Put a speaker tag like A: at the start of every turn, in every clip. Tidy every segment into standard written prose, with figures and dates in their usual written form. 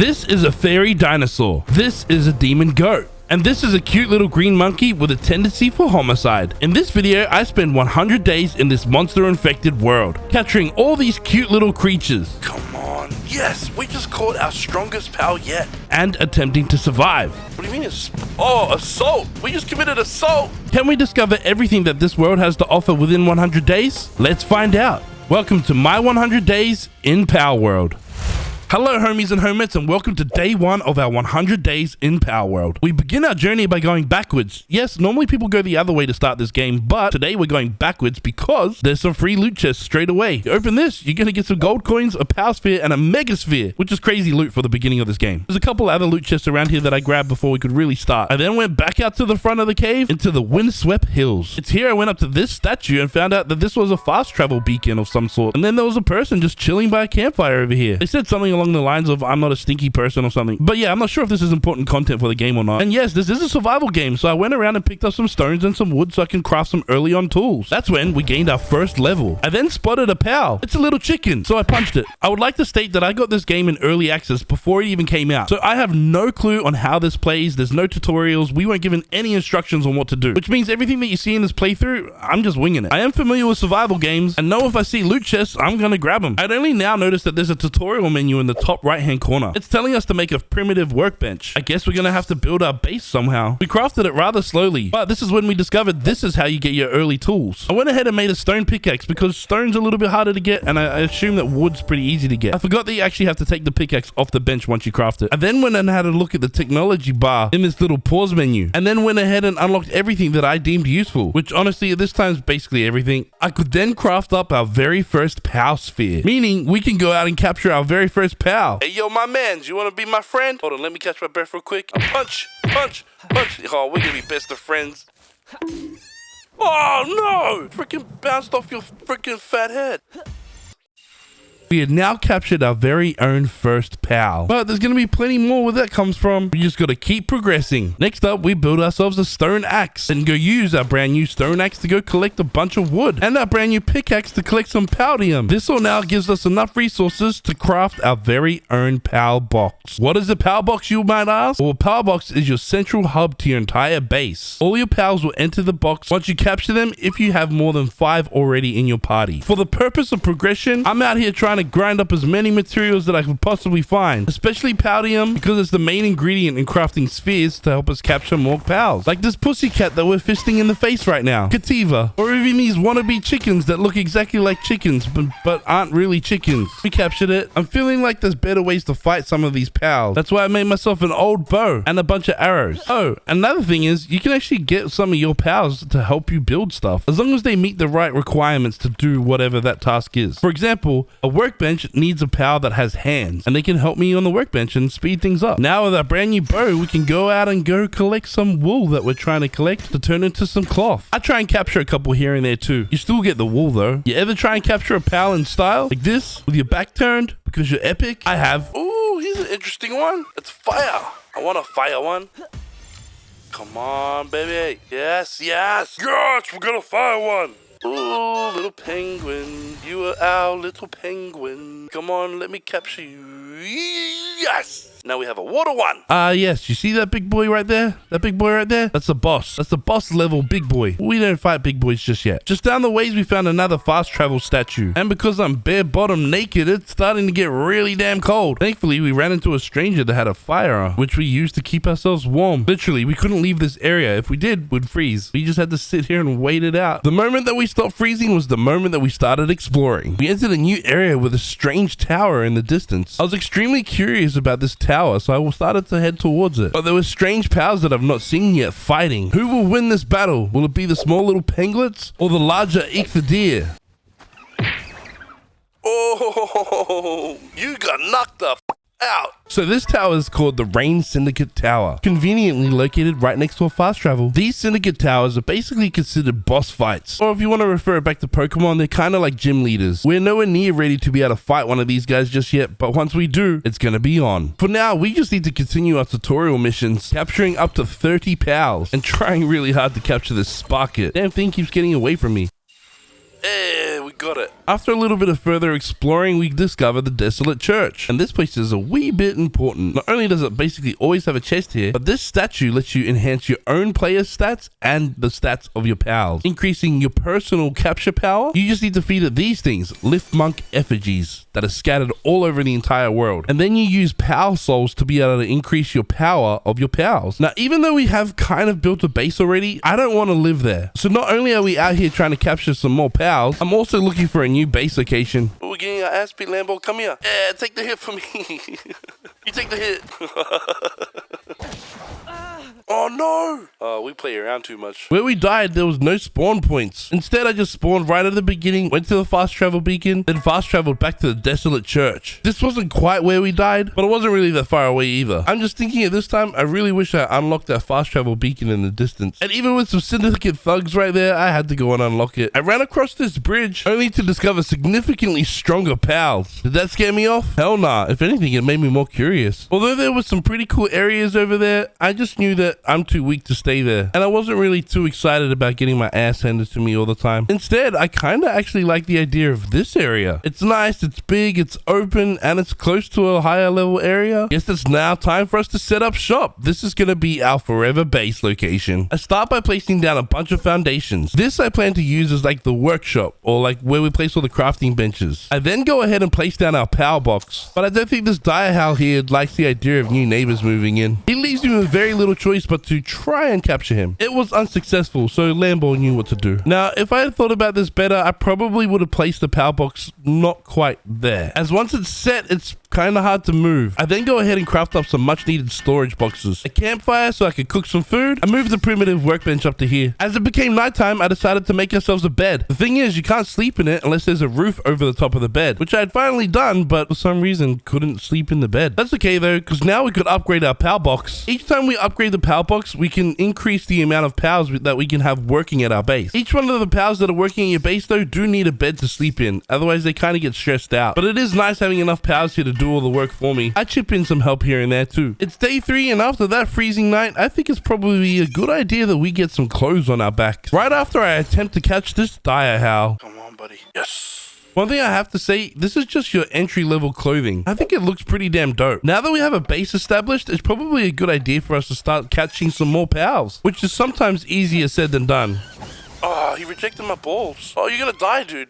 A: This is a fairy dinosaur. This is a demon goat. And this is a cute little green monkey with a tendency for homicide. In this video, I spend 100 days in this monster-infected world, capturing all these cute little creatures. Come on, yes, we just caught our strongest pal yet. And attempting to survive. What do you mean assault? We just committed assault. Can we discover everything that this world has to offer within 100 days? Let's find out. Welcome to my 100 days in Palworld. Hello homies and homettes, and welcome to day 1 of our 100 days in Palworld. We begin our journey by going backwards. Yes, normally people go the other way to start this game, but today we're going backwards because there's some free loot chests straight away. You open this, you're gonna get some gold coins, a power sphere, and a mega sphere, which is crazy loot for the beginning of this game. There's a couple other loot chests around here that I grabbed before we could really start. I then went back out to the front of the cave into the windswept hills. It's here I went up to this statue and found out that this was a fast travel beacon of some sort. And then there was a person just chilling by a campfire over here. They said something along the lines of I'm not a stinky person or something, but yeah, I'm not sure if this is important content for the game or not. And yes, this is a survival game, so I went around and picked up some stones and some wood so I can craft some early on tools. That's when we gained our first level. I then spotted a pal. It's a little chicken, so I punched it. I would like to state that I got this game in early access before it even came out, so I have no clue on how this plays. There's no tutorials. We weren't given any instructions on what to do, which means everything that you see in this playthrough, I'm just winging it. I am familiar with survival games and know if I see loot chests, I'm gonna grab them. I'd only now noticed that there's a tutorial menu in the top right hand corner. It's telling us to make a primitive workbench. I guess we're gonna have to build our base somehow. We crafted it rather slowly, but this is when we discovered this is how you get your early tools. I went ahead and made a stone pickaxe because stone's a little bit harder to get, and I assume that wood's pretty easy to get. I forgot that you actually have to take the pickaxe off the bench once you craft it. I then went and had a look at the technology bar in this little pause menu, and then went ahead and unlocked everything that I deemed useful, which honestly at this time is basically everything. I could then craft up our very first power sphere, meaning we can go out and capture our very first pal. Hey yo, my mans, you wanna be my friend? Hold on, let me catch my breath real quick. Punch, punch, punch. Oh, we're gonna be best of friends. Oh no! Freaking bounced off your freaking fat head. We had now captured our very own first pal, but there's going to be plenty more where that comes from. We just got to keep progressing. Next up, we build ourselves a stone axe and go use our brand new stone axe to go collect a bunch of wood and our brand new pickaxe to collect some paldium. This all now gives us enough resources to craft our very own pal box. What is a pal box, you might ask? Well, a pal box is your central hub to your entire base. All your pals will enter the box once you capture them if you have more than 5 already in your party. For the purpose of progression, I'm out here trying to grind up as many materials that I could possibly find, especially paldium because it's the main ingredient in crafting spheres to help us capture more pals, like this pussycat that we're fisting in the face right now, Kativa, or even these wannabe chickens that look exactly like chickens but aren't really chickens. We captured it. I'm feeling like there's better ways to fight some of these pals. That's why I made myself an old bow and a bunch of arrows. Oh, another thing is you can actually get some of your pals to help you build stuff as long as they meet the right requirements to do whatever that task is. For example, a workbench needs a pal that has hands, and they can help me on the workbench and speed things up. Now with our brand new bow, we can go out and go collect some wool that we're trying to collect to turn into some cloth. I try and capture a couple here and there too. You still get the wool though. You ever try and capture a pal in style like this with your back turned because you're epic? I have. Ooh, here's an interesting one. It's fire. I want a fire one. Come on, baby. Yes, yes. Yes, we're gonna fire one. Ooh, little penguin, you are our little penguin. Come on, let me capture you. Yes! Now we have a water one. Yes, you see that big boy right there? That big boy right there? That's the boss. That's the boss level big boy. We don't fight big boys just yet. Just down the ways, we found another fast travel statue. And because I'm bare bottom naked, it's starting to get really damn cold. Thankfully, we ran into a stranger that had a fire on, which we used to keep ourselves warm. Literally, we couldn't leave this area. If we did, we'd freeze. We just had to sit here and wait it out. The moment that we stopped freezing was the moment that we started exploring. We entered a new area with a strange tower in the distance. I was extremely curious about this tower, so I started to head towards it. But there were strange pals that I've not seen yet fighting. Who will win this battle? Will it be the small little penglets or the larger ichthyodeer? Oh, you got knocked up. Out. So this tower is called the Syndicate Tower, conveniently located right next to a fast travel. These Syndicate Towers are basically considered boss fights, or if you want to refer it back to Pokemon, they're kind of like gym leaders. We're nowhere near ready to be able to fight one of these guys just yet, but once we do, it's going to be on. For now, we just need to continue our tutorial missions, capturing up to 30 pals, and trying really hard to capture this Sparkit. Damn thing keeps getting away from me. Hey, we got it. After a little bit of further exploring, we discover the Desolate Church. And this place is a wee bit important. Not only does it basically always have a chest here, but this statue lets you enhance your own player stats and the stats of your pals, increasing your personal capture power. You just need to feed it these things, lift monk effigies that are scattered all over the entire world. And then you use pal souls to be able to increase your power of your pals. Now, even though we have kind of built a base already, I don't want to live there. So not only are we out here trying to capture some more pals, I'm also looking for a new base location. Oh, we're getting our ass beat, Lambo. Come here. Yeah, take the hit for me. You take the hit. Oh no! Oh, we play around too much. Where we died, there was no spawn points. Instead, I just spawned right at the beginning, went to the fast travel beacon, then fast traveled back to the Desolate Church. This wasn't quite where we died, but it wasn't really that far away either. I'm just thinking at this time, I really wish I unlocked that fast travel beacon in the distance. And even with some Syndicate thugs right there, I had to go and unlock it. I ran across this bridge, only to discover significantly stronger pals. Did that scare me off? Hell nah. If anything, it made me more curious. Although there was some pretty cool areas over there, I just knew that I'm too weak to stay there. And I wasn't really too excited about getting my ass handed to me all the time. Instead, I kind of actually like the idea of this area. It's nice, it's big, it's open, and it's close to a higher level area. Guess it's now time for us to set up shop. This is going to be our forever base location. I start by placing down a bunch of foundations. This I plan to use as like the workshop, or like where we place all the crafting benches. I then go ahead and place down our power box. But I don't think this direhowl here likes the idea of new neighbors moving in. He leaves me with very little choice but to try and capture him. It was unsuccessful, so Lambo knew what to do. Now, if I had thought about this better, I probably would have placed the power box not quite there, as once it's set, it's kind of hard to move. I then go ahead and craft up some much needed storage boxes, a campfire so I could cook some food. I moved the primitive workbench up to here. As it became nighttime, I decided to make ourselves a bed. The thing is, you can't sleep in it unless there's a roof over the top of the bed, which I had finally done, but for some reason couldn't sleep in the bed. That's okay though, because now we could upgrade our power box. Each time we upgrade the power box, we can increase the amount of pals that we can have working at our base. Each one of the pals that are working in your base though do need a bed to sleep in, otherwise they kind of get stressed out. But it is nice having enough pals here to do all the work for me. I chip in some help here and there too. It's day 3, and after that freezing night, I think it's probably a good idea that we get some clothes on our backs. Right after I attempt to catch this direhowl. Come on, buddy. Yes. One thing I have to say, this is just your entry-level clothing. I think it looks pretty damn dope. Now that we have a base established, it's probably a good idea for us to start catching some more pals, which is sometimes easier said than done. Oh, he rejected my balls. Oh, you're gonna die, dude.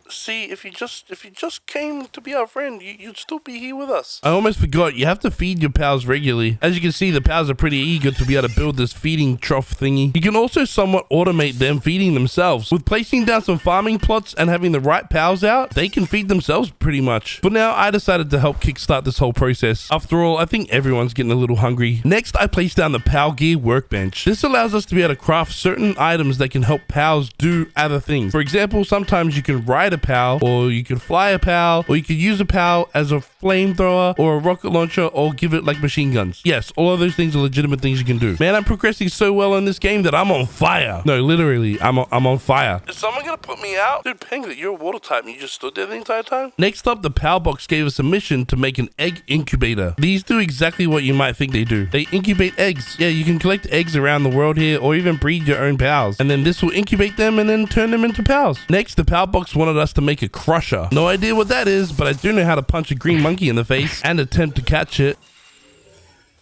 A: See, if you just came to be our friend, you'd still be here with us. I almost forgot, you have to feed your pals regularly. As you can see, the pals are pretty eager to be able to build this feeding trough thingy. You can also somewhat automate them feeding themselves. With placing down some farming plots and having the right pals out, they can feed themselves pretty much. For now, I decided to help kickstart this whole process. After all, I think everyone's getting a little hungry. Next, I placed down the pal gear workbench. This allows us to be able to craft certain items that can help pals do other things. For example, sometimes you can ride a pal, or you could fly a pal, or you could use a pal as a flamethrower or a rocket launcher, or give it like machine guns. Yes, all of those things are legitimate things you can do. Man, I'm progressing so well in this game that I'm on fire. No, literally, I'm on fire. Is someone gonna put me out? Dude, Penguin, you're a water type and you just stood there the entire time? Next up, the pal box gave us a mission to make an egg incubator. These do exactly what you might think they do. They incubate eggs. Yeah, you can collect eggs around the world here, or even breed your own pals, and then this will incubate them and then turn them into pals. Next, the pal box wanted us to make a crusher. No idea what that is, but I do know how to punch a green monkey in the face and attempt to catch it.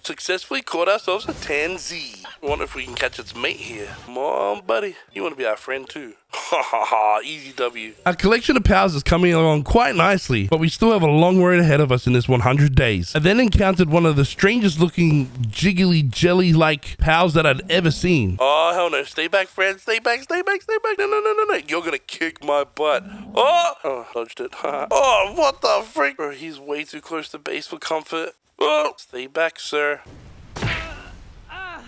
A: Successfully caught ourselves a Tanzee. I wonder if we can catch its mate here. Come on, buddy. You want to be our friend too. Ha ha ha, easy W. Our collection of pals is coming along quite nicely, but we still have a long road ahead of us in this 100 days. I then encountered one of the strangest looking jiggly jelly-like pals that I'd ever seen. Oh, hell no. Stay back, friend. Stay back, stay back, stay back. No, no, no, no, no. You're gonna kick my butt. Oh, dodged it. Oh, what the frick? Bro, he's way too close to base for comfort. Oh, stay back, sir.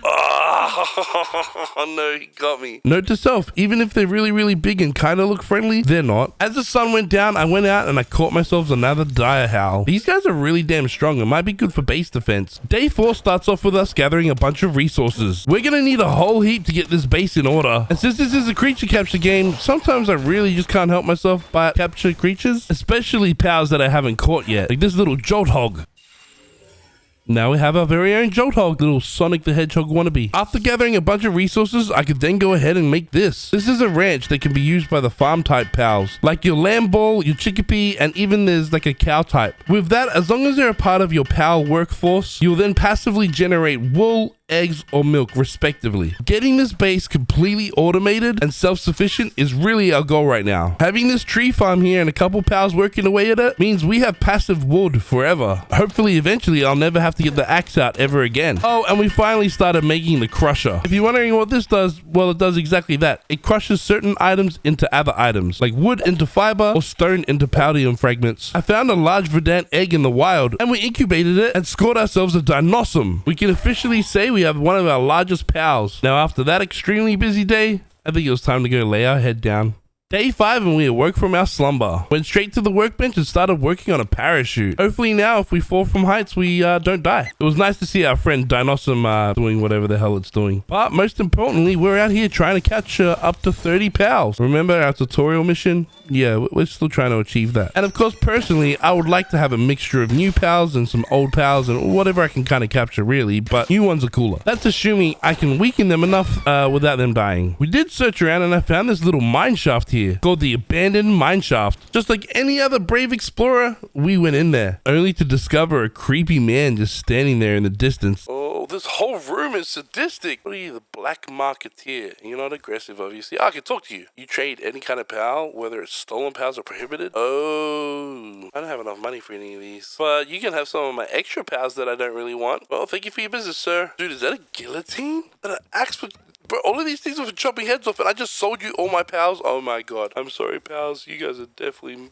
A: Oh no, he got me. Note to self, even if they're really big and kind of look friendly, they're not. As the sun went down, I went out and I caught myself another direhowl. These guys are really damn strong and might be good for base defense. Day 4 starts off with us gathering a bunch of resources. We're gonna need a whole heap to get this base in order. And since this is a creature capture game, sometimes I really just can't help myself but capture creatures, especially pals that I haven't caught yet, like this little jolt hog. Now we have our very own Jolthog, little Sonic the Hedgehog wannabe. After gathering a bunch of resources, I could then go ahead and make this. This is a ranch that can be used by the farm type pals, like your lamb ball, your chickpea, and even there's like a cow type. With that, as long as they're a part of your pal workforce, you'll then passively generate wool, eggs, or milk respectively. Getting this base completely automated and self-sufficient is really our goal right now. Having this tree farm here and a couple pals working away at it means we have passive wood forever. Hopefully eventually I'll never have to get the axe out ever again. Oh, and we finally started making the crusher. If you're wondering what this does, well, it does exactly that. It crushes certain items into other items, like wood into fiber or stone into paldium fragments. I found a large verdant egg in the wild and we incubated it and scored ourselves a dinosaur. We can officially say we have one of our largest pals. Now after that extremely busy day, I think it was time to go lay our head down. Day 5 and we awoke from our slumber. Went straight to the workbench and started working on a parachute. Hopefully now if we fall from heights we don't die. It was nice to see our friend Dinosaur doing whatever the hell it's doing. But most importantly, we're out here trying to catch up to 30 pals. Remember our tutorial mission? Yeah, we're still trying to achieve that. And of course, personally, I would like to have a mixture of new pals and some old pals and whatever I can kind of capture really, but new ones are cooler. That's assuming I can weaken them enough without them dying. We did search around and I found this little mine shaft here called the Abandoned Mine Shaft. Just like any other brave explorer, we went in there, only to discover a creepy man just standing there in the distance. Oh, this whole room is sadistic. What are you, the black marketeer? You're not aggressive, obviously. I can talk to you. You trade any kind of pal, whether it's stolen pals are prohibited. Oh, I don't have enough money for any of these, but you can have some of my extra pals that I don't really want. Well, thank you for your business, sir. Dude, is that a guillotine? An axe for... Bro, all of these things are for chopping heads off and I just sold you all my pals. Oh my god. I'm sorry, pals. You guys are definitely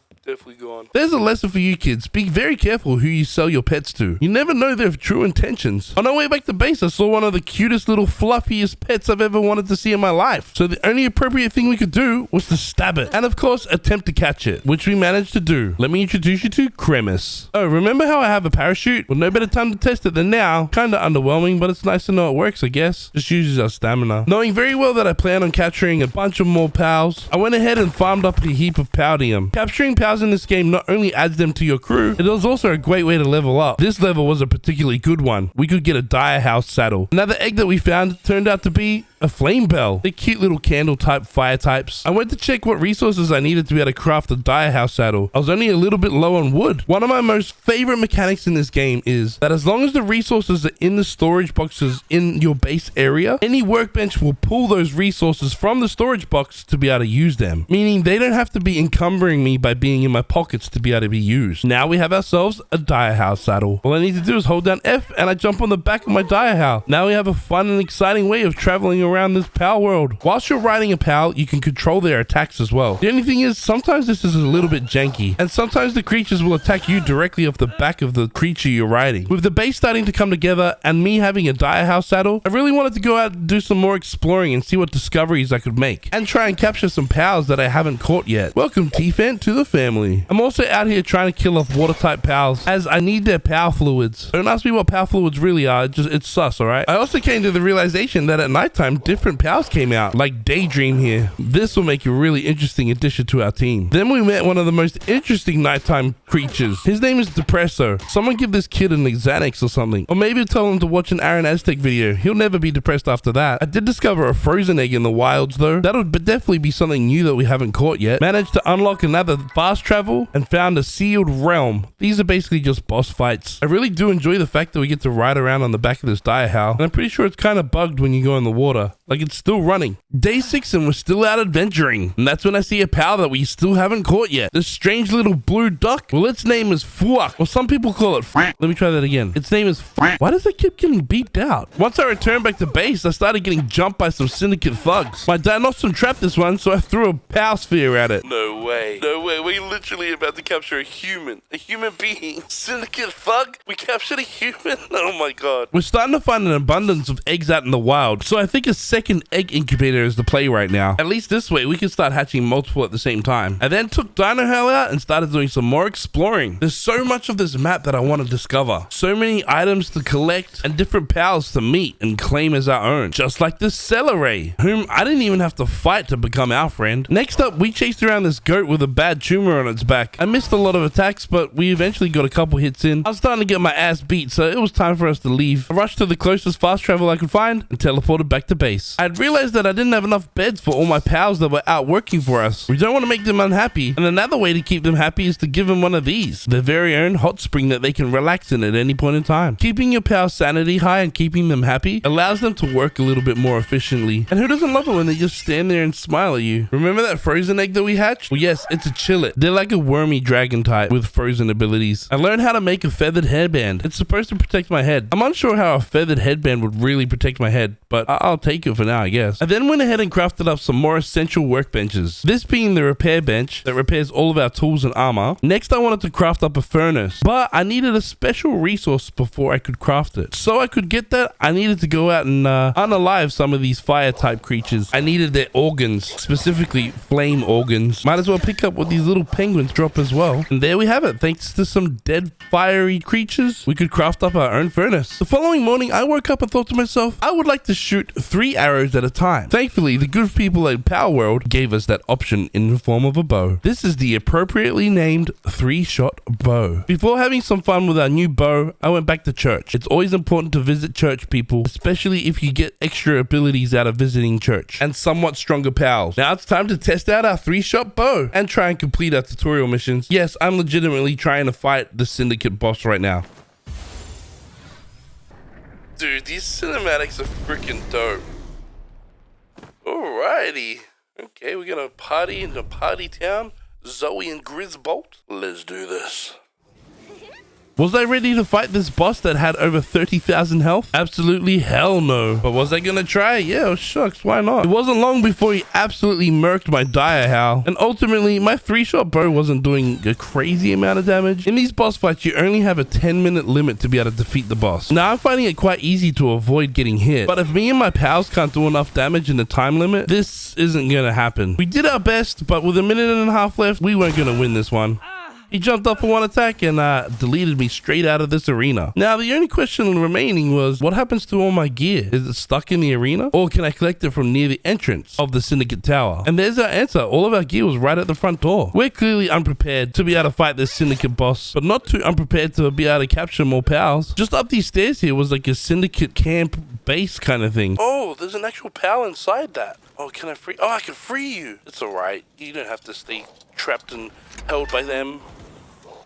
A: gone. There's a lesson for you kids. Be very careful who you sell your pets to. You never know their true intentions. On our way back to base, I saw one of the cutest little fluffiest pets I've ever wanted to see in my life. So the only appropriate thing we could do was to stab it. And of course, attempt to catch it, which we managed to do. Let me introduce you to Cremis. Oh, remember how I have a parachute? Well, no better time to test it than now. Kinda underwhelming, but it's nice to know it works, I guess. Just uses our stamina. Knowing very well that I plan on capturing a bunch of more pals, I went ahead and farmed up a heap of paldium. Capturing pals in this game not only adds them to your crew, it is also a great way to level up. This level was a particularly good one. We could get a dire house saddle. Another egg that we found turned out to be a flame bell. They're cute little candle type fire types. I went to check what resources I needed to be able to craft a dire house saddle. I was only a little bit low on wood. One of my most favorite mechanics in this game is that as long as the resources are in the storage boxes in your base area, any workbench will pull those resources from the storage box to be able to use them. Meaning they don't have to be encumbering me by being in my pockets to be able to be used. Now we have ourselves a dire house saddle. All I need to do is hold down F and I jump on the back of my dire house. Now we have a fun and exciting way of traveling around this Palworld. Whilst you're riding a pal, you can control their attacks as well. The only thing is, sometimes this is a little bit janky, and sometimes the creatures will attack you directly off the back of the creature you're riding. With the base starting to come together and me having a dire house saddle, I really wanted to go out and do some more exploring and see what discoveries I could make, and try and capture some pals that I haven't caught yet. Welcome, T-Fant, to the family. I'm also out here trying to kill off water type pals, as I need their pal fluids. Don't ask me what pal fluids really are, it's sus, alright? I also came to the realization that at nighttime, different pals came out, like Daydream here. This will make a really interesting addition to our team. Then we met one of the most interesting nighttime creatures. His name is Depresso. Someone give this kid an Xanax or something, or maybe tell him to watch an AronAztek video. He'll never be depressed after that. I did discover a frozen egg in the wilds though. That'll definitely be something new that we haven't caught yet. Managed to unlock another fast travel and found a sealed realm. These are basically just boss fights. I really do enjoy the fact that we get to ride around on the back of this dire house, and I'm pretty sure it's kind of bugged when you go in the water. Like, it's still running. Day 6 and we're still out adventuring. And that's when I see a pal that we still haven't caught yet. This strange little blue duck. Well, its name is Fuck. Or some people call it Let me try that again. Its name is Why does it keep getting beeped out? Once I returned back to base, I started getting jumped by some Syndicate thugs. My dinosaur trapped this one, so I threw a pal sphere at it. No way. No way. We're literally about to capture a human. A human being. Syndicate thug? We captured a human? Oh my god. We're starting to find an abundance of eggs out in the wild, so I think a second egg incubator as the play right now. At least this way we can start hatching multiple at the same time. I then took Dino Hell out and started doing some more exploring. There's so much of this map that I want to discover. So many items to collect and different pals to meet and claim as our own. Just like this Celeray, whom I didn't even have to fight to become our friend. Next up, we chased around this goat with a bad tumor on its back. I missed a lot of attacks, but we eventually got a couple hits in. I was starting to get my ass beat, so it was time for us to leave. I rushed to the closest fast travel I could find and teleported back to base. I had realized that I didn't have enough beds for all my pals that were out working for us. We don't want to make them unhappy, and another way to keep them happy is to give them one of these, their very own hot spring that they can relax in at any point in time. Keeping your pals' sanity high and keeping them happy allows them to work a little bit more efficiently. And who doesn't love it when they just stand there and smile at you? Remember that frozen egg that we hatched? Well, yes, it's a chillet. They're like a wormy dragon type with frozen abilities. I learned how to make a feathered headband. It's supposed to protect my head. I'm unsure how a feathered headband would really protect my head, but I'll take it for now, I guess. I then went ahead and crafted up some more essential workbenches. This being the repair bench that repairs all of our tools and armor. Next, I wanted to craft up a furnace, but I needed a special resource before I could craft it. So I could get that, I needed to go out and unalive some of these fire type creatures. I needed their organs, specifically flame organs. Might as well pick up what these little penguins drop as well. And there we have it. Thanks to some dead fiery creatures, we could craft up our own furnace. The following morning, I woke up and thought to myself, I would like to shoot 3 arrows at a time. Thankfully, the good people at Palworld gave us that option in the form of a bow. This is the appropriately named 3-shot bow. Before having some fun with our new bow, I went back to church. It's always important to visit church, people, especially if you get extra abilities out of visiting church and somewhat stronger pals. Now it's time to test out our 3-shot bow and try and complete our tutorial missions. Yes, I'm legitimately trying to fight the Syndicate boss right now. Dude, these cinematics are freaking dope. Alrighty. Okay, we're gonna party in the party town. Zoe and Grisbolt. Let's do this. Was I ready to fight this boss that had over 30,000 health? Absolutely hell no. But was I gonna try? Yeah, oh, shucks, why not? It wasn't long before he absolutely murked my dire howl. And ultimately, my 3-shot bow wasn't doing a crazy amount of damage. In these boss fights, you only have a 10-minute limit to be able to defeat the boss. Now, I'm finding it quite easy to avoid getting hit. But if me and my pals can't do enough damage in the time limit, this isn't gonna happen. We did our best, but with a minute and a half left, we weren't gonna win this one. He jumped up for one attack and deleted me straight out of this arena. Now, the only question remaining was, what happens to all my gear? Is it stuck in the arena? Or can I collect it from near the entrance of the Syndicate Tower? And there's our answer. All of our gear was right at the front door. We're clearly unprepared to be able to fight this Syndicate boss, but not too unprepared to be able to capture more pals. Just up these stairs here was like a Syndicate camp base kind of thing. Oh, there's an actual pal inside that. Oh, can I free? Oh, I can free you. It's all right. You don't have to stay trapped and held by them.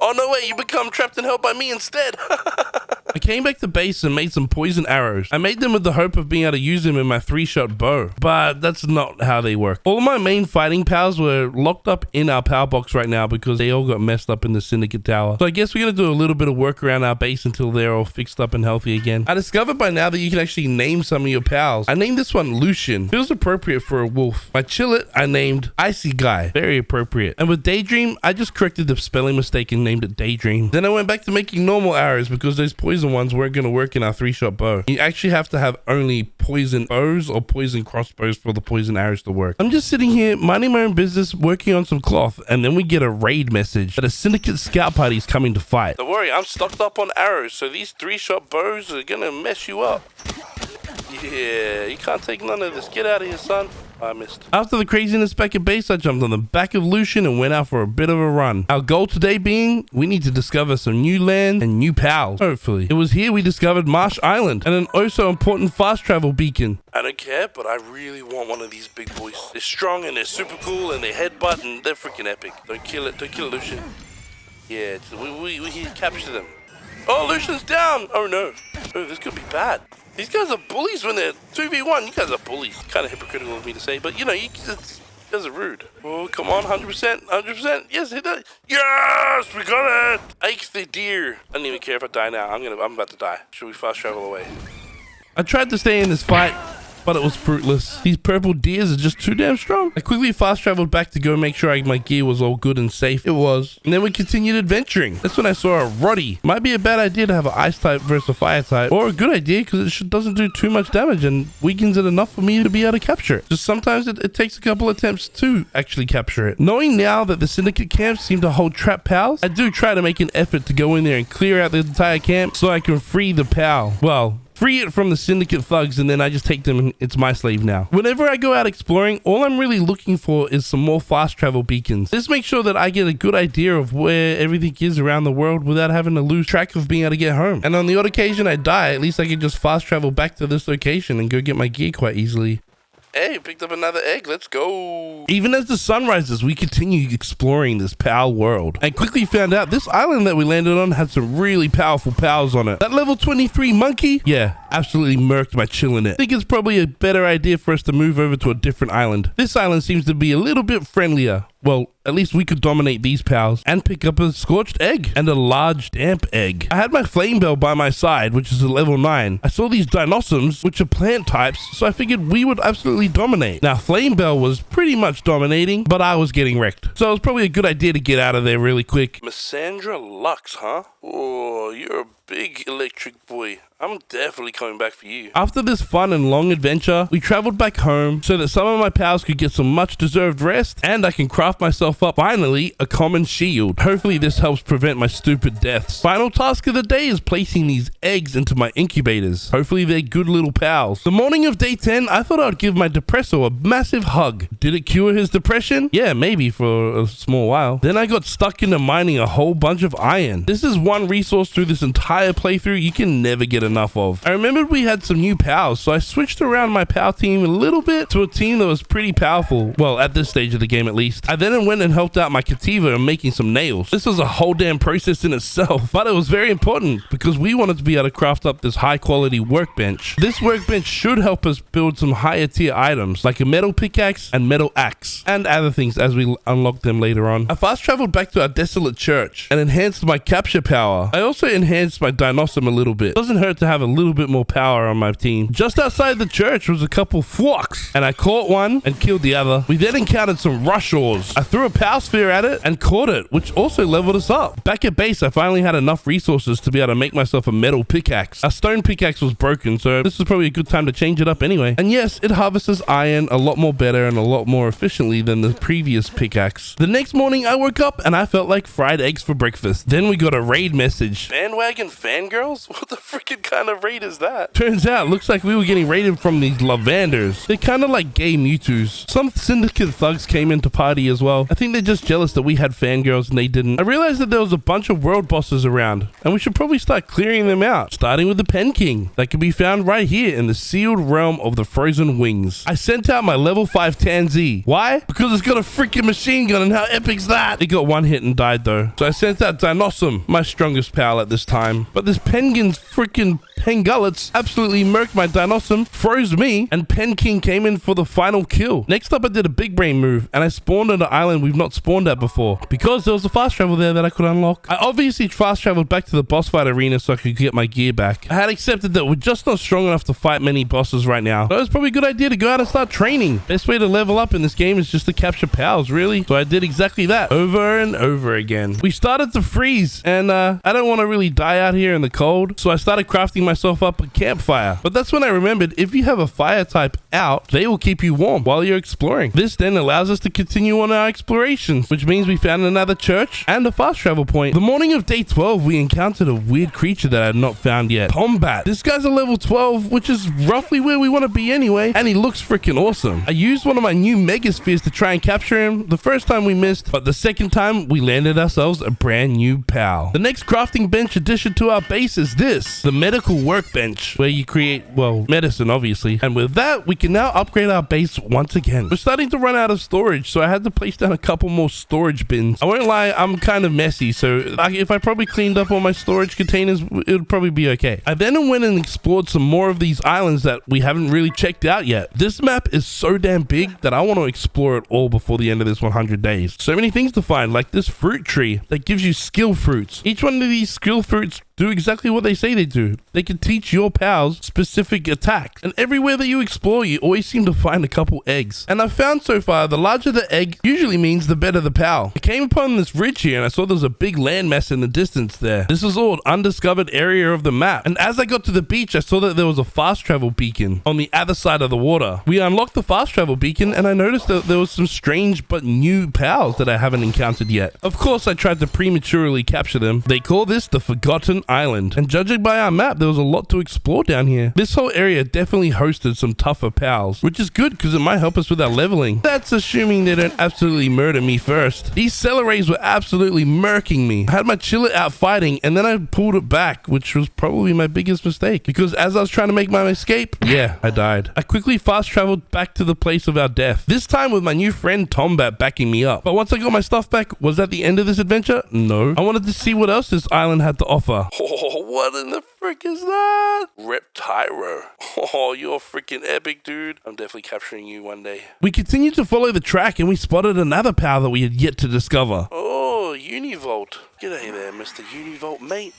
A: Oh, no way, you become trapped and held by me instead. I came back to base and made some poison arrows. I made them with the hope of being able to use them in my 3-shot bow, but that's not how they work. All of my main fighting pals were locked up in our power box right now because they all got messed up in the Syndicate Tower. So I guess we're going to do a little bit of work around our base until they're all fixed up and healthy again. I discovered by now that you can actually name some of your pals. I named this one Lucian. Feels appropriate for a wolf. My chillet, I named Icy Guy. Very appropriate. And with Daydream, I just corrected the spelling mistake and named it Daydream. Then I went back to making normal arrows because those poison ones weren't going to work in our 3-shot bow. You actually have to have only poison bows or poison crossbows for the poison arrows to work. I'm just sitting here minding my own business, working on some cloth, and then we get a raid message that a Syndicate scout party is coming to fight. Don't worry, I'm stocked up on arrows, so these 3-shot bows are gonna mess you up. Yeah, you can't take none of this. Get out of here, son. I missed. After the craziness back at base, I jumped on the back of Lucian and went out for a bit of a run. Our goal today being, we need to discover some new land and new pals, hopefully. It was here we discovered Marsh Island and an oh so important fast travel beacon. I don't care, but I really want one of these big boys. They're strong and they're super cool and they headbutt and they're freaking epic. Don't kill it, Lucian. Yeah, we capture them. Oh, Lucian's down! Oh no. Oh, this could be bad. These guys are bullies when they're 2v1. You guys are bullies. Kind of hypocritical of me to say, but you know, you guys are rude. Oh, come on, 100%, 100%. Yes, hit that. Yes, we got it. Ike the deer. I don't even care if I die now. I'm about to die. Should we fast travel away? I tried to stay in this fight but it was fruitless. These purple deers are just too damn strong. I quickly fast traveled back to go make sure my gear was all good and safe. It was. And then we continued adventuring. That's when I saw a Roddy. Might be a bad idea to have an ice type versus a fire type, or a good idea because it doesn't do too much damage and weakens it enough for me to be able to capture it. Just sometimes it takes a couple attempts to actually capture it. Knowing now that the Syndicate camps seem to hold trap pals, I do try to make an effort to go in there and clear out the entire camp so I can free the pal. Well, free it from the Syndicate thugs, and then I just take them and it's my slave now. Whenever I go out exploring, all I'm really looking for is some more fast travel beacons. This makes sure that I get a good idea of where everything is around the world without having to lose track of being able to get home. And on the odd occasion I die, at least I can just fast travel back to this location and go get my gear quite easily. Hey, picked up another egg. Let's go. Even as the sun rises, we continue exploring this pal world. I quickly found out this island that we landed on had some really powerful pals on it. That level 23 monkey, yeah, absolutely murked my chill in it. I think it's probably a better idea for us to move over to a different island. This island seems to be a little bit friendlier. Well, at least we could dominate these pals and pick up a scorched egg and a large damp egg. I had my flame bell by my side, which is a level 9. I saw these dinosaurs, which are plant types, so I figured we would absolutely dominate. Now, flame bell was pretty much dominating, but I was getting wrecked. So it was probably a good idea to get out of there really quick. Missandra Lux, huh? Oh, you're a big electric boy. I'm definitely coming back for you. After this fun and long adventure, we traveled back home so that some of my pals could get some much deserved rest and I can craft myself up, finally, a common shield. Hopefully this helps prevent my stupid deaths. Final task of the day is placing these eggs into my incubators. Hopefully they're good little pals. The morning of day 10, I thought I'd give my depressor a massive hug. Did it cure his depression? Yeah, maybe for a small while. Then I got stuck into mining a whole bunch of iron. This is one resource through this entire playthrough you can never get enough of. I remembered we had some new pals, so I switched around my pal team a little bit to a team that was pretty powerful. Well, at this stage of the game at least. I then went and helped out my Kativa in making some nails. This was a whole damn process in itself, but it was very important because we wanted to be able to craft up this high quality workbench. This workbench should help us build some higher tier items like a metal pickaxe and metal axe and other things as we unlock them later on. I fast traveled back to our desolate church and enhanced my capture power. I also enhanced my dinosaur a little bit. Doesn't hurt to have a little bit more power on my team. Just outside the church was a couple flocks and I caught one and killed the other. We then encountered some rushors. I threw a power sphere at it and caught it, which also leveled us up. Back at base, I finally had enough resources to be able to make myself a metal pickaxe. A stone pickaxe was broken, so this is probably a good time to change it up anyway. And yes, it harvests iron a lot more better and a lot more efficiently than the previous pickaxe. The next morning, I woke up and I felt like fried eggs for breakfast. Then we got a raid message. Bandwagon fangirls? What the freaking kind of raid is that? Turns out, looks like we were getting raided from these lavanders. They're kind of like gay Mewtwo's. Some Syndicate thugs came into party as well. I think they're just jealous that we had fangirls and they didn't. I realized that there was a bunch of world bosses around and we should probably start clearing them out, starting with the Pen King that can be found right here in the sealed realm of the Frozen Wings. I sent out my level 5 Tanzee. Why? Because it's got a freaking machine gun and how epic's that? It got one hit and died though. So I sent out Dinossum, my strongest pal at this time. But this Penguin's freaking Pengullets absolutely murked my Dinossum, froze me, and Pen King came in for the final kill. Next up, I did a big brain move, and I spawned on an island we've not spawned at before, because there was a fast travel there that I could unlock. I obviously fast traveled back to the boss fight arena so I could get my gear back. I had accepted that we're just not strong enough to fight many bosses right now, so it's probably a good idea to go out and start training. Best way to level up in this game is just to capture pals, really. So I did exactly that over and over again. We started to freeze, and I don't want to really die out here in the cold, so I started crafting myself up a campfire. But that's when I remembered if you have a fire type out, they will keep you warm while you're exploring. This then allows us to continue on our explorations, which means we found another church and a fast travel point. The morning of day 12, we encountered a weird creature that I had not found yet. Combat. This guy's a level 12, which is roughly where we want to be anyway, and he looks freaking awesome. I used one of my new megaspheres to try and capture him. The first time we missed, but the second time we landed ourselves a brand new pal. The next crafting bench addition to our base is this, the medical workbench, where you create, well, medicine obviously. And with that, we can now upgrade our base once again. We're starting to run out of storage, so I had to place down a couple more storage bins. I won't lie, I'm kind of messy, so if I probably cleaned up all my storage containers, it would probably be okay. I then went and explored some more of these islands that we haven't really checked out yet. This map is so damn big that I want to explore it all before the end of this 100 days. So many things to find, like this fruit tree that gives you skill fruits. Each one of these skill fruits do exactly what they say they do. They can teach your pals specific attacks. And everywhere that you explore, you always seem to find a couple eggs. And I've found so far, the larger the egg usually means the better the pal. I came upon this ridge here and I saw there was a big landmass in the distance there. This was all an undiscovered area of the map. And as I got to the beach, I saw that there was a fast travel beacon on the other side of the water. We unlocked the fast travel beacon and I noticed that there was some strange but new pals that I haven't encountered yet. Of course, I tried to prematurely capture them. They call this the Forgotten Island. And judging by our map, there was a lot to explore down here. This whole area definitely hosted some tougher pals, which is good because it might help us with our leveling. That's assuming they don't absolutely murder me first. These Celeries were absolutely murking me. I had my chillet out fighting and then I pulled it back, which was probably my biggest mistake because as I was trying to make my escape, yeah, I died. I quickly fast traveled back to the place of our death, this time with my new friend Tombat backing me up. But once I got my stuff back, was that the end of this adventure? No. I wanted to see what else this island had to offer. Oh, what in the frick is that? Reptyro. Oh, you're freaking epic, dude. I'm definitely capturing you one day. We continued to follow the track and we spotted another pal that we had yet to discover. Oh, Univolt. G'day there, Mr. Univolt, mate.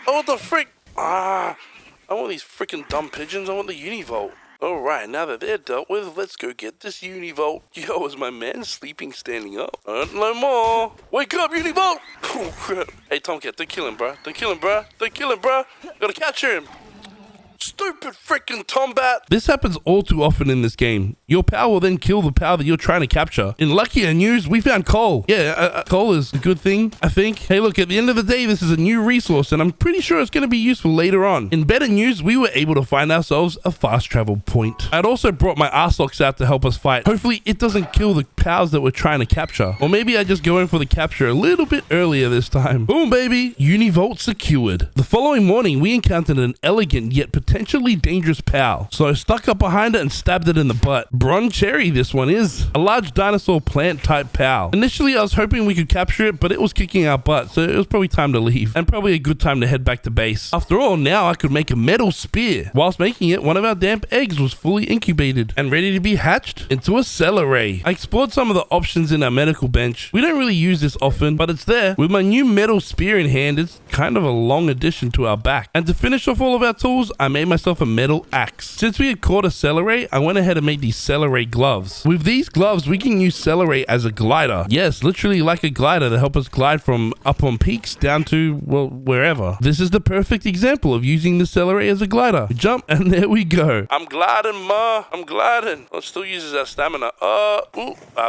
A: Oh, what the frick? I want these freaking dumb pigeons. I want the Univolt. Alright, now that they're dealt with, let's go get this Univolt. Yo, is my man sleeping standing up? No more. Wake up, Univolt! Oh, crap. Hey, Tomcat, don't kill him, bro. Don't kill him, bro. Don't kill him, bro. Gotta capture him. Stupid freaking Tombat. This happens all too often in this game. Your pal will then kill the pal that you're trying to capture. In luckier news, we found coal. Yeah, coal is a good thing, I think. Hey, look, at the end of the day, this is a new resource and I'm pretty sure it's going to be useful later on. In better news, we were able to find ourselves a fast travel point. I'd also brought my Arsox out to help us fight. Hopefully it doesn't kill the pals that we're trying to capture. Or maybe I just go in for the capture a little bit earlier this time. Boom, baby. Univolt secured. The following morning, we encountered an elegant yet potentially dangerous pal. So I stuck up behind it and stabbed it in the butt. Broncherry, this one is. A large dinosaur plant type pal. Initially, I was hoping we could capture it, but it was kicking our butt, so it was probably time to leave. And probably a good time to head back to base. After all, now I could make a metal spear. Whilst making it, one of our damp eggs was fully incubated and ready to be hatched into a Celery. I explored some of the options in our medical bench. We don't really use this often, but it's there. With my new metal spear in hand, it's kind of a long addition to our back. And to finish off all of our tools, I made myself a metal axe. Since we had caught a Celery, I went ahead and made these Celery gloves. With these gloves, we can use Celery as a glider. Yes, literally like a glider to help us glide from up on peaks down to, well, wherever. This is the perfect example of using the Celery as a glider. We jump and there we go. I'm gliding, ma. I'm gliding. Oh, it still uses our stamina.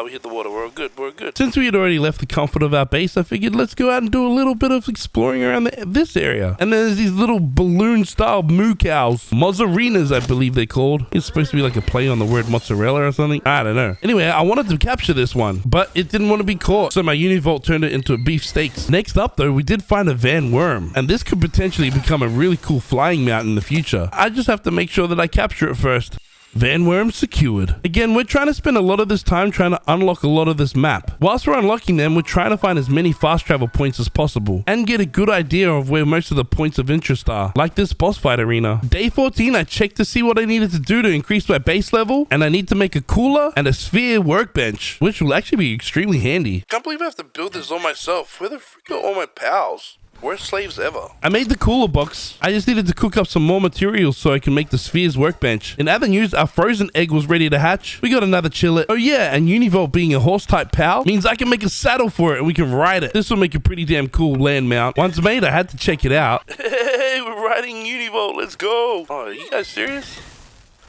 A: We hit the water. We're good. We're good. Since we had already left the comfort of our base, I figured let's go out and do a little bit of exploring around this area. And then there's these little balloon style moo cows. Mozzarinas, I believe they're called. It's supposed to be like a play on the word mozzarella or something. I don't know. Anyway, I wanted to capture this one, but it didn't want to be caught. So my Univolt turned it into a beef steaks. Next up though, we did find a Van Worm, and this could potentially become a really cool flying mount in the future. I just have to make sure that I capture it first. Van Worm secured. Again, we're trying to spend a lot of this time trying to unlock a lot of this map. Whilst we're unlocking them, we're trying to find as many fast travel points as possible and get a good idea of where most of the points of interest are, like this boss fight arena. Day 14, I checked to see what I needed to do to increase my base level, and I need to make a cooler and a sphere workbench, which will actually be extremely handy. Can't believe I have to build this all myself. Where the frick are all my pals? Worst slaves ever. I made the cooler box. I just needed to cook up some more materials so I can make the spheres workbench. In other news, our frozen egg was ready to hatch. We got another chillet. Oh yeah, and Univolt being a horse type pal means I can make a saddle for it and we can ride it. This will make a pretty damn cool land mount. Once made, I had to check it out. Hey, we're riding Univolt. Let's go. Oh, are you guys serious?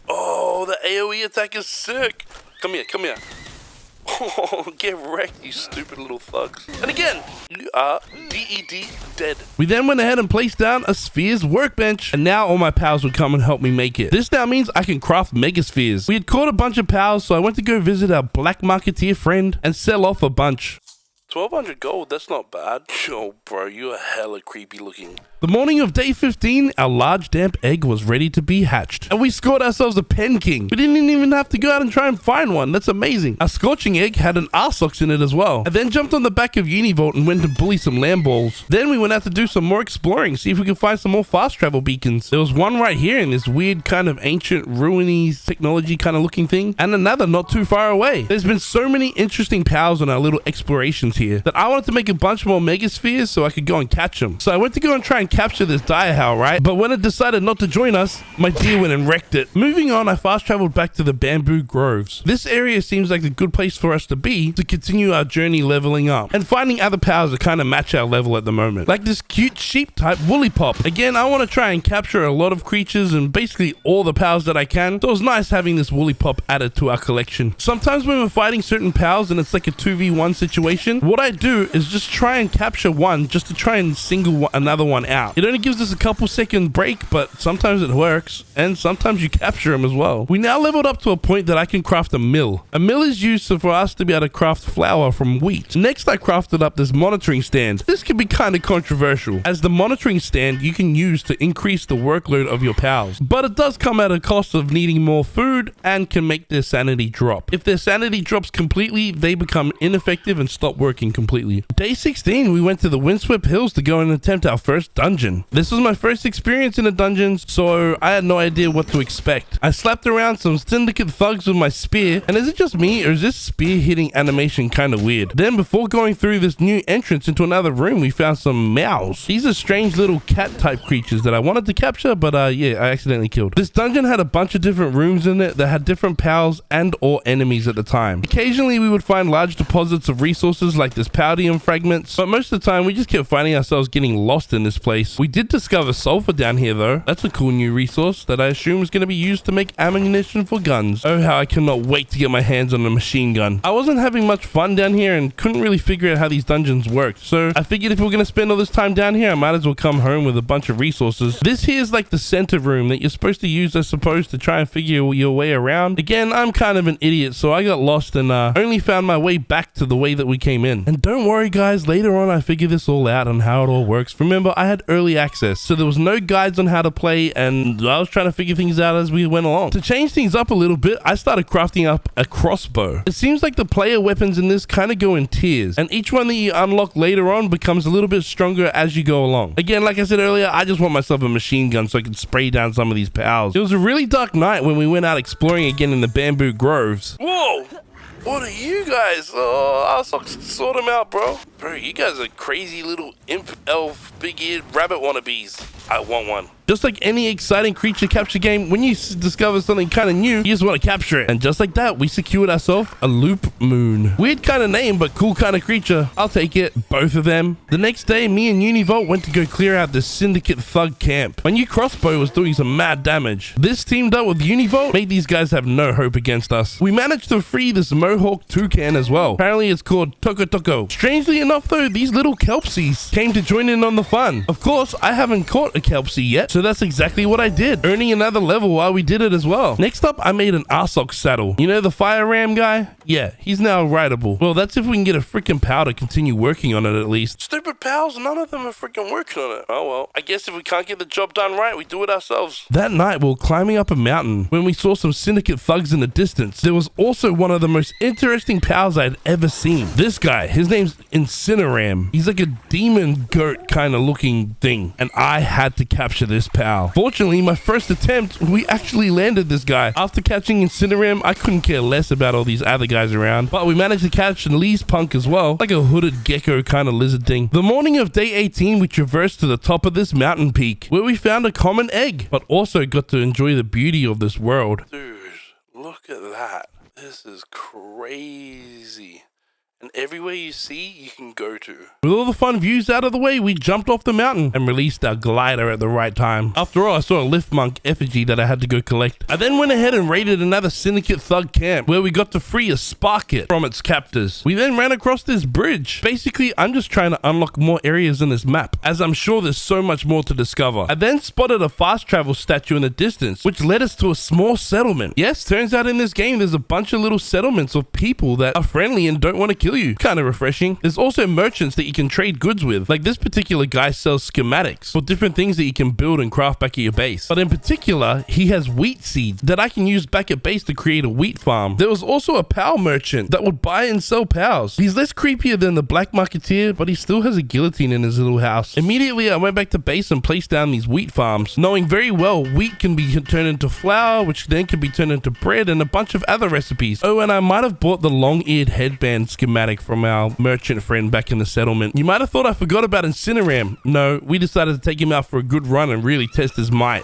A: Oh, the AoE attack is sick. Come here, come here. Oh, get wrecked, you stupid little thugs. And again, you are dead. We then went ahead and placed down a spheres workbench, and now all my pals would come and help me make it. This now means I can craft mega spheres. We had caught a bunch of pals, so I went to go visit our black marketeer friend and sell off a bunch. 1200 gold, that's not bad. Oh, bro, you are hella creepy looking. The morning of day 15, our large damp egg was ready to be hatched. And we scored ourselves a pen king. We didn't even have to go out and try and find one. That's amazing. Our scorching egg had an Arsox in it as well. I then jumped on the back of Univolt and went to bully some land balls. Then we went out to do some more exploring, see if we could find some more fast travel beacons. There was one right here in this weird kind of ancient ruiny technology kind of looking thing, and another not too far away. There's been so many interesting pals on our little explorations here that I wanted to make a bunch more megaspheres so I could go and catch them. So I went to go and try and capture this direhowl, right? But when it decided not to join us, my deer went and wrecked it. Moving on, I fast traveled back to the bamboo groves. This area seems like a good place for us to be to continue our journey leveling up and finding other pals that kind of match our level at the moment. Like this cute sheep type woolly pop. Again, I want to try and capture a lot of creatures and basically all the pals that I can. So it was nice having this woolly pop added to our collection. Sometimes when we're fighting certain pals and it's like a 2v1 situation, what I do is just try and capture one just to try and single another one out. It only gives us a couple second break, but sometimes it works and sometimes you capture them as well. We now leveled up to a point that I can craft a mill. A mill is used for us to be able to craft flour from wheat. Next, I crafted up this monitoring stand. This can be kind of controversial, as the monitoring stand you can use to increase the workload of your pals, but it does come at a cost of needing more food and can make their sanity drop. If their sanity drops completely, they become ineffective and stop working completely. Day 16, we went to the Windswept Hills to go and attempt our first dungeon. This was my first experience in a dungeon, so I had no idea what to expect. I slapped around some syndicate thugs with my spear, and is it just me or is this spear hitting animation kind of weird? Then before going through this new entrance into another room, we found some mows. These are strange little cat type creatures that I wanted to capture, but yeah, I accidentally killed. This dungeon had a bunch of different rooms in it that had different pals and or enemies at the time. Occasionally we would find large deposits of resources like this Palworld fragments, but most of the time we just kept finding ourselves getting lost in this place. We did discover sulfur down here though. That's a cool new resource that I assume is going to be used to make ammunition for guns. Oh, how I cannot wait to get my hands on a machine gun. I wasn't having much fun down here and couldn't really figure out how these dungeons worked, so I figured if we're going to spend all this time down here, I might as well come home with a bunch of resources. This here is like the center room that you're supposed to use, I suppose, to try and figure your way around. Again, I'm kind of an idiot, so I got lost and only found my way back to the way that we came in. And don't worry guys, later on I figured this all out on how it all works. Remember, I had early access, so there was no guides on how to play, and I was trying to figure things out as we went along. To change things up a little bit, I started crafting up a crossbow. It seems like the player weapons in this kind of go in tiers, and each one that you unlock later on becomes a little bit stronger as you go along. Again, like I said earlier, I just want myself a machine gun so I can spray down some of these pals. It was a really dark night when we went out exploring again in the bamboo groves. Whoa! What are you guys? Oh, I'll sort them out, bro. Bro, you guys are crazy little imp, elf, big-eared rabbit wannabes. I want one. Just like any exciting creature capture game, when you discover something kind of new, you just want to capture it. And just like that, we secured ourselves a loop moon. Weird kind of name, but cool kind of creature. I'll take it. Both of them. The next day, me and Univolt went to go clear out the Syndicate thug camp. My new crossbow was doing some mad damage. This teamed up with Univolt made these guys have no hope against us. We managed to free this Mohawk toucan as well. Apparently, it's called Toko Toko. Strangely enough, though, these little kelpsies came to join in on the fun. Of course, I haven't caught a kelpsie yet, so that's exactly what I did, earning another level while we did it as well. Next up, I made an Arsok saddle. You know the fire ram guy? Yeah, he's now rideable. Well, that's if we can get a freaking pal to continue working on it at least. Stupid pals, none of them are freaking working on it. Oh well, I guess if we can't get the job done right, we do it ourselves. That night, we were climbing up a mountain when we saw some Syndicate thugs in the distance. There was also one of the most interesting pals I'd ever seen. This guy, his name's Incineram. He's like a demon goat kind of looking thing, and I had to capture this pal. Fortunately, my first attempt, we actually landed this guy. After catching Incineram, I couldn't care less about all these other guys around, but we managed to catch Lee's punk as well, like a hooded gecko kind of lizard thing. The morning of day 18, we traversed to the top of this mountain peak, where we found a common egg, but also got to enjoy the beauty of this world. Dude, look at that. This is crazy. And everywhere you see, you can go to. With all the fun views out of the way, we jumped off the mountain and released our glider at the right time. After all, I saw a lift monk effigy that I had to go collect. I then went ahead and raided another Syndicate thug camp where we got to free a Sparkit from its captors. We then ran across this bridge. Basically, I'm just trying to unlock more areas in this map, as I'm sure there's so much more to discover. I then spotted a fast travel statue in the distance, which led us to a small settlement. Yes, turns out in this game, there's a bunch of little settlements of people that are friendly and don't want to kill you. Kind of refreshing. There's also merchants that you can trade goods with. Like this particular guy sells schematics for different things that you can build and craft back at your base. But in particular, he has wheat seeds that I can use back at base to create a wheat farm. There was also a pal merchant that would buy and sell pals. He's less creepier than the black marketeer, but he still has a guillotine in his little house. Immediately, I went back to base and placed down these wheat farms, knowing very well wheat can be turned into flour, which then can be turned into bread and a bunch of other recipes. Oh, and I might have bought the long-eared headband schematic schematic from our merchant friend back in the settlement. You might have thought I forgot about Incineram. No, we decided to take him out for a good run and really test his might.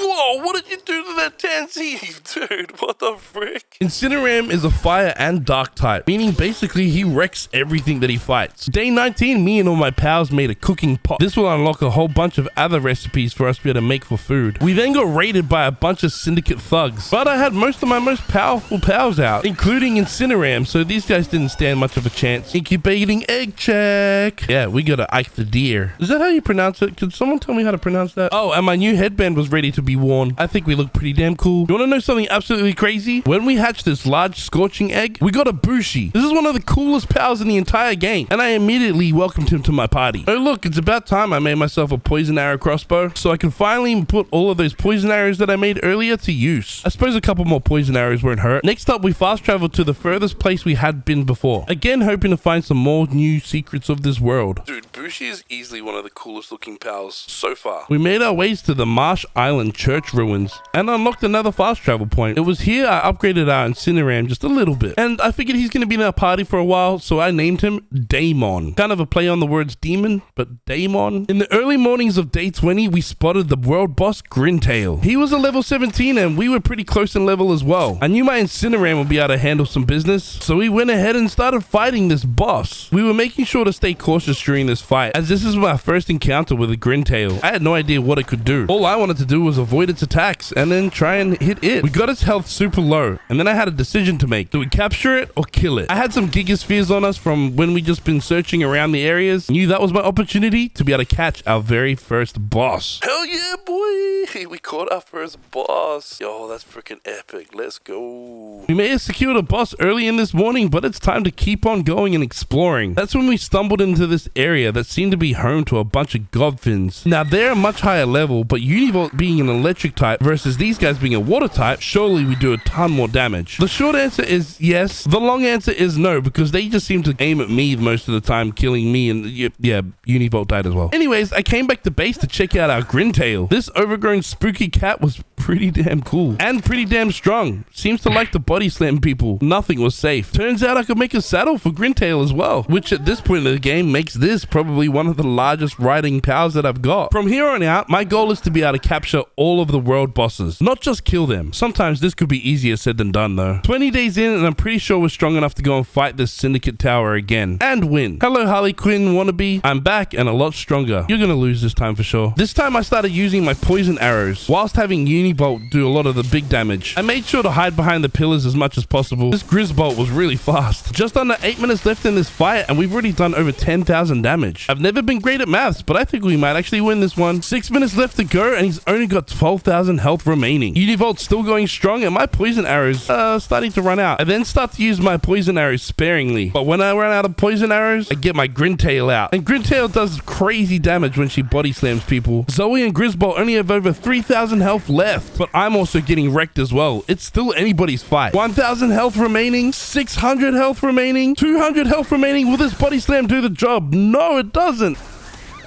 A: Whoa, what did you do to that tansy? Dude, what the frick? Incineram is a fire and dark type, meaning basically he wrecks everything that he fights. Day 19, me and all my pals made a cooking pot. This will unlock a whole bunch of other recipes for us to be able to make for food. We then got raided by a bunch of Syndicate thugs, but I had most of my most powerful pals out, including Incineram, so these guys didn't stand much of a chance. Incubating egg check. Yeah, we gotta Ike the deer. Is that how you pronounce it? Could someone tell me how to pronounce that? Oh, and my new headband was ready to be worn. I think we look pretty damn cool. You want to know something absolutely crazy? When we hatched this large scorching egg, we got a Bushi. This is one of the coolest pals in the entire game, and I immediately welcomed him to my party. Oh look, it's about time I made myself a poison arrow crossbow, so I can finally put all of those poison arrows that I made earlier to use. I suppose a couple more poison arrows won't hurt. Next up, we fast traveled to the furthest place we had been before. Again, hoping to find some more new secrets of this world. Dude, Bushi is easily one of the coolest looking pals so far. We made our ways to the Marsh Island Church ruins and unlocked another fast travel point. It was here I upgraded our Incineram just a little bit, and I figured he's going to be in our party for a while, so I named him Daemon. Kind of a play on the words demon, but Daemon. In the early mornings of day 20, we spotted the world boss Grintail. He was a level 17 and we were pretty close in level as well. I knew my Incineram would be able to handle some business, so we went ahead and started fighting this boss. We were making sure to stay cautious during this fight, as this is my first encounter with a Grintail. I had no idea what it could do. All I wanted to do was avoid its attacks and then try and hit it. We got its health super low, and then I had a decision to make. Do we capture it or kill it? I had some gigaspheres on us from when we just been searching around the areas. Knew that was my opportunity to be able to catch our very first boss. Hell yeah, boy! We caught our first boss. Yo, that's freaking epic. Let's go. We may have secured a boss early in this morning, but it's time to keep on going and exploring. That's when we stumbled into this area that seemed to be home to a bunch of godfins. Now, they're a much higher level, but Univolt being an electric type versus these guys being a water type, surely we do a ton more damage. The short answer is yes. The long answer is no, because they just seem to aim at me most of the time, killing me, and yeah, Univolt died as well. Anyways, I came back to base to check out our Grintail. This overgrown spooky cat was pretty damn cool and pretty damn strong. Seems to like to body slam people. Nothing was safe. Turns out I could make a saddle for Grintail as well, which at this point in the game makes this probably one of the largest riding powers that I've got. From here on out, my goal is to be able to capture all of the world bosses, not just kill them. Sometimes this could be easier said than done though. 20 days in and I'm pretty sure we're strong enough to go and fight this Syndicate Tower again and win. Hello Harley Quinn wannabe. I'm back and a lot stronger. You're gonna lose this time for sure. This time I started using my poison arrows whilst having Unibolt do a lot of the big damage. I made sure to hide behind the pillars as much as possible. This Grizzbolt was really fast. Just under 8 minutes left in this fight and we've already done over 10,000 damage. I've never been great at maths, but I think we might actually win this one. 6 minutes left to go and he's only got 12,000 health remaining. Univolt's still going strong and my poison arrows starting to run out. I then start to use my poison arrows sparingly, but when I run out of poison arrows, I get my Grintail out. And Grintail does crazy damage when she body slams people. Zoe and Grizzbolt only have over 3,000 health left, but I'm also getting wrecked as well. It's still anybody's fight. 1,000 health remaining, 600 health remaining, 200 health remaining. Will this body slam do the job? No, it doesn't.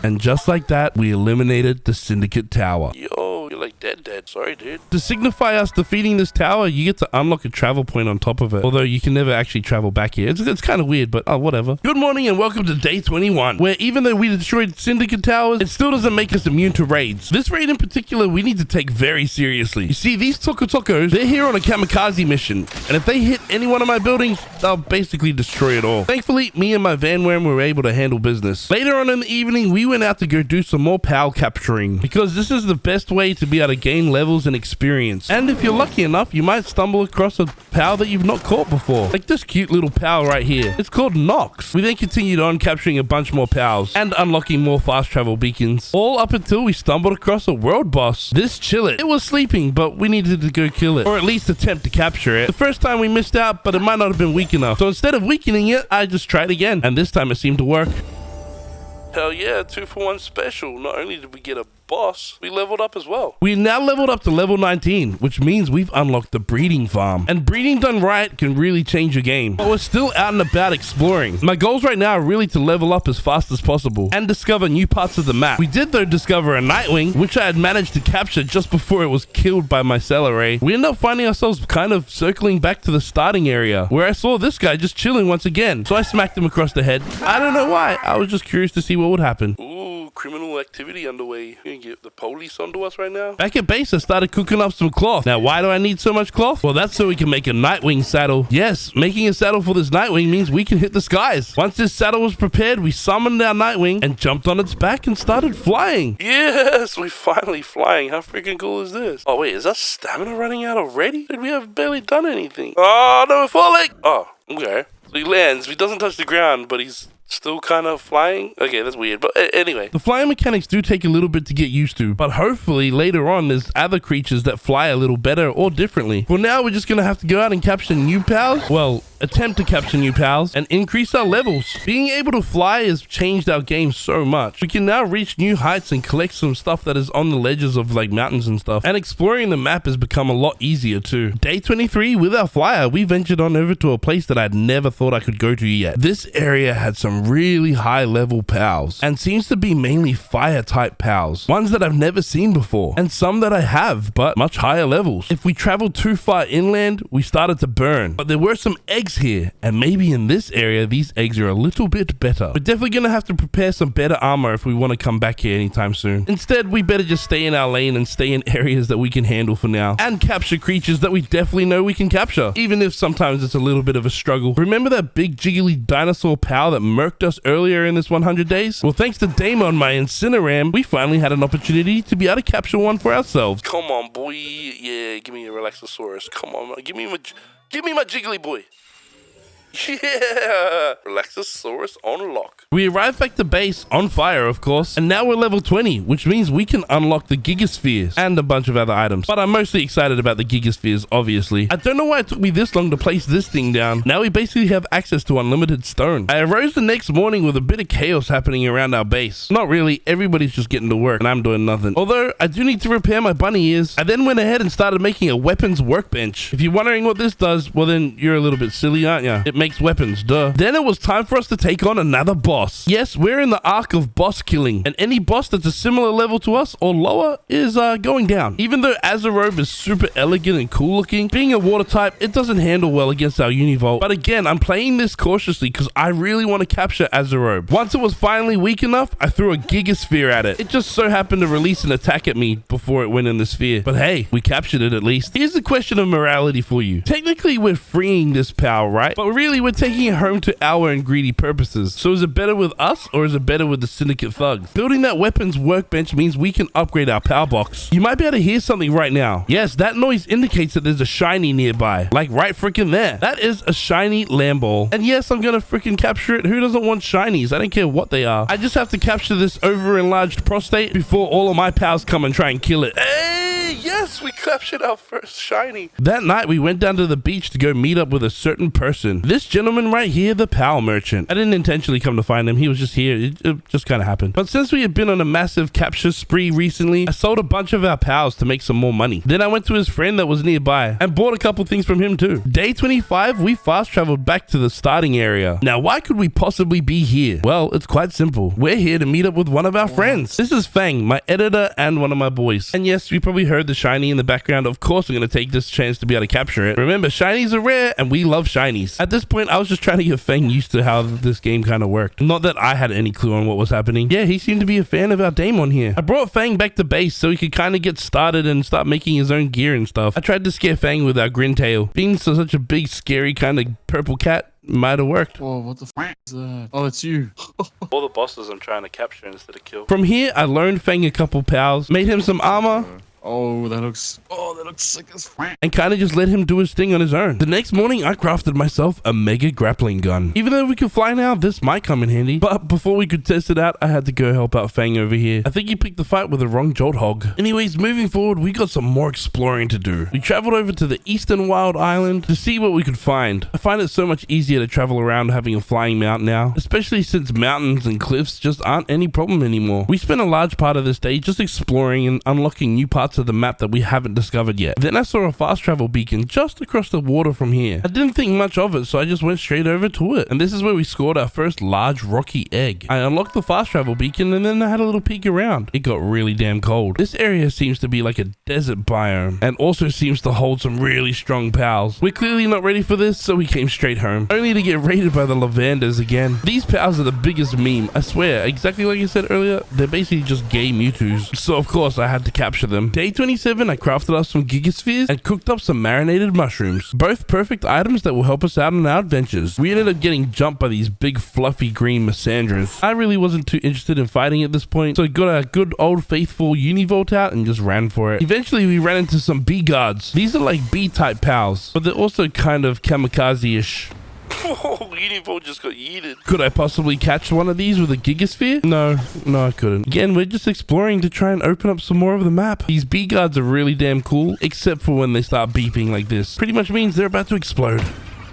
A: And just like that, we eliminated the Syndicate Tower. Yo, you're like dead. Sorry, dude. To signify us defeating this tower, you get to unlock a travel point on top of it. Although you can never actually travel back here. It's kind of weird, but oh, whatever. Good morning and welcome to day 21, where even though we destroyed Syndicate Towers, it still doesn't make us immune to raids. This raid in particular, we need to take very seriously. You see, these Tokotokos, they're here on a kamikaze mission, and if they hit any one of my buildings, they'll basically destroy it all. Thankfully, me and my Van Worm were able to handle business. Later on in the evening, we went out to go do some more PAL capturing, because this is the best way to be able to gain levels and experience. And if you're lucky enough, you might stumble across a PAL that you've not caught before, like this cute little PAL right here. It's called Nox. We then continued on capturing a bunch more PALs and unlocking more fast travel beacons, all up until we stumbled across a world boss. This Chillet. It was sleeping, but we needed to go kill it, or at least attempt to capture it. The first time we missed out, but it might not have been weak enough. So instead of weakening it, I just tried again, and this time it seemed to work. Hell yeah, 2-for-1 special. Not only did we get a boss, we leveled up as well. We now leveled up to level 19, which means we've unlocked the breeding farm. And breeding done right can really change your game. But we're still out and about exploring. My goals right now are really to level up as fast as possible and discover new parts of the map. We did though discover a Nightwing, which I had managed to capture just before it was killed by my cell array. We ended up finding ourselves kind of circling back to the starting area where I saw this guy just chilling once again. So I smacked him across the head. I don't know why. I was just curious to see what would happen. Ooh, criminal activity underway. You gonna get the police onto us right now? Back at base, I started cooking up some cloth. Now, why do I need so much cloth? Well, that's so we can make a Nightwing saddle. Yes, making a saddle for this Nightwing means we can hit the skies. Once this saddle was prepared, we summoned our Nightwing and jumped on its back and started flying. Yes, we're finally flying. How freaking cool is this? Oh, wait, is our stamina running out already? We have barely done anything. Oh, no, we're falling. Oh, okay. So he lands. He doesn't touch the ground, but he's still kind of flying. Okay, that's weird, but anyway. The flying mechanics do take a little bit to get used to, but hopefully later on there's other creatures that fly a little better or differently. For now, we're just gonna have to go out and capture new pals. Well, attempt to capture new pals and increase our levels. Being able to fly has changed our game so much. We can now reach new heights and collect some stuff that is on the ledges of like mountains and stuff. And exploring the map has become a lot easier too. Day 23 with our flyer, we ventured on over to a place that I'd never thought I could go to yet. This area had some really high level pals and seems to be mainly fire type pals, ones that I've never seen before, and some that I have but much higher levels. If we traveled too far inland, we started to burn, but there were some eggs here, and maybe in this area these eggs are a little bit better. We're definitely gonna have to prepare some better armor if we want to come back here anytime soon. Instead, we better just stay in our lane and stay in areas that we can handle for now and capture creatures that we definitely know we can capture, even if sometimes it's a little bit of a struggle. Remember that big jiggly dinosaur pal that murked us earlier in this 100 days? Well, thanks to Damon, my Incineram, we finally had an opportunity to be able to capture one for ourselves. Come on, boy. Yeah, give me a Relaxosaurus. Come on, give me my jiggly boy. Yeah! Relaxosaurus on lock. We arrived back to base on fire, of course, and now we're level 20, which means we can unlock the Gigaspheres and a bunch of other items. But I'm mostly excited about the Gigaspheres, obviously. I don't know why it took me this long to place this thing down. Now we basically have access to unlimited stone. I arose the next morning with a bit of chaos happening around our base. Not really, everybody's just getting to work and I'm doing nothing. Although, I do need to repair my bunny ears. I then went ahead and started making a weapons workbench. If you're wondering what this does, well then, you're a little bit silly, aren't you? It makes weapons, duh. Then it was time for us to take on another boss. Yes, we're in the arc of boss killing, and any boss that's a similar level to us or lower is going down. Even though Azerobe is super elegant and cool looking, being a water type, it doesn't handle well against our Univolt. But again, I'm playing this cautiously because I really want to capture Azerobe. Once it was finally weak enough, I threw a Gigasphere at it. It just so happened to release an attack at me before it went in the sphere. But hey, we captured it at least. Here's the question of morality for you. Technically, we're freeing this pal, right? But really, we're taking it home to our and greedy purposes. So is it better with us or is it better with the Syndicate thugs? Building that weapons workbench means we can upgrade our power box. You might be able to hear something right now. Yes, that noise indicates that there's a shiny nearby. Like right freaking there. That is a shiny Lamball. And yes, I'm gonna freaking capture it. Who doesn't want shinies? I don't care what they are. I just have to capture this over-enlarged prostate before all of my pals come and try and kill it. Hey, yes, we captured our first shiny. That night, we went down to the beach to go meet up with a certain person. This gentleman right here, the Pal Merchant. I didn't intentionally come to find him. He was just here. It just kind of happened. But since we had been on a massive capture spree recently, I sold a bunch of our pals to make some more money. Then I went to his friend that was nearby and bought a couple things from him too. Day 25, we fast traveled back to the starting area. Now, why could we possibly be here? Well, it's quite simple. We're here to meet up with one of our friends. This is Fang, my editor and one of my boys. And yes, you probably heard the shiny in the background. Of course, we're going to take this chance to be able to capture it. Remember, shinies are rare and we love shinies. At this point, I was just trying to get Fang used to how this game kind of worked. Not that I had any clue on what was happening. Yeah, he seemed to be a fan of our Daemon here. I brought Fang back to base so he could kind of get started and start making his own gear and stuff. I tried to scare Fang with our Grintail. Being such a big, scary kind of purple cat might have worked.
B: Whoa, what the f is that? Oh, it's you.
A: All the bosses I'm trying to capture instead of kill. From here, I loaned Fang a couple pals, made him some armor,
B: Oh, that looks sick as f.
A: And kind of just let him do his thing on his own. The next morning, I crafted myself a mega grappling gun. Even though we could fly now, this might come in handy. But before we could test it out, I had to go help out Fang over here. I think he picked the fight with the wrong jolt hog. Anyways, moving forward, we got some more exploring to do. We traveled over to the eastern wild island to see what we could find. I find it so much easier to travel around having a flying mount now, especially since mountains and cliffs just aren't any problem anymore. We spent a large part of this day just exploring and unlocking new parts of the map that we haven't discovered yet. Then I saw a fast travel beacon just across the water from here. I didn't think much of it, so I just went straight over to it. And this is where we scored our first large rocky egg. I unlocked the fast travel beacon and then I had a little peek around. It got really damn cold. This area seems to be like a desert biome and also seems to hold some really strong pals. We're clearly not ready for this, so we came straight home, only to get raided by the lavanders again. These pals are the biggest meme, I swear. Exactly like I said earlier, they're basically just gay Mewtwo's. So of course I had to capture them. Day 27, I crafted us some gigaspheres and cooked up some marinated mushrooms. Both perfect items that will help us out on our adventures. We ended up getting jumped by these big fluffy green Massandras. I really wasn't too interested in fighting at this point, so I got a good old faithful Univolt out and just ran for it. Eventually we ran into some bee guards. These are like bee-type pals, but they're also kind of kamikaze-ish. Oh, Univolt just got yeeted. Could I possibly catch one of these with a gigasphere? No, I couldn't. Again, we're just exploring to try and open up some more of the map. These bee guards are really damn cool, except for when they start beeping like this. Pretty much means they're about to explode.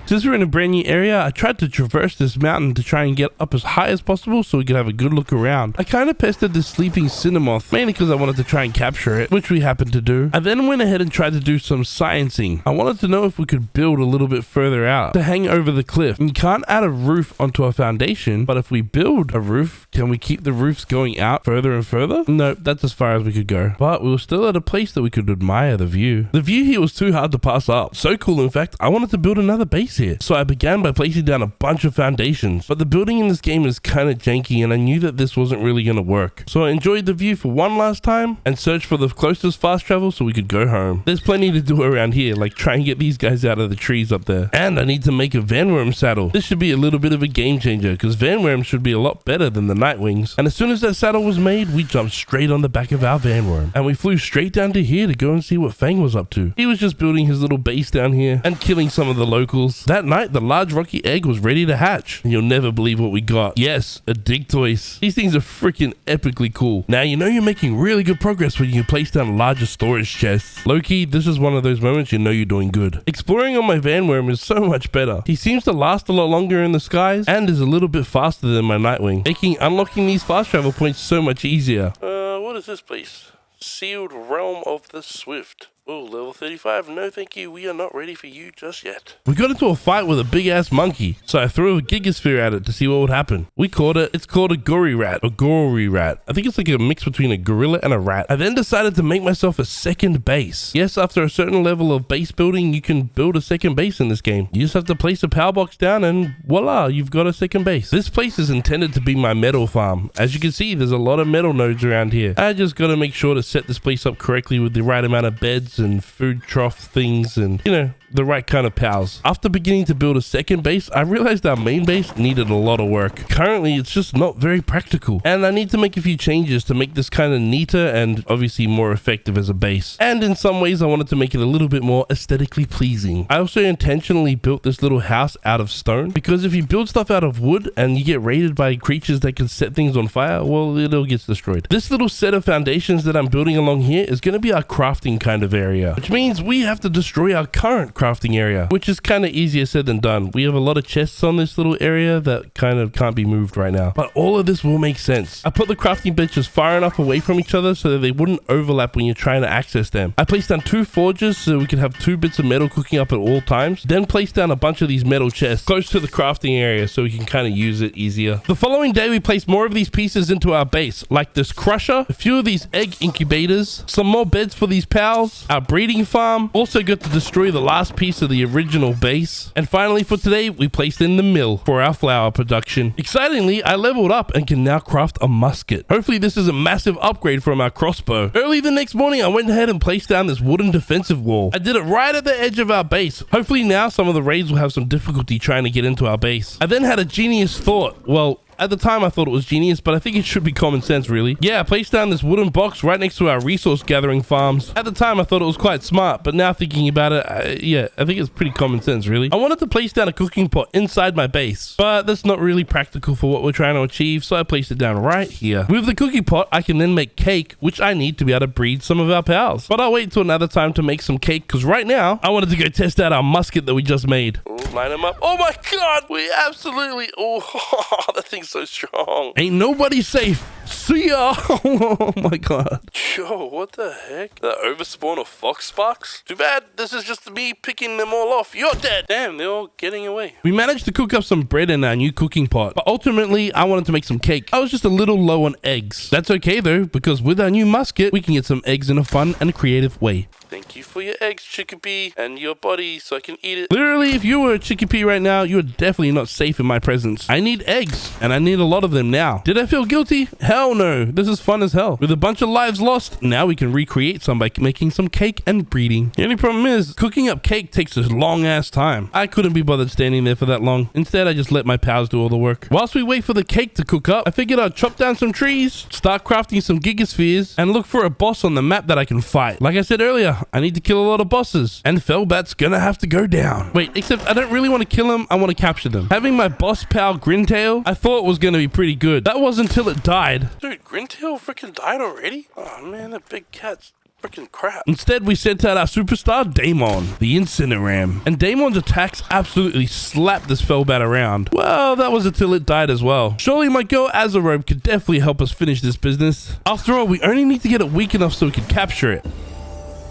A: Since we're in a brand new area, I tried to traverse this mountain to try and get up as high as possible so we could have a good look around. I kind of pestered this sleeping Cinnamoth, mainly because I wanted to try and capture it, which we happened to do. I then went ahead and tried to do some sciencing. I wanted to know if we could build a little bit further out to hang over the cliff. You can't add a roof onto a foundation, but if we build a roof, can we keep the roofs going out further and further? No, that's as far as we could go. But we were still at a place that we could admire the view. The view here was too hard to pass up. So cool, in fact, I wanted to build another base here. So I began by placing down a bunch of foundations, but the building in this game is kind of janky and I knew that this wasn't really going to work. So I enjoyed the view for one last time and searched for the closest fast travel so we could go home. There's plenty to do around here, like try and get these guys out of the trees up there. And I need to make a Vanworm saddle. This should be a little bit of a game changer because Vanworm should be a lot better than the Nightwings. And as soon as that saddle was made, we jumped straight on the back of our Vanworm and we flew straight down to here to go and see what Fang was up to. He was just building his little base down here and killing some of the locals. That night, the large rocky egg was ready to hatch, and you'll never believe what we got. Yes, a Digtoise. These things are freaking epically cool. Now, you know you're making really good progress when you place down larger storage chests. Low-key, this is one of those moments you know you're doing good. Exploring on my Vanworm is so much better. He seems to last a lot longer in the skies and is a little bit faster than my Nightwing, making unlocking these fast travel points so much easier. What is this place? Sealed Realm of the Swift. Oh, level 35. No, thank you. We are not ready for you just yet. We got into a fight with a big-ass monkey, so I threw a gigasphere at it to see what would happen. We caught it. It's called a gory rat, or gory rat. I think it's like a mix between a gorilla and a rat. I then decided to make myself a second base. Yes, after a certain level of base building, you can build a second base in this game. You just have to place a power box down and voila, you've got a second base. This place is intended to be my metal farm. As you can see, there's a lot of metal nodes around here. I just got to make sure to set this place up correctly with the right amount of beds and food trough things and, you know, the right kind of pals. After beginning to build a second base, I realized our main base needed a lot of work. Currently, it's just not very practical, and I need to make a few changes to make this kind of neater and obviously more effective as a base. And in some ways, I wanted to make it a little bit more aesthetically pleasing. I also intentionally built this little house out of stone, because if you build stuff out of wood and you get raided by creatures that can set things on fire, well, it all gets destroyed. This little set of foundations that I'm building along here is going to be our crafting kind of area, which means we have to destroy our current crafting area, which is kind of easier said than done. We have a lot of chests on this little area that kind of can't be moved right now, but all of this will make sense. I put the crafting benches far enough away from each other so that they wouldn't overlap when you're trying to access them. I placed down 2 forges so we could have 2 bits of metal cooking up at all times, then placed down a bunch of these metal chests close to the crafting area so we can kind of use it easier. The following day, we placed more of these pieces into our base, like this crusher, a few of these egg incubators, some more beds for these pals, our breeding farm, also got to destroy the last piece of the original base, and finally for today we placed in the mill for our flour production. Excitingly, I leveled up and can now craft a musket. Hopefully this is a massive upgrade from our crossbow. Early the next morning, I went ahead and placed down this wooden defensive wall. I did it right at the edge of our base. Hopefully now some of the raids will have some difficulty trying to get into our base. I then had a genius thought. Well, At the time, I thought it was genius, but I think it should be common sense, really. Yeah, I placed down this wooden box right next to our resource gathering farms. At the time, I thought it was quite smart, but now thinking about it, yeah, I think it's pretty common sense, really. I wanted to place down a cooking pot inside my base, but that's not really practical for what we're trying to achieve, so I placed it down right here. With the cooking pot, I can then make cake, which I need to be able to breed some of our pals. But I'll wait till another time to make some cake, because right now, I wanted to go test out our musket that we just made. Line them up. Oh my god, we absolutely, oh, that thing's so strong. Ain't nobody safe. See ya. Oh my god. Yo, what the heck? The overspawn of fox sparks? Too bad this is just me picking them all off. You're dead. Damn, they're all getting away. We managed to cook up some bread in our new cooking pot, but ultimately I wanted to make some cake. I was just a little low on eggs. That's okay though, because with our new musket, we can get some eggs in a fun and creative way. Thank you for your eggs, Chickpea, and your body so I can eat it. Literally, if you were a Chickpea right now, you are definitely not safe in my presence. I need eggs, and I need a lot of them now. Did I feel guilty? Hell no. This is fun as hell. With a bunch of lives lost, now we can recreate some by making some cake and breeding. The only problem is, cooking up cake takes a long-ass time. I couldn't be bothered standing there for that long. Instead, I just let my pals do all the work. Whilst we wait for the cake to cook up, I figured I'd chop down some trees, start crafting some gigaspheres, and look for a boss on the map that I can fight. Like I said earlier, I need to kill a lot of bosses, and Felbat's gonna have to go down. Wait, except I don't really want to kill them, I want to capture them. Having my boss pal Grintail, I thought was gonna be pretty good. That was until it died. Dude, Grintail freaking died already? Oh man, that big cat's freaking crap. Instead, we sent out our superstar Daemon, the Incineram. And Daemon's attacks absolutely slapped this Felbat around. Well, that was until it died as well. Surely my girl Azarobe could definitely help us finish this business. After all, we only need to get it weak enough so we can capture it.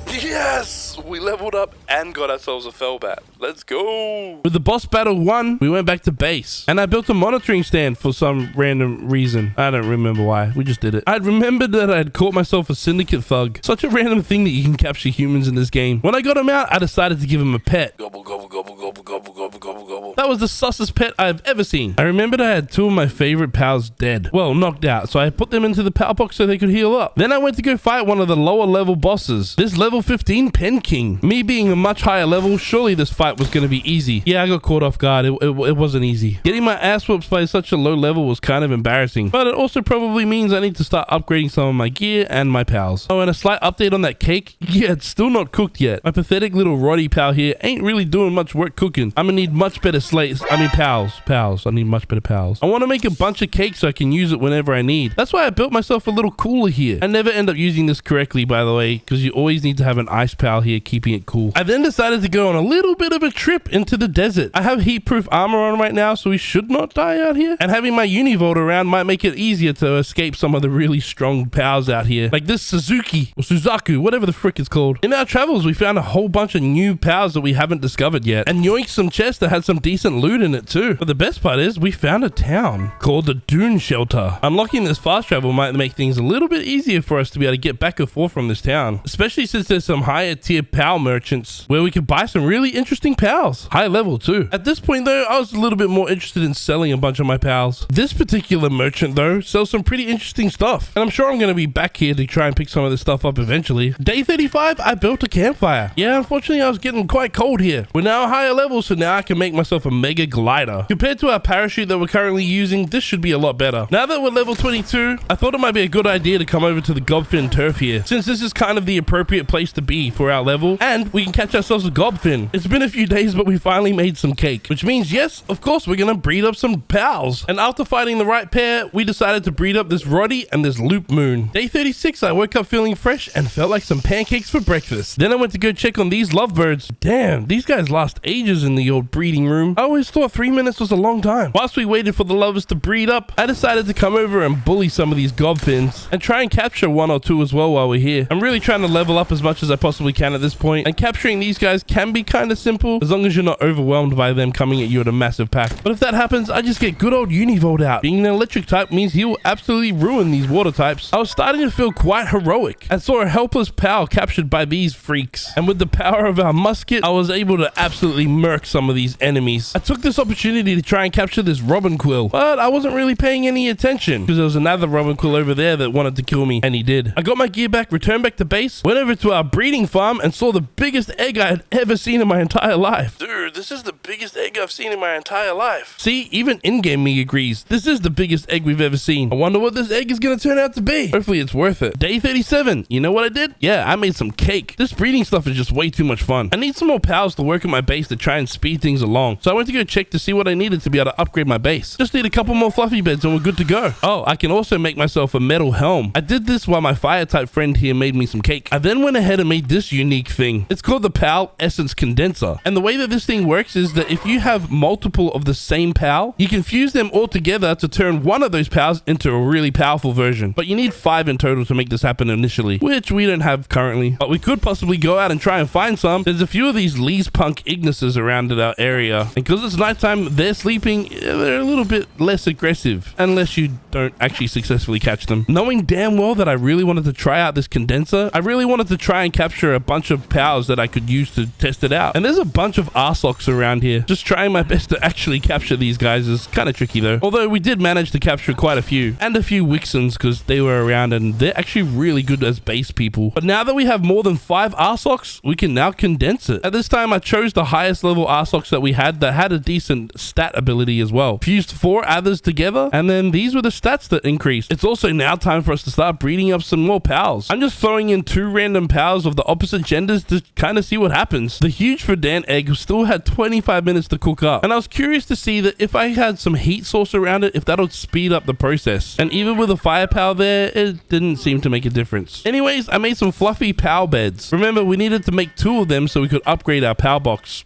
A: Yes! We leveled up and got ourselves a Felbat. Let's go! With the boss battle won, we went back to base. And I built a monitoring stand for some random reason. I don't remember why. We just did it. I'd remembered that I had caught myself a Syndicate thug. Such a random thing that you can capture humans in this game. When I got him out, I decided to give him a pet. Gobble, gobble, gobble, gobble, gobble, gobble, gobble, gobble. That was the sussest pet I've ever seen. I remembered I had two of my favorite pals dead. Well, knocked out. So I put them into the pal box so they could heal up. Then I went to go fight one of the lower level bosses. This level 15 Pen King. Me being a much higher level, surely this fight was going to be easy. Yeah, I got caught off guard. It wasn't easy. Getting my ass whooped by such a low level was kind of embarrassing, but it also probably means I need to start upgrading some of my gear and my pals. Oh, and a slight update on that cake. Yeah, it's still not cooked yet. My pathetic little Roddy pal here ain't really doing much work cooking. I'm gonna need much better pals. I need much better pals. I want to make a bunch of cake so I can use it whenever I need. That's why I built myself a little cooler here. I never end up using this correctly, by the way, because you always need to have an ice pal here keeping it cool. I then decided to go on a little bit of a trip into the desert. I have heat-proof armor on right now, so we should not die out here. And having my Univolt around might make it easier to escape some of the really strong pals out here. Like this Suzuki, or Suzaku, whatever the frick it's called. In our travels, we found a whole bunch of new pals that we haven't discovered yet. And yoinked some chests that had some decent loot in it too. But the best part is, we found a town called the Dune Shelter. Unlocking this fast travel might make things a little bit easier for us to be able to get back and forth from this town. Especially since there's some higher tier pal merchants where we could buy some really interesting pals. High level too. At this point though, I was a little bit more interested in selling a bunch of my pals. This particular merchant though sells some pretty interesting stuff. And I'm sure I'm going to be back here to try and pick some of this stuff up eventually. Day 35, I built a campfire. Yeah, unfortunately I was getting quite cold here. We're now a higher level, so now I can make myself a mega glider. Compared to our parachute that we're currently using, this should be a lot better. Now that we're level 22, I thought it might be a good idea to come over to the Gobfin turf here, since this is kind of the appropriate place to be for our level, and we can catch ourselves a Gobfin. It's been a few days, but we finally made some cake, which means yes, of course, we're gonna breed up some pals. And after finding the right pair, we decided to breed up this Roddy and this Loop Moon. Day 36, I woke up feeling fresh and felt like some pancakes for breakfast. Then I went to go check on these lovebirds. Damn, these guys last ages in the old breeding room. I always thought 3 minutes was a long time. Whilst we waited for the lovers to breed up, I decided to come over and bully some of these Gobfins and try and capture one or two as well while we're here. I'm really trying to level up as much as I possibly can at this point, and capturing these guys can be kind of simple as long as you're not overwhelmed by them coming at you at a massive pack. But if that happens, I just get good old Univolt out. Being an electric type means he will absolutely ruin these water types. I was starting to feel quite heroic. I saw a helpless pal captured by these freaks, and with the power of our musket, I was able to absolutely murk some of these enemies. I took this opportunity to try and capture this robin quill, but I wasn't really paying any attention because there was another robin quill over there that wanted to kill me, and he did. I got my gear back, returned back to base, went over to our breeding farm, and saw the biggest egg I had ever seen in my entire life. Dude, this is the biggest egg I've seen in my entire life. See, even in-game me agrees. This is the biggest egg we've ever seen. I wonder what this egg is going to turn out to be. Hopefully it's worth it. Day 37. You know what I did? Yeah, I made some cake. This breeding stuff is just way too much fun. I need some more pals to work at my base to try and speed things along. So I went to go check to see what I needed to be able to upgrade my base. Just need a couple more fluffy beds and we're good to go. Oh, I can also make myself a metal helm. I did this while my fire type friend here made me some cake. I then went ahead and made this unique thing. It's called the Pal Essence Condenser. And the way that this thing works is that if you have multiple of the same pal, you can fuse them all together to turn one of those pals into a really powerful version. But you need 5 in total to make this happen initially, which we don't have currently. But we could possibly go out and try and find some. There's a few of these Lee's Punk Ignises around in our area. And because it's nighttime, they're sleeping, they're a little bit less aggressive, unless you don't actually successfully catch them. Knowing damn well that I really wanted to try out this condenser, I really wanted to try and capture a bunch of pals that I could use to test it out. And there's a bunch of arselocs around here. Just trying my best to actually capture these guys is kind of tricky though. Although we did manage to capture quite a few, and a few Wixens because they were around and they're actually really good as base people. But now that we have more than 5 arselocs, we can now condense it. At this time, I chose the highest level arselocs that we had that had a decent stat ability as well. Fused 4 others together, and then these were the stats that increased. It's also now time for us to start breeding up some more pals. I'm just throwing in 2 random pals of the opposite genders to kind of see what happens. The huge Verdant egg still had 25 minutes to cook up, and I was curious to see that if I had some heat source around it, if that would speed up the process. And even with a fire pal there, it didn't seem to make a difference. Anyways, I made some fluffy pal beds. Remember, we needed to make 2 of them so we could upgrade our pal box.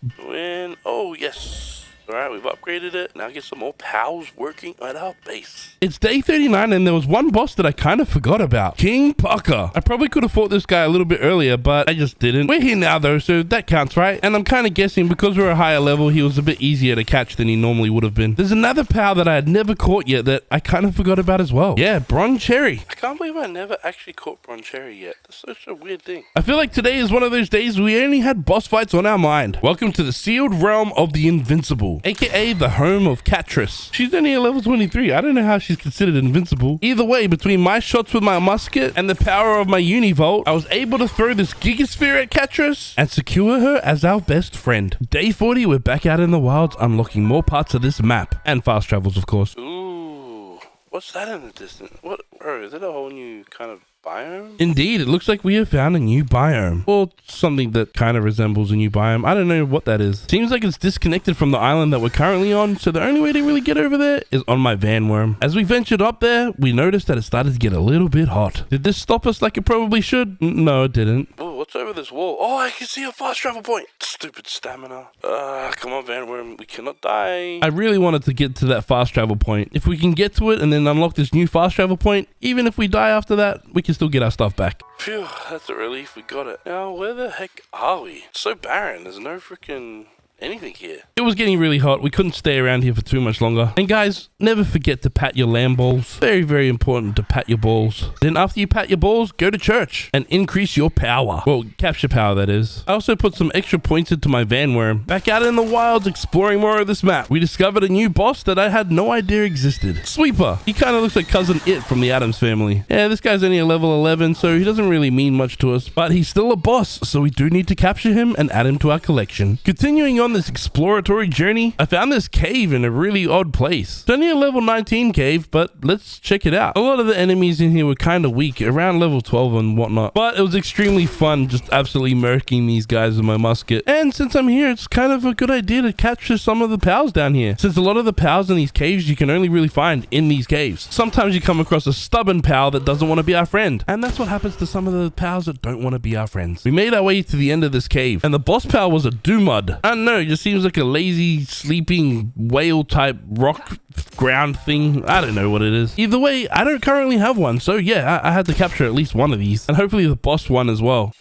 A: Oh yes. Alright, we've upgraded it. Now get some more pals working at our base. It's day 39 and there was one boss that I kind of forgot about. King Pucker. I probably could have fought this guy a little bit earlier, but I just didn't. We're here now though, so that counts, right? And I'm kind of guessing because we're a higher level, he was a bit easier to catch than he normally would have been. There's another pal that I had never caught yet that I kind of forgot about as well. Yeah, Bronze Cherry. I can't believe I never actually caught Bronze Cherry yet. That's such a weird thing. I feel like today is one of those days we only had boss fights on our mind. Welcome to the sealed realm of the invincible, aka the home of Catrice. She's only at level 23. I don't know how she's considered invincible. Either way, between my shots with my musket and the power of my univolt, I was able to throw this gigasphere at Catrice and secure her as our best friend. Day 40, we're back out in the wilds, unlocking more parts of this map and fast travels, of course. Ooh, what's that in the distance? What, bro, is that a whole new kind of biome? Indeed, it looks like we have found a new biome, or something that kind of resembles a new biome. I don't know what that is. Seems like it's disconnected from the island that we're currently on, so the only way to really get over there is on my vanworm. As we ventured up there, we noticed that it started to get a little bit hot. Did this stop us like it probably should? No, it didn't. Oh, what's over this wall? Oh, I can see a fast travel point. Stupid stamina. Come on, vanworm, we cannot die. I really wanted to get to that fast travel point. If we can get to it and then unlock this new fast travel point, even if we die after that, we can still get our stuff back. Phew, that's a relief, we got it. Now, where the heck are we? It's so barren, there's no freaking anything here. It was getting really hot. We couldn't stay around here for too much longer. And guys, never forget to pat your lamb balls. Very, very important to pat your balls. Then after you pat your balls, go to church and increase your power. Well, capture power, that is. I also put some extra points into my vanworm. Back out in the wilds exploring more of this map, we discovered a new boss that I had no idea existed. Sweeper. He kind of looks like cousin It from the Addams Family. Yeah, this guy's only a level 11, so he doesn't really mean much to us, but he's still a boss, so we do need to capture him and add him to our collection. Continuing on this exploratory journey, I found this cave in a really odd place. It's only a level 19 cave, but let's check it out. A lot of the enemies in here were kind of weak, around level 12 and whatnot, but it was extremely fun just absolutely murking these guys with my musket. And since I'm here, it's kind of a good idea to capture some of the pals down here, since a lot of the pals in these caves you can only really find in these caves. Sometimes you come across a stubborn pal that doesn't want to be our friend, and that's what happens to some of the pals that don't want to be our friends. We made our way to the end of this cave, and the boss pal was a Doomud. I don't know, it just seems like a lazy, sleeping, whale type rock ground thing. I don't know what it is. Either way, I don't currently have one, so yeah, I had to capture at least one of these, and hopefully the boss one as well.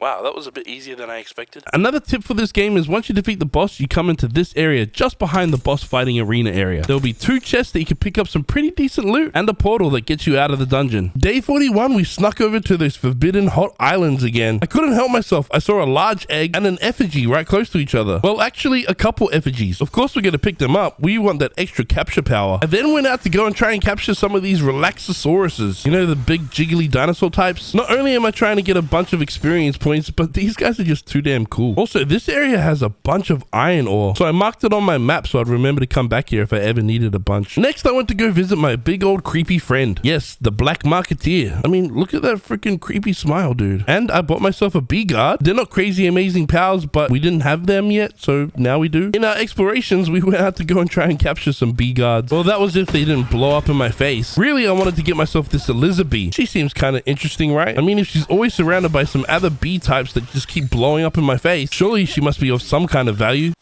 A: Wow, that was a bit easier than I expected. Another tip for this game is once you defeat the boss, you come into this area just behind the boss fighting arena area. There'll be 2 chests that you can pick up some pretty decent loot and a portal that gets you out of the dungeon. Day 41, we snuck over to those forbidden hot islands again. I couldn't help myself. I saw a large egg and an effigy right close to each other. Well, actually a couple effigies. Of course we're going to pick them up. We want that extra capture power. I then went out to go and try and capture some of these Relaxosauruses. You know, the big jiggly dinosaur types? Not only am I trying to get a bunch of experience points, but these guys are just too damn cool. Also, this area has a bunch of iron ore, so I marked it on my map so I'd remember to come back here if I ever needed a bunch. Next, I went to go visit my big old creepy friend. Yes, the Black Marketeer. I mean, look at that freaking creepy smile, dude. And I bought myself a bee guard. They're not crazy amazing pals, but we didn't have them yet, so now we do. In our explorations, we went out to go and try and capture some bee guards. Well, that was if they didn't blow up in my face. Really, I wanted to get myself this Elizabeth. She seems kind of interesting, right? I mean, if she's always surrounded by some other bee types that just keep blowing up in my face, surely she must be of some kind of value.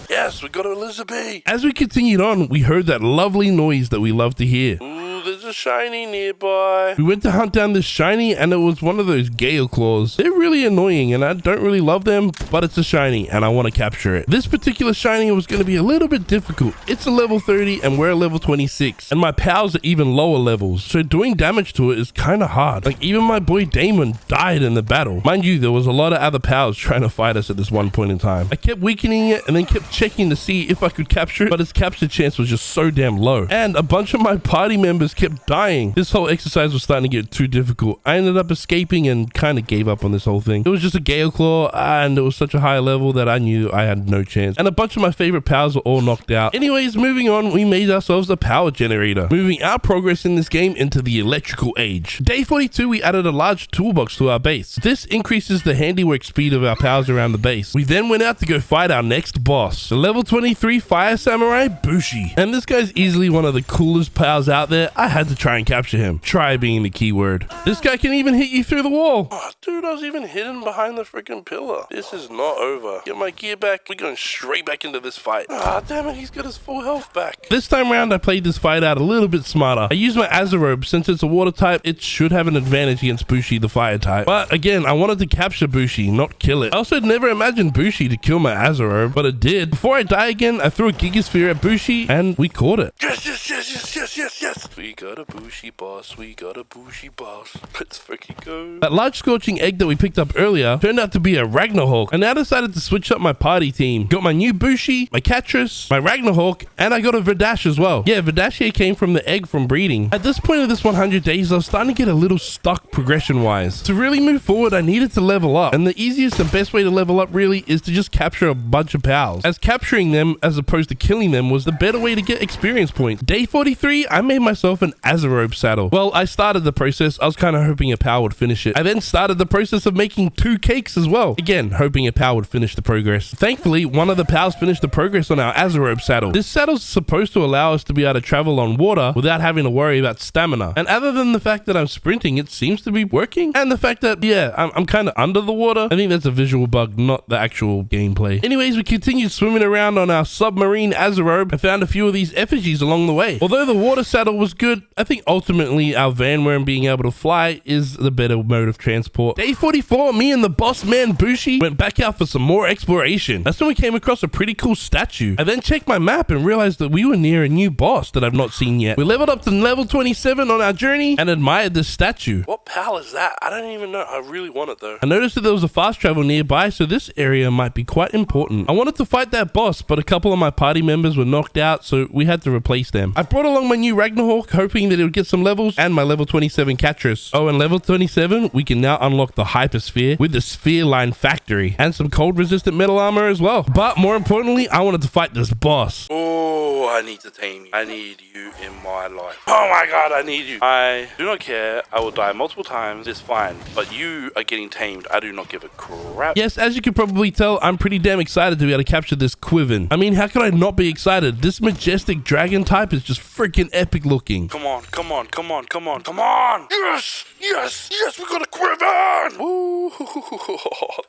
A: Yes, we got Elizabeth. As we continued on, we heard that lovely noise that we love to hear. There's a shiny nearby. We went to hunt down this shiny and it was one of those gale claws. They're really annoying and I don't really love them, but it's a shiny and I want to capture it. This particular shiny was going to be a little bit difficult. It's a level 30 and we're a level 26 and my pals are even lower levels, so doing damage to it is kind of hard. Like even my boy Damon died in the battle. Mind you, there was a lot of other pals trying to fight us at this one point in time. I kept weakening it and then kept checking to see if I could capture it, but its capture chance was just so damn low. And a bunch of my party members kept dying. This whole exercise was starting to get too difficult. I ended up escaping and kind of gave up on this whole thing. It was just a gale claw and it was such a high level that I knew I had no chance. And a bunch of my favorite pals were all knocked out. Anyways, moving on, we made ourselves a power generator, moving our progress in this game into the electrical age. Day 42, we added a large toolbox to our base. This increases the handiwork speed of our pals around the base. We then went out to go fight our next boss, the level 23 fire samurai Bushi. And this guy's easily one of the coolest pals out there. I had to try and capture him. Try being the keyword. This guy can even hit you through the wall. Oh, dude, I was even hidden behind the freaking pillar. This is not over. Get my gear back. We're going straight back into this fight. Ah, damn it, he's got his full health back. This time around, I played this fight out a little bit smarter. I used my Azarobe. Since it's a water type, it should have an advantage against Bushi, the fire type. But again, I wanted to capture Bushi, not kill it. I also never imagined Bushi to kill my Azarobe, but it did. Before I die again, I threw a Gigasphere at Bushi and we caught it. Yes, yes, yes, yes, yes, yes, yes. We got a Bushi boss. We got a Bushi boss. Let's freaking go. That large scorching egg that we picked up earlier turned out to be a Ragnarhawk. I now decided to switch up my party team. Got my new Bushi, my Catrus, my Ragnarhawk, and I got a Verdash as well. Yeah, Verdashier came from the egg from breeding. At this point of this 100 days, I was starting to get a little stuck progression-wise. To really move forward, I needed to level up. And the easiest and best way to level up really is to just capture a bunch of pals, as capturing them as opposed to killing them was the better way to get experience points. Day 43, I made myself an Azarobe saddle. Well, I started the process. I was kind of hoping a pal would finish it. I then started the process of making 2 cakes as well. Again, hoping a pal would finish the progress. Thankfully, one of the pals finished the progress on our Azarobe saddle. This saddle's supposed to allow us to be able to travel on water without having to worry about stamina. And other than the fact that I'm sprinting, it seems to be working. And the fact that, yeah, I'm kind of under the water. I think that's a visual bug, not the actual gameplay. Anyways, we continued swimming around on our submarine Azarobe and found a few of these effigies along the way. Although the water saddle was good, I think ultimately our Vanworm being able to fly is the better mode of transport. Day 44, me and the boss man Bushi went back out for some more exploration. That's when we came across a pretty cool statue. I then checked my map and realized that we were near a new boss that I've not seen yet. We leveled up to level 27 on our journey and admired this statue. What pal is that? I don't even know. I really want it though. I noticed that there was a fast travel nearby, so this area might be quite important. I wanted to fight that boss, but a couple of my party members were knocked out, so we had to replace them. I brought along my new Ragnarhawk, hoping that it would get some levels, and my level 27 Catrus. Oh, and level 27, we can now unlock the Hypersphere with the Sphere Line Factory, and some cold resistant metal armor as well. But more importantly, I wanted to fight this boss. Oh, I need to tame you. I need you in my life. Oh my god, I need you. I do not care. I will die multiple times. It's fine. But you are getting tamed. I do not give a crap. Yes, as you can probably tell, I'm pretty damn excited to be able to capture this Quiven. I mean, how could I not be excited? This majestic dragon type is just freaking epic looking. Come on, come on, come on, come on, come on. Yes, yes, yes, we got a Quiven. Ooh,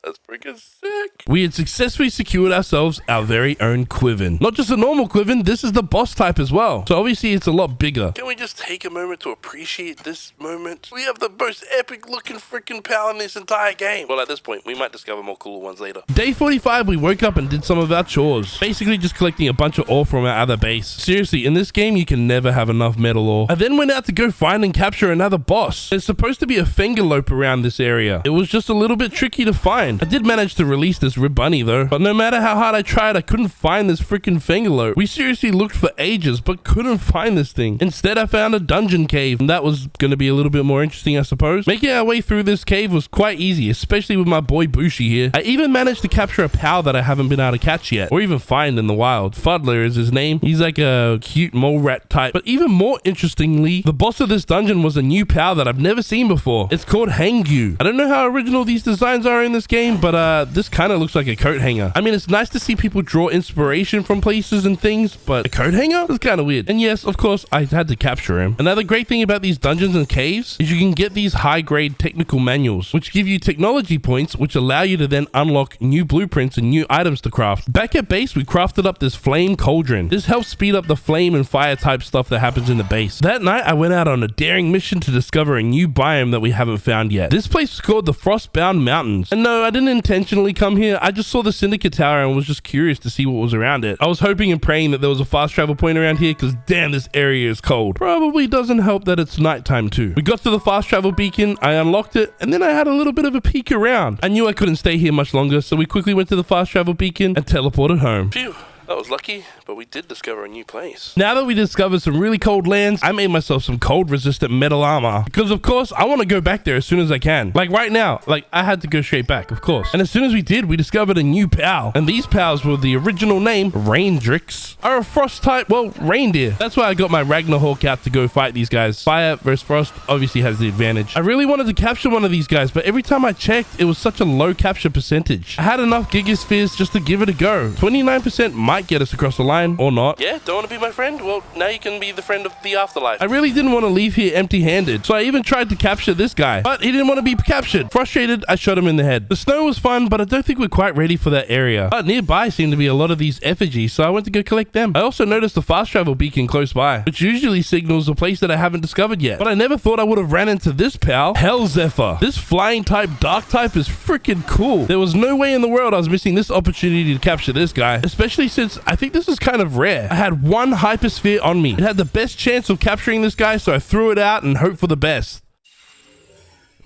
A: that's freaking sick. We had successfully secured ourselves our very own Quiven. Not just a normal Quiven, this is the boss type as well. So obviously it's a lot bigger. Can we just take a moment to appreciate this moment? We have the most epic looking freaking pal in this entire game. Well, at this point, we might discover more cool ones later. Day 45, we woke up and did some of our chores. Basically just collecting a bunch of ore from our other base. Seriously, in this game, you can never have enough metal ore. I then went out to go find and capture another boss. There's supposed to be a Fengerlope around this area. It was just a little bit tricky to find. I did manage to release this rib bunny though, but no matter how hard I tried, I couldn't find this freaking Fengerlope. We seriously looked for ages, but couldn't find this thing. Instead, I found a dungeon cave, and that was going to be a little bit more interesting, I suppose. Making our way through this cave was quite easy, especially with my boy Bushi here. I even managed to capture a pal that I haven't been able to catch yet, or even find in the wild. Fuddler is his name. He's like a cute mole rat type. But even more interestingly, the boss of this dungeon was a new pal that I've never seen before. It's called Hangyu. I don't know how original these designs are in this game, but this kind of looks like a coat hanger. I mean, it's nice to see people draw inspiration from places and things, but a coat hanger is kind of weird. And yes, of course, I had to capture him. Another great thing about these dungeons and caves is you can get these high-grade technical manuals, which give you technology points, which allow you to then unlock new blueprints and new items to craft. Back at base, we crafted up this flame cauldron. This helps speed up the flame and fire type stuff that happens in the base. That night, I went out on a daring mission to discover a new biome that we haven't found yet. This place is called the Frostbound Mountains. And no, I didn't intentionally come here. I just saw the Syndicate Tower and was just curious to see what was around it. I was hoping and praying that there was a fast travel point around here because damn, this area is cold. Probably doesn't help that it's nighttime too. We got to the fast travel beacon, I unlocked it, and then I had a little bit of a peek around. I knew I couldn't stay here much longer, so we quickly went to the fast travel beacon and teleported home. Phew. That was lucky, but we did discover a new place. Now that we discovered some really cold lands, I made myself some cold resistant metal armor. Because of course, I want to go back there as soon as I can. Like right now, I had to go straight back, of course. And as soon as we did, we discovered a new pal. And these pals were the original name, Raindrix, are a frost type, well, reindeer. That's why I got my Ragnarhawk out to go fight these guys. Fire versus frost obviously has the advantage. I really wanted to capture one of these guys, but every time I checked, it was such a low capture percentage. I had enough Gigaspheres just to give it a go. 29% might get us across the line or not. Yeah, don't want to be my friend? Well, now you can be the friend of the afterlife. I really didn't want to leave here empty-handed, so I even tried to capture this guy, but he didn't want to be captured. Frustrated, I shot him in the head. The snow was fun, but I don't think we're quite ready for that area. But nearby seemed to be a lot of these effigies, so I went to go collect them. I also noticed a fast travel beacon close by, which usually signals a place that I haven't discovered yet. But I never thought I would have ran into this pal, Hellzephyr. This flying type, dark type is freaking cool. There was no way in the world I was missing this opportunity to capture this guy, especially since I think this is kind of rare. I had one hypersphere on me. It had the best chance of capturing this guy, so I threw it out and hoped for the best.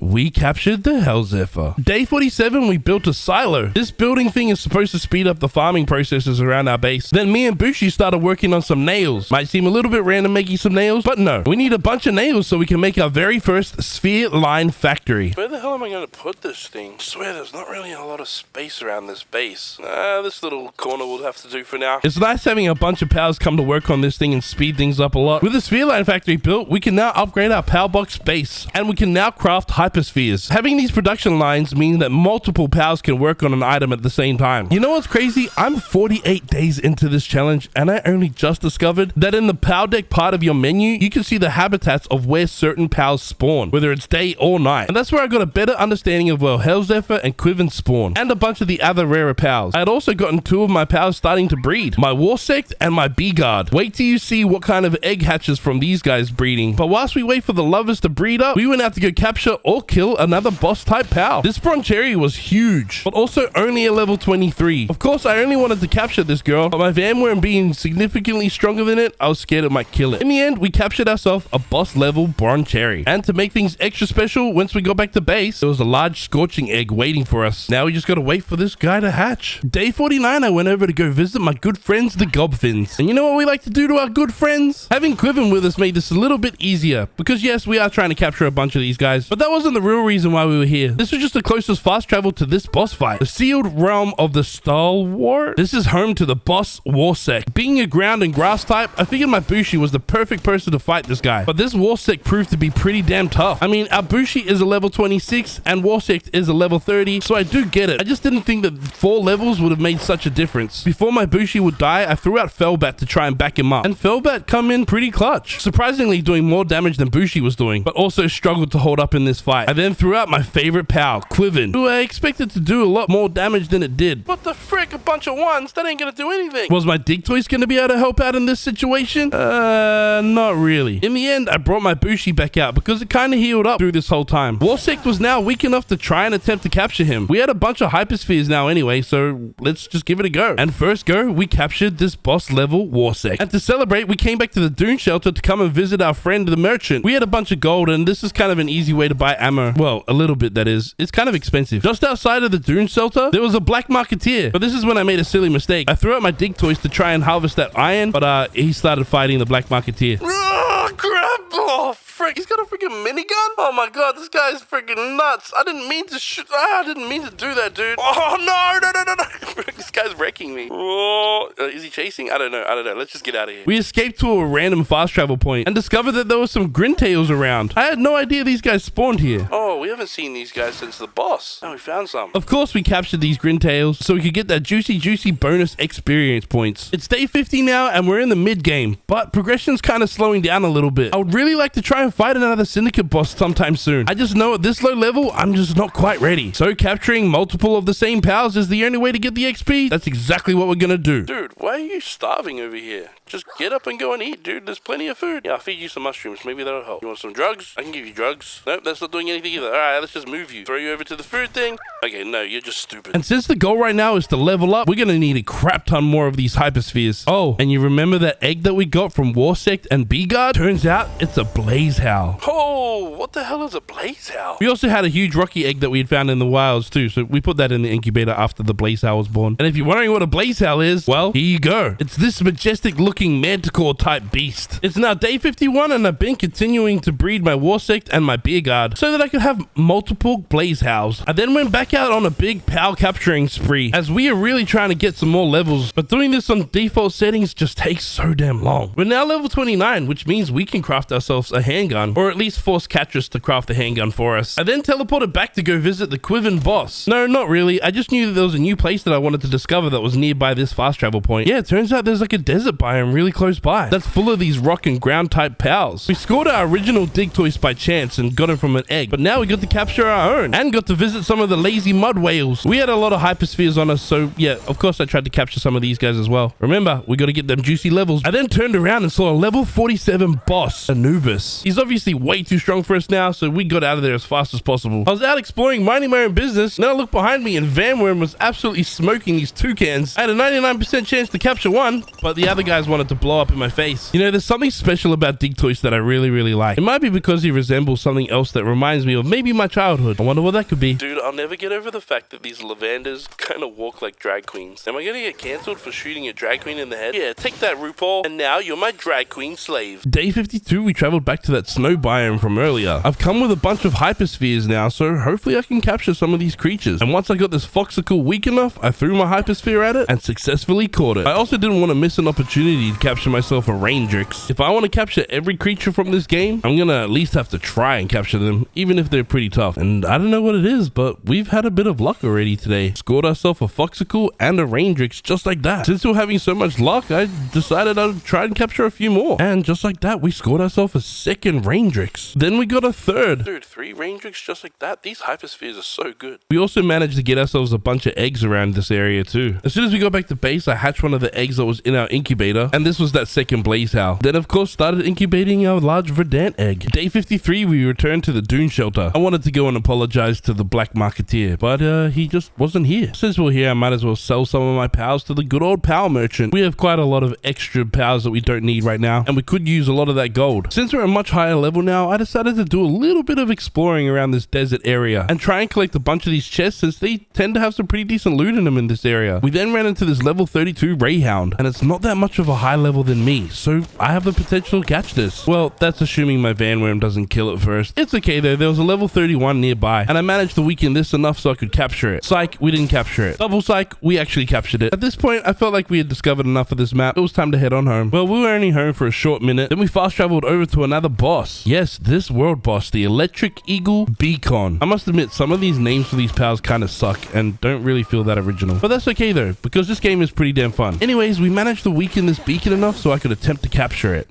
A: We captured the Hellzephyr. Day 47, we built a silo. This building thing is supposed to speed up the farming processes around our base. Then me and Bushi started working on some nails. Might seem a little bit random making some nails, but no. We need a bunch of nails so we can make our very first sphere line factory. Where the hell am I going to put this thing? I swear there's not really a lot of space around this base. This little corner will have to do for now. It's nice having a bunch of pals come to work on this thing and speed things up a lot. With the sphere line factory built, we can now upgrade our pal box base, and we can now craft hyperspheres. Having these production lines mean that multiple pals can work on an item at the same time. You know what's crazy? I'm 48 days into this challenge, and I only just discovered that in the pal deck part of your menu, you can see the habitats of where certain pals spawn, whether it's day or night. And that's where I got a better understanding of where Hellzephyr and Quiven spawn, and a bunch of the other rarer pals. I had also gotten two of my pals starting to breed, my Warsect and my Bee-Guard. Wait till you see what kind of egg hatches from these guys breeding. But whilst we wait for the lovers to breed up, we went out to go capture or kill another boss type pal. This Broncherry was huge, but also only a level 23. Of course, I only wanted to capture this girl, but my Vanworm being significantly stronger than it, I was scared it might kill it. In the end, we captured ourselves a boss level Broncherry. And to make things extra special, once we got back to base, there was a large scorching egg waiting for us. Now we just gotta wait for this guy to hatch. Day 49, I went over to go visit my good friends, the Gobfins. And you know what we like to do to our good friends? Having Quiven with us made this a little bit easier, because yes, we are trying to capture a bunch of these guys, but that wasn't wasn't the real reason why we were here. This was just the closest fast travel to this boss fight. The sealed realm of the Stalwart. This is home to the boss Warsec. Being a ground and grass type, I figured my Bushi was the perfect person to fight this guy. But this Warsec proved to be pretty damn tough. I mean, our Bushi is a level 26 and Warsec is a level 30, so I do get it. I just didn't think that 4 levels would have made such a difference. Before my Bushi would die, I threw out Felbat to try and back him up. And Felbat come in pretty clutch, surprisingly doing more damage than Bushi was doing, but also struggled to hold up in this fight. I then threw out my favorite pal, Quiven, who I expected to do a lot more damage than it did. What the frick? A bunch of ones? That ain't gonna do anything. Was my Dig Toys gonna be able to help out in this situation? Not really. In the end, I brought my Bushi back out because it kind of healed up through this whole time. Warsec was now weak enough to try and attempt to capture him. We had a bunch of hyperspheres now anyway, so let's just give it a go. And first go, we captured this boss level Warsec. And to celebrate, we came back to the Dune Shelter to come and visit our friend the merchant. We had a bunch of gold, and this is kind of an easy way to buy ammo. Well, a little bit, that is. It's kind of expensive. Just outside of the Dune Shelter, there was a black marketeer, but this is when I made a silly mistake. I threw out my Dig Toys to try and harvest that iron, but he started fighting the black marketeer. Crap! Oh, frick. He's got a freaking minigun? Oh my god, this guy's freaking nuts. I didn't mean to shoot. I didn't mean to do that, dude. Oh, no. This guy's wrecking me. Oh, is he chasing? I don't know. Let's just get out of here. We escaped to a random fast travel point and discovered that there were some Grintails around. I had no idea these guys spawned here. Oh, we haven't seen these guys since the boss. Oh, we found some. Of course, we captured these Grintails so we could get that juicy bonus experience points. It's day 50 now and we're in the mid game, but progression's kind of slowing down a little bit. I would really like to try and fight another Syndicate boss sometime soon. I just know at this low level, I'm just not quite ready. So capturing multiple of the same pals is the only way to get the XP. That's exactly what we're gonna do. Dude, why are you starving over here? Just get up and go and eat, dude. There's plenty of food. Yeah, I'll feed you some mushrooms. Maybe that'll help. You want some drugs? I can give you drugs. Nope, that's not doing anything either. All right, let's just move you. Throw you over to the food thing. Okay, no, you're just stupid. And since the goal right now is to level up, we're gonna need a crap ton more of these hyperspheres. Oh, and you remember that egg that we got from Warsect and B-Guard? Turns out it's a Blaze Howl. Oh, what the hell is a Blaze Howl? We also had a huge rocky egg that we had found in the wilds too, so we put that in the incubator after the Blaze Howl was born. And if you're wondering what a Blaze Howl is, well, here you go. It's this majestic looking manticore type beast. It's now day 51 and I've been continuing to breed my Warsect and my Beerguard so that I could have multiple Blaze Howls. I then went back out on a big pal capturing spree as we are really trying to get some more levels, but doing this on default settings just takes so damn long. We're now level 29, which means we can craft ourselves a handgun, or at least force Catrus to craft a handgun for us. I then teleported back to go visit the Quiven boss. No, not really. I just knew that there was a new place that I wanted to discover that was nearby this fast travel point. Yeah, it turns out there's like a desert biome really close by that's full of these rock and ground type pals. We scored our original Dig Toys by chance and got them from an egg, but now we got to capture our own and got to visit some of the lazy mud whales. We had a lot of hyperspheres on us, so yeah, of course I tried to capture some of these guys as well. Remember, we got to get them juicy levels. I then turned around and saw a level 47 boss, Anubis. He's obviously way too strong for us now, so we got out of there as fast as possible. I was out exploring, minding my own business, and then I looked behind me and Van Worm was absolutely smoking these toucans. I had a 99% chance to capture one, but the other guys wanted to blow up in my face. You know, there's something special about Dig Toys that I really like. It might be because he resembles something else that reminds me of maybe my childhood. I wonder what that could be. Dude, I'll never get over the fact that these lavanders kind of walk like drag queens. Am I gonna get cancelled for shooting a drag queen in the head? Yeah, take that, RuPaul. And now you're my drag queen slave. Day 52, we traveled back to that snow biome from earlier. I've come with a bunch of hyperspheres now, so hopefully I can capture some of these creatures. And once I got this foxicle weak enough, I threw my hypersphere at it and successfully caught it. I also didn't want to miss an opportunity to capture myself a Raindrix. If I want to capture every creature from this game, I'm gonna at least have to try and capture them, even if they're pretty tough. And I don't know what it is, but we've had a bit of luck already today. Scored ourselves a foxicle and a Raindrix just like that. Since we're having so much luck, I decided I'd try and capture a few more. And just like that, we scored ourselves a second Raindrix. Then we got a third. Dude, 3 Raindrix just like that? These hyperspheres are so good. We also managed to get ourselves a bunch of eggs around this area too. As soon as we got back to base, I hatched one of the eggs that was in our incubator, and this was that second Blaze Howl. Then of course started incubating our large Verdant egg. Day 53, we returned to the Dune Shelter. I wanted to go and apologize to the Black Marketeer. here, but he just wasn't here. Since we're here, I might as well sell some of my pals to the good old pal merchant. We have quite a lot of extra pals that we don't need right now, and we could use a lot of that gold. Since we're at a much higher level now, I decided to do a little bit of exploring around this desert area and try and collect a bunch of these chests, since they tend to have some pretty decent loot in them in this area. We then ran into this level 32 Greyhound, and it's not that much of a high level than me, so I have the potential to catch this. Well, that's assuming my Vanworm doesn't kill it first. It's okay though, there was a level 31 nearby, and I managed to weaken this enough so I could capture it. Psych, we didn't capture it. Double psych, we actually captured it. At this point, I felt like we had discovered enough of this map. It was time to head on home. Well, we were only home for a short minute, then we fast traveled over to another boss. Yes, this world boss, the Electric Eagle Beacon. I must admit, some of these names for these pals kind of suck and don't really feel that original. But that's okay though, because this game is pretty damn fun. Anyways, we managed to weaken this beacon enough so I could attempt to capture it.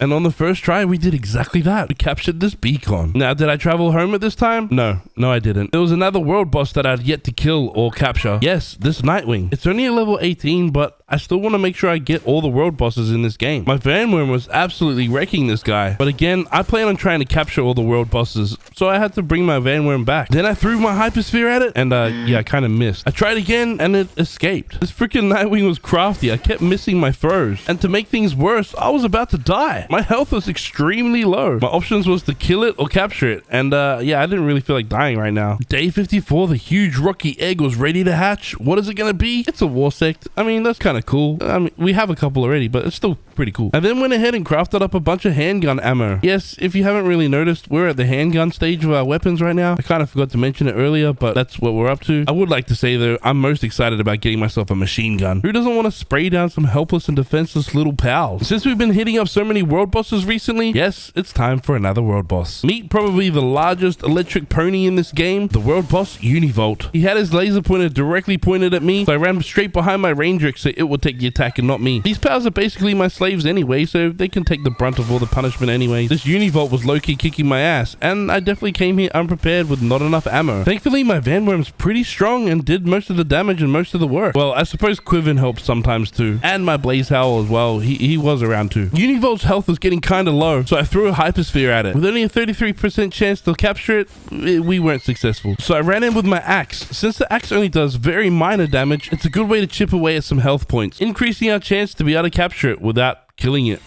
A: And on the first try, we did exactly that. We captured this beacon. Now, did I travel home at this time? No, I didn't. There was another world boss that I'd yet to kill or capture. Yes, this Nightwing. It's only a level 18, but I still want to make sure I get all the world bosses in this game. My Vanworm was absolutely wrecking this guy. But again, I plan on trying to capture all the world bosses, so I had to bring my Vanworm back. Then I threw my hypersphere at it, and yeah, I kind of missed. I tried again, and it escaped. This freaking Nightwing was crafty. I kept missing my throws. And to make things worse, I was about to die. My health was extremely low. My options was to kill it or capture it. And yeah, I didn't really feel like dying right now. Day 54, the huge rocky egg was ready to hatch. What is it going to be? It's a war sect. I mean, that's kind of cool. I mean, we have a couple already, but it's still pretty cool. I then went ahead and crafted up a bunch of handgun ammo. Yes, if you haven't really noticed, we're at the handgun stage of our weapons right now. I kind of forgot to mention it earlier, but that's what we're up to. I would like to say though, I'm most excited about getting myself a machine gun. Who doesn't want to spray down some helpless and defenseless little pals? Since we've been hitting up so many world bosses recently, yes, it's time for another world boss. Meet probably the largest electric pony in this game, the world boss Univolt. He had his laser pointer directly pointed at me, so I ran straight behind my Ranger so it would take the attack and not me. These pals are basically my slaves anyway, so they can take the brunt of all the punishment anyway. This Univolt was low-key kicking my ass, and I definitely came here unprepared with not enough ammo. Thankfully, my Vanworm's pretty strong and did most of the damage and most of the work. Well, I suppose Quiven helped sometimes too, and my Blaze Howl as well. He was around too. Univolt's health was getting kind of low, so I threw a hypersphere at it. With only a 33% chance to capture it, we weren't successful. So I ran in with my axe. Since the axe only does very minor damage, it's a good way to chip away at some health points, increasing our chance to be able to capture it without killing it.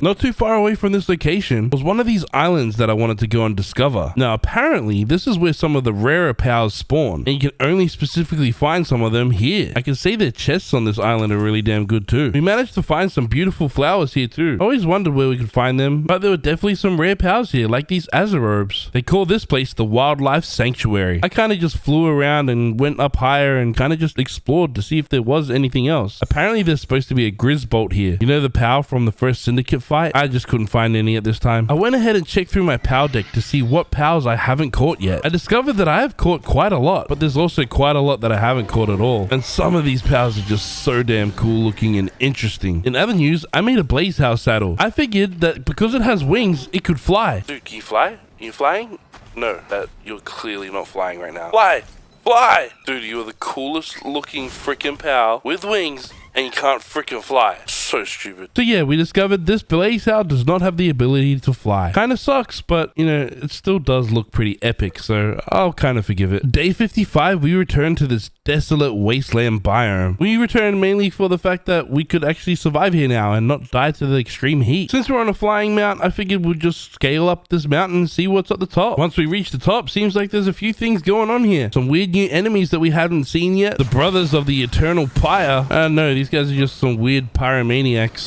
A: Not too far away from this location was one of these islands that I wanted to go and discover. Now, apparently, this is where some of the rarer pals spawn, and you can only specifically find some of them here. I can say their chests on this island are really damn good too. We managed to find some beautiful flowers here too. I always wondered where we could find them, but there were definitely some rare pals here, like these azurobes. They call this place the Wildlife Sanctuary. I kind of just flew around and went up higher and kind of just explored to see if there was anything else. Apparently, there's supposed to be a Grizzbolt here. You know the pal from the first Syndicate fight? I just couldn't find any at this time. I went ahead and checked through my pal deck to see what pals I haven't caught yet. I discovered that I have caught quite a lot, but there's also quite a lot that I haven't caught at all. And some of these pals are just so damn cool looking and interesting. In other news, I made a Blaze House saddle. I figured that because it has wings, it could fly. Dude, can you fly? Are you flying? No, you're clearly not flying right now. Fly! Fly! Dude, you are the coolest looking freaking pal with wings, and you can't freaking fly. So stupid. So yeah, we discovered this Blaze House does not have the ability to fly. Kind of sucks, but you know, it still does look pretty epic, so I'll kind of forgive it. Day 55, we returned to this desolate wasteland biome. We returned mainly for the fact that we could actually survive here now and not die to the extreme heat. Since we're on a flying mount, I figured we'd just scale up this mountain and see what's at the top. Once we reach the top, seems like there's a few things going on here. Some weird new enemies that we haven't seen yet. The brothers of the Eternal Pyre. No, these guys are just some weird pyromaniacs.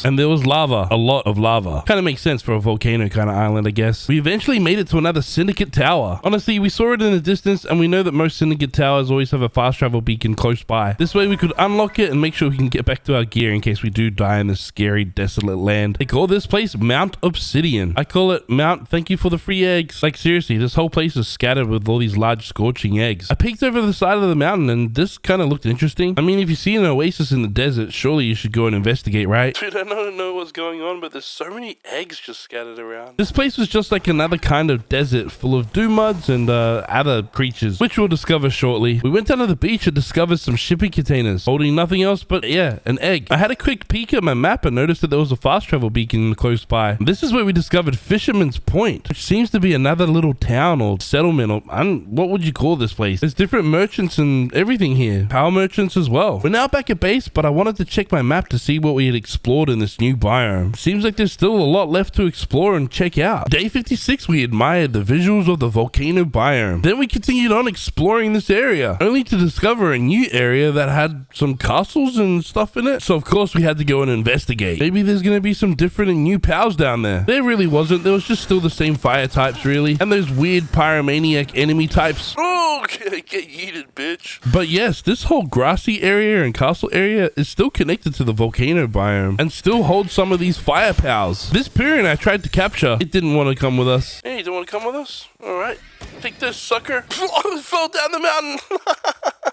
A: And there was lava, a lot of lava. Kind of makes sense for a volcano kind of island, I guess. We eventually made it to another Syndicate Tower. Honestly, we saw it in the distance, and we know that most Syndicate Towers always have a fast travel beacon close by. This way we could unlock it and make sure we can get back to our gear in case we do die in this scary, desolate land. They call this place Mount Obsidian. I call it Mount Thank You for the Free Eggs. Like seriously, this whole place is scattered with all these large scorching eggs. I peeked over the side of the mountain, and this kind of looked interesting. I mean, if you see an oasis in the desert, surely you should go and investigate, right? right? Dude, I don't know what's going on, but there's so many eggs just scattered around. This place was just like another kind of desert full of dew muds and other creatures, which we'll discover shortly. We went down to the beach and discovered some shipping containers holding nothing else but, yeah, an egg. I had a quick peek at my map and noticed that there was a fast travel beacon close by. This is where we discovered Fisherman's Point, which seems to be another little town or settlement, or what would you call this place? There's different merchants and everything here. Power merchants as well. We're now back at base, but I wanted to check my map to see what we had explored in this new biome. Seems like there's still a lot left to explore and check out. Day 56, we admired the visuals of the volcano biome. Then we continued on exploring this area, only to discover a new area that had some castles and stuff in it. So of course we had to go and investigate. Maybe there's gonna be some different and new pals down there. There really wasn't. There was just still the same fire types really, and those weird pyromaniac enemy types. Oh, get yeeted, bitch. But yes, this whole grassy area and castle area is still connected to the volcano biome and still holds some of these fire pals. This Pyrian I tried to capture, it didn't want to come with us. Hey, you don't want to come with us? All right, take this, sucker. I fell down the mountain.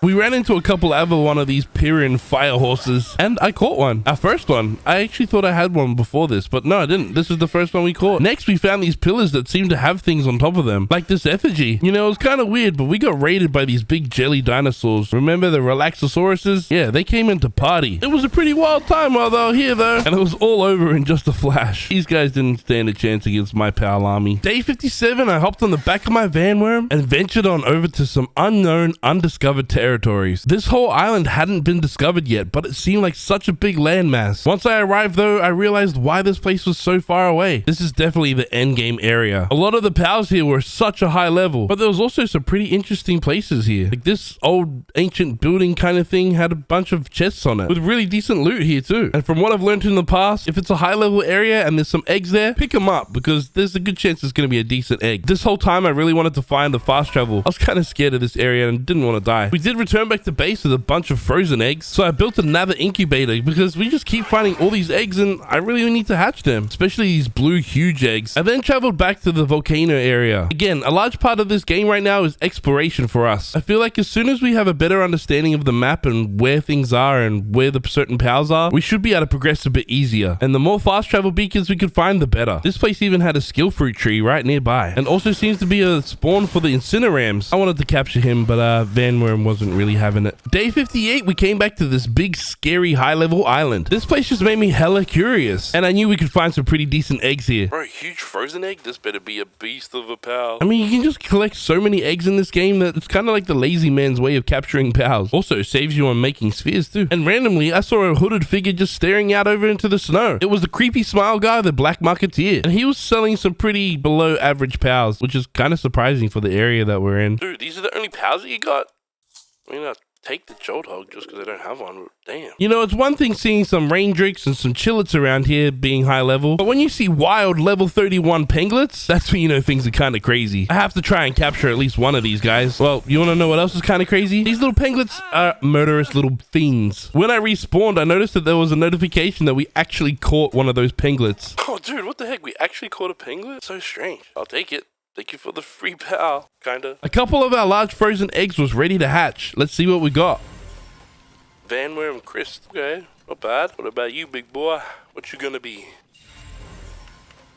A: We ran into a couple other one of these Pyrian fire horses, and I caught one. Our first one. I actually thought I had one before this, but no, I didn't. This is the first one we caught. Next, we found these pillars that seem to have things on top of them, like this effigy. You know, it was kind of weird, but we got raided by these big jelly dinosaurs. Remember the Relaxosauruses? Yeah, they came in to party. It was a pretty wild time while they were here, though, and it was all over in just a flash. These guys didn't stand a chance against my pal army. Day 57, I hopped on the back of my van worm and ventured on over to some unknown, undiscovered territories. This whole island hadn't been discovered yet, but it seemed like such a big landmass. Once I arrived though, I realized why this place was so far away. This is definitely the endgame area. A lot of the pals here were such a high level, but there was also some pretty interesting places here. Like this old ancient building kind of thing had a bunch of chests on it with really decent loot here too. And from what I've learned in the past, if it's a high level area and there's some eggs there, pick them up because there's a good chance it's going to be a decent egg. This whole time I really wanted to find the fast travel. I was kind of scared of this area and didn't want to die. We did return back to base with a bunch of frozen eggs, so I built another incubator because we just keep finding all these eggs and I really need to hatch them, especially these blue huge eggs. I then traveled back to the volcano area. Again, a large part of this game right now is exploration for us. I feel like as soon as we have a better understanding of the map and where things are and where the certain pals are, we should be able to progress a bit easier. And the more fast travel beacons we could find, the better. This place even had a skill fruit tree right nearby, and also seems to be a spawn for the incinerams. I wanted to capture him, but Van Worm wasn't really having it. Day 58, we came back to this big, scary, high-level island. This place just made me hella curious, and I knew we could find some pretty decent eggs here. Bro, huge frozen egg? This better be a beast of a pal. I mean, you can just collect so many eggs in this game that it's kind of like the lazy man's way of capturing pals. Also, saves you on making spheres too. And randomly, I saw a hooded figure just staring out over into the snow. It was the creepy smile guy, the Black Marketeer, and he was selling some pretty below average pals, which is kind of surprising for the area that we're in. Dude, these are the only pals that you got? I mean, take the Jolthog just because I don't have one. Damn. You know, it's one thing seeing some Raindrakes and some Chillets around here being high level, but when you see wild level 31 Penglets, that's when you know things are kind of crazy. I have to try and capture at least one of these guys. Well, you want to know what else is kind of crazy? These little Penglets are murderous little fiends. When I respawned, I noticed that there was a notification that we actually caught one of those Penglets. Oh, dude, what the heck? We actually caught a Penglet? So strange. I'll take it. Thank you for the free pal, kinda. A couple of our large frozen eggs was ready to hatch. Let's see what we got. Van Worm Chris. Okay, not bad. What about you, big boy? What you gonna be?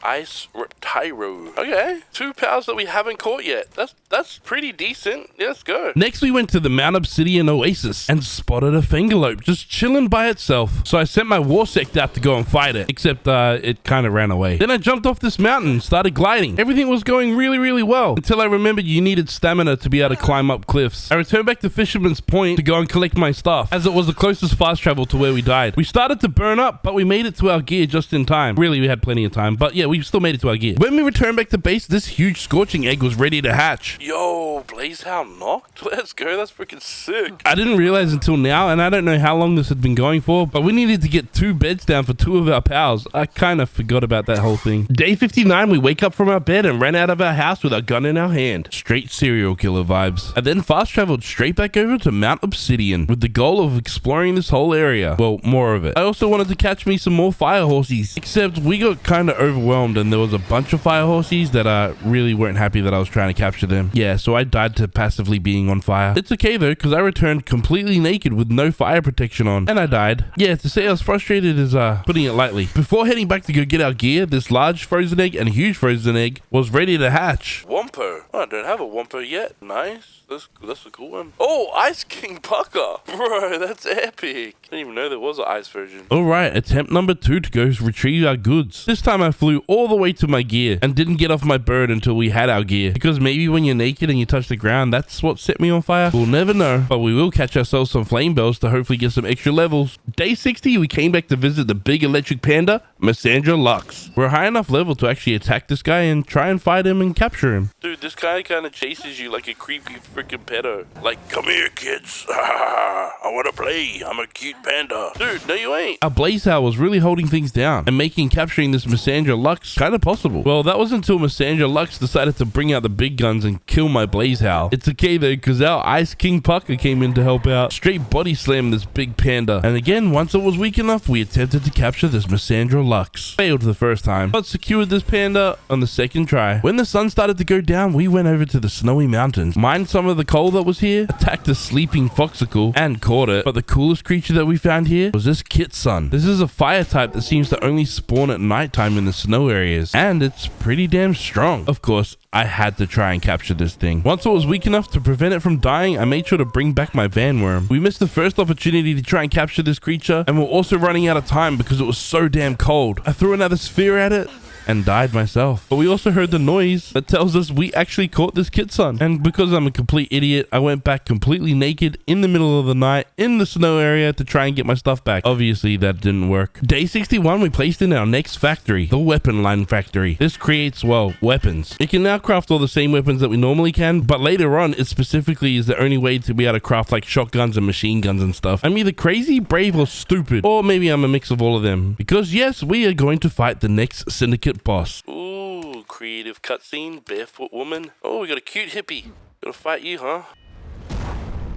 A: Ice Reptyro. Okay, 2 pals that we haven't caught yet. That's pretty decent. Yeah, let's go. Next, we went to the Mount Obsidian Oasis and spotted a Fangalope just chilling by itself. So I sent my Warsect out to go and fight it, except it kind of ran away. Then I jumped off this mountain and started gliding. Everything was going really, really well until I remembered you needed stamina to be able to climb up cliffs. I returned back to Fisherman's Point to go and collect my stuff, as it was the closest fast travel to where we died. We started to burn up, but we made it to our gear just in time. Really, we had plenty of time, but yeah, we still made it to our gear. When we returned back to base, this huge scorching egg was ready to hatch. Yo, Blazehound knocked? Let's go, that's freaking sick. I didn't realize until now, and I don't know how long this had been going for, but we needed to get 2 beds down for 2 of our pals. I kind of forgot about that whole thing. Day 59, we wake up from our bed and ran out of our house with our gun in our hand. Straight serial killer vibes. I then fast traveled straight back over to Mount Obsidian with the goal of exploring this whole area. Well, more of it. I also wanted to catch me some more fire horsies, except we got kind of overwhelmed overwhelmed and there was a bunch of fire horses that really weren't happy that I was trying to capture them. Yeah, so I died to passively being on fire. It's okay though, because I returned completely naked with no fire protection on, and I died. Yeah, to say I was frustrated is putting it lightly. Before heading back to go get our gear, this large frozen egg and a huge frozen egg was ready to hatch. Wompo. Oh, I don't have a Wompo yet. Nice. That's a cool one. Oh, Ice King Pucker. Bro, that's epic. I didn't even know there was an ice version. All right, attempt number 2 to go retrieve our goods. This time I flew all the way to my gear and didn't get off my bird until we had our gear. Because maybe when you're naked and you touch the ground, that's what set me on fire. We'll never know, but we will catch ourselves some flame bells to hopefully get some extra levels. Day 60, we came back to visit the big electric panda, Missandra Lux. We're high enough level to actually attack this guy and try and fight him and capture him. Dude, this guy kind of chases you like a creepy freaking pedo. Like, come here, kids. I want to play. I'm a cute panda. Dude, no you ain't. Our blaze howl was really holding things down and making capturing this Missandra Lux kind of possible. Well, that was until Missandra Lux decided to bring out the big guns and kill my blaze howl. It's okay though, because our Ice King Pucker came in to help out. Straight body slammed this big panda. And again, once it was weak enough, we attempted to capture this Missandra Lux. Failed the first time, but secured this panda on the second try. When the sun started to go down, we went over to the snowy mountains, mined some of the coal that was here, attacked a sleeping foxicle and caught it. But the coolest creature that we found here was this Kitsun. This is a fire type that seems to only spawn at nighttime in the snow areas, and it's pretty damn strong. Of course, I had to try and capture this thing. Once it was weak enough to prevent it from dying, I made sure to bring back my van worm. We missed the first opportunity to try and capture this creature, and we're also running out of time because it was so damn cold. I threw another sphere at it and died myself. But we also heard the noise that tells us we actually caught this Kitsun. And because I'm a complete idiot, I went back completely naked in the middle of the night in the snow area to try and get my stuff back. Obviously, that didn't work. Day 61, we placed in our next factory, the weapon line factory. This creates, well, weapons. It can now craft all the same weapons that we normally can, but later on, it specifically is the only way to be able to craft like shotguns and machine guns and stuff. I'm either crazy, brave, or stupid. Or maybe I'm a mix of all of them. Because yes, we are going to fight the next Syndicate boss. Ooh, creative cutscene, barefoot woman. Oh, we got a cute hippie. Gonna fight you, huh?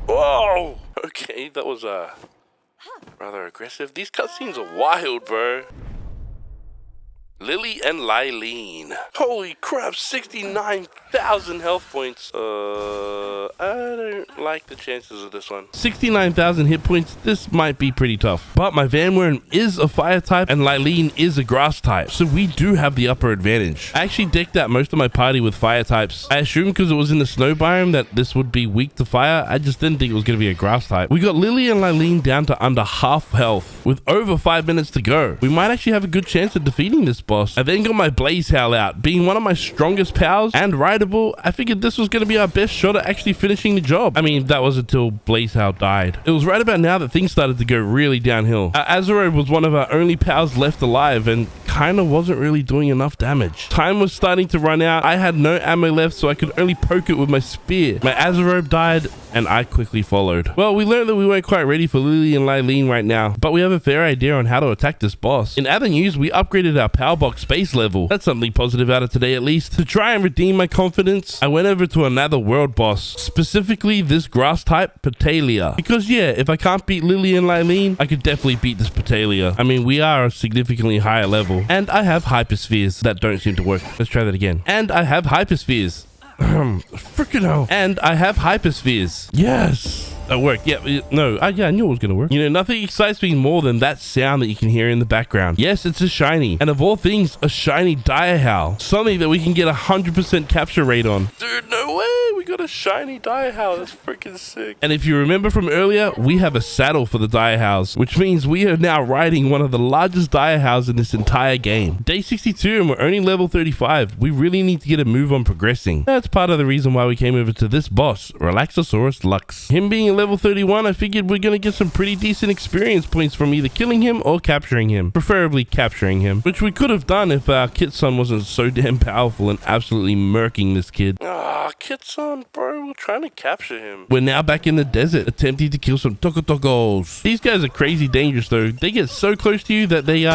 A: Whoa! Okay, that was rather aggressive. These cutscenes are wild, bro. Lily and Lylene. Holy crap, 69,000 health points. I don't like the chances of this one. 69,000 hit points, this might be pretty tough. But my Van Worm is a fire type and Lylene is a grass type, so we do have the upper advantage. I actually decked out most of my party with fire types. I assumed because it was in the snow biome that this would be weak to fire. I just didn't think it was going to be a grass type. We got Lily and Lylene down to under half health with over 5 minutes to go. We might actually have a good chance of defeating this boss. I then got my Blaze Howl out. Being one of my strongest pals and rideable, I figured this was going to be our best shot at actually finishing the job. I mean, that was until Blaze Howl died. It was right about now that things started to go really downhill. Azeroth was one of our only pals left alive and kind of wasn't really doing enough damage. Time was starting to run out. I had no ammo left, so I could only poke it with my spear. My Azeroth died and I quickly followed. Well, we learned that we weren't quite ready for Lily and Lylene right now, but we have a fair idea on how to attack this boss. In other news, we upgraded our power box space level. That's something positive out of today at least. To try and redeem my confidence, I went over to another world boss, specifically this grass type, Petalia. Because yeah, if I can't beat Lily and Lylene, I could definitely beat this Petalia. I mean, we are a significantly higher level. And I have hyperspheres that don't seem to work. Let's try that again. And I have hyperspheres. Freaking hell. And I have hyperspheres. Yes. That worked. Yeah, no, yeah, I knew it was gonna work. You know, nothing excites me more than that sound that you can hear in the background. Yes, it's a shiny. And of all things, a shiny dire howl. Something that we can get 100% capture rate on. Dude, no way. We got a shiny dire howl. That's freaking sick. And if you remember from earlier, we have a saddle for the dire howls, which means we are now riding one of the largest dire howls in this entire game. Day 62 and we're only level 35. We really need to get a move on progressing. That's part of the reason why we came over to this boss, Relaxosaurus Lux. Him being level 31, I figured we're gonna get some pretty decent experience points from either killing him or capturing him. Preferably capturing him, which we could have done if our Kitsun wasn't so damn powerful and absolutely murking this kid. Ah, Kitsun, bro, we're trying to capture him. We're now back in the desert, attempting to kill some Tokotokos. These guys are crazy dangerous though. They get so close to you that they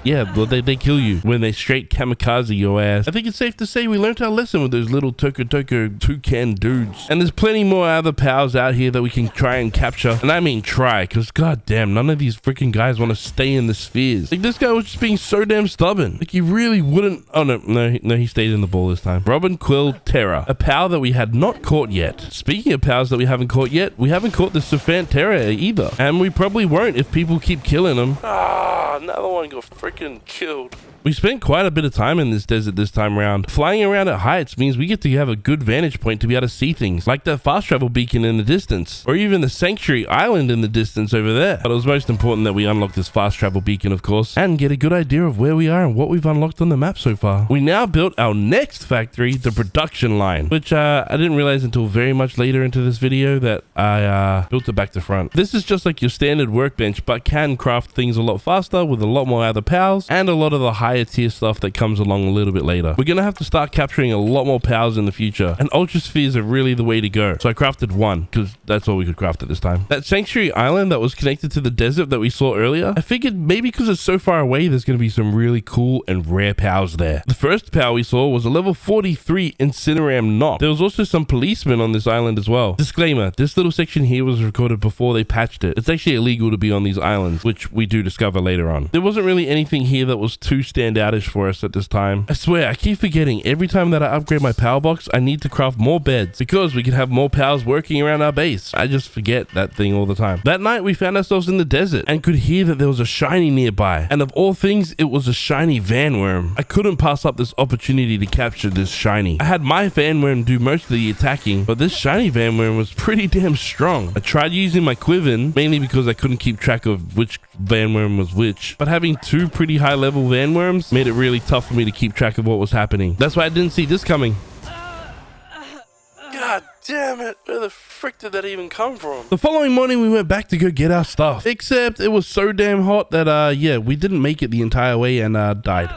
A: Yeah, well, they kill you when they straight kamikaze your ass. I think it's safe to say we learned our lesson with those little toucan dudes. And there's plenty more other pals out here that we can try and capture. And I mean try, because goddamn, none of these freaking guys want to stay in the spheres. Like, this guy was just being so damn stubborn. Like, he really wouldn't. Oh, no, he stayed in the ball this time. Robin Quill Terra, a pal that we had not caught yet. Speaking of pals that we haven't caught yet, we haven't caught the Sophant Terra either. And we probably won't if people keep killing them. Ah, another one got freaking killed. We spent quite a bit of time in this desert this time around. Flying around at heights means we get to have a good vantage point to be able to see things, like that fast travel beacon in the distance, or even the sanctuary island in the distance over there. But it was most important that we unlock this fast travel beacon, of course, and get a good idea of where we are and what we've unlocked on the map so far. We now built our next factory, the production line, which I didn't realize until very much later into this video that I built it back to front. This is just like your standard workbench, but can craft things a lot faster with a lot more other pals and a lot of the higher tier stuff that comes along a little bit later. We're gonna have to start capturing a lot more pals in the future, and ultra spheres are really the way to go. So I crafted one because that's all we could craft at this time. That sanctuary island that was connected to the desert that we saw earlier, I figured maybe because it's so far away there's gonna be some really cool and rare pals there. The first pal we saw was a level 43 Incineram knock. There was also some policemen on this island as well. Disclaimer, this little section here was recorded before they patched it. It's actually illegal to be on these islands, which we do discover later on. There wasn't really anything here that was too standoutish for us at this time. I swear, I keep forgetting every time that I upgrade my power box, I need to craft more beds because we can have more pals working around our base. I just forget that thing all the time. That night, we found ourselves in the desert and could hear that there was a shiny nearby. And of all things, it was a shiny vanworm. I couldn't pass up this opportunity to capture this shiny. I had my vanworm do most of the attacking, but this shiny vanworm was pretty damn strong. I tried using my Quiven, mainly because I couldn't keep track of which vanworm was which, but having two pretty high level vanworms made it really tough for me to keep track of what was happening. That's why I didn't see this coming. God damn it, where the frick did that even come from? The following morning we went back to go get our stuff, except it was so damn hot that yeah, we didn't make it the entire way and died.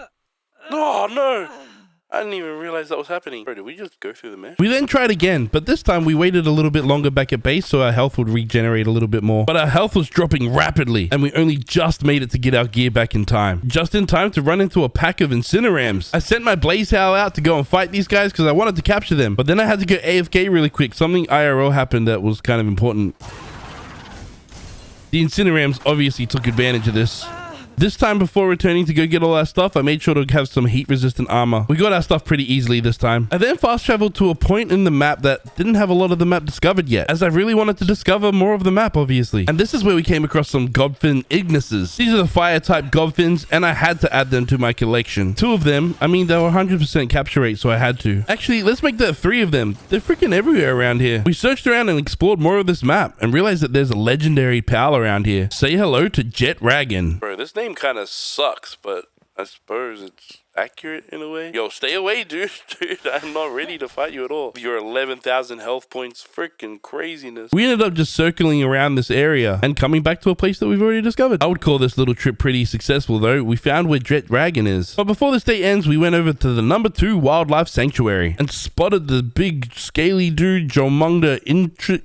A: Oh no, I didn't even realize that was happening. Bro, did we just go through the mesh? We then tried again, but this time we waited a little bit longer back at base so our health would regenerate a little bit more. But our health was dropping rapidly, and we only just made it to get our gear back in time. Just in time to run into a pack of Incinerams. I sent my Blaze Howl out to go and fight these guys because I wanted to capture them, but then I had to go AFK really quick. Something IRL happened that was kind of important. The Incinerams obviously took advantage of this. This time before returning to go get all our stuff, I made sure to have some heat resistant armor. We got our stuff pretty easily this time. I then fast traveled to a point in the map that didn't have a lot of the map discovered yet, as I really wanted to discover more of the map, obviously. And this is where we came across some Gobfin Ignises. These are the fire type Gobfins, and I had to add them to my collection. Two of them, I mean, they were 100% capture rate, so I had to. Actually, let's make that 3 of them. They're freaking everywhere around here. We searched around and explored more of this map and realized that there's a legendary pal around here. Say hello to Jet Dragon. Bro, this name kind of sucks, but I suppose it's accurate in a way. Yo, stay away, dude. Dude, I'm not ready to fight you at all. Your 11,000 health points, freaking craziness. We ended up just circling around this area and coming back to a place that we've already discovered. I would call this little trip pretty successful though. We found where Jet Dragon is. But before this day ends, we went over to the number 2 wildlife sanctuary and spotted the big scaly dude, Jomunda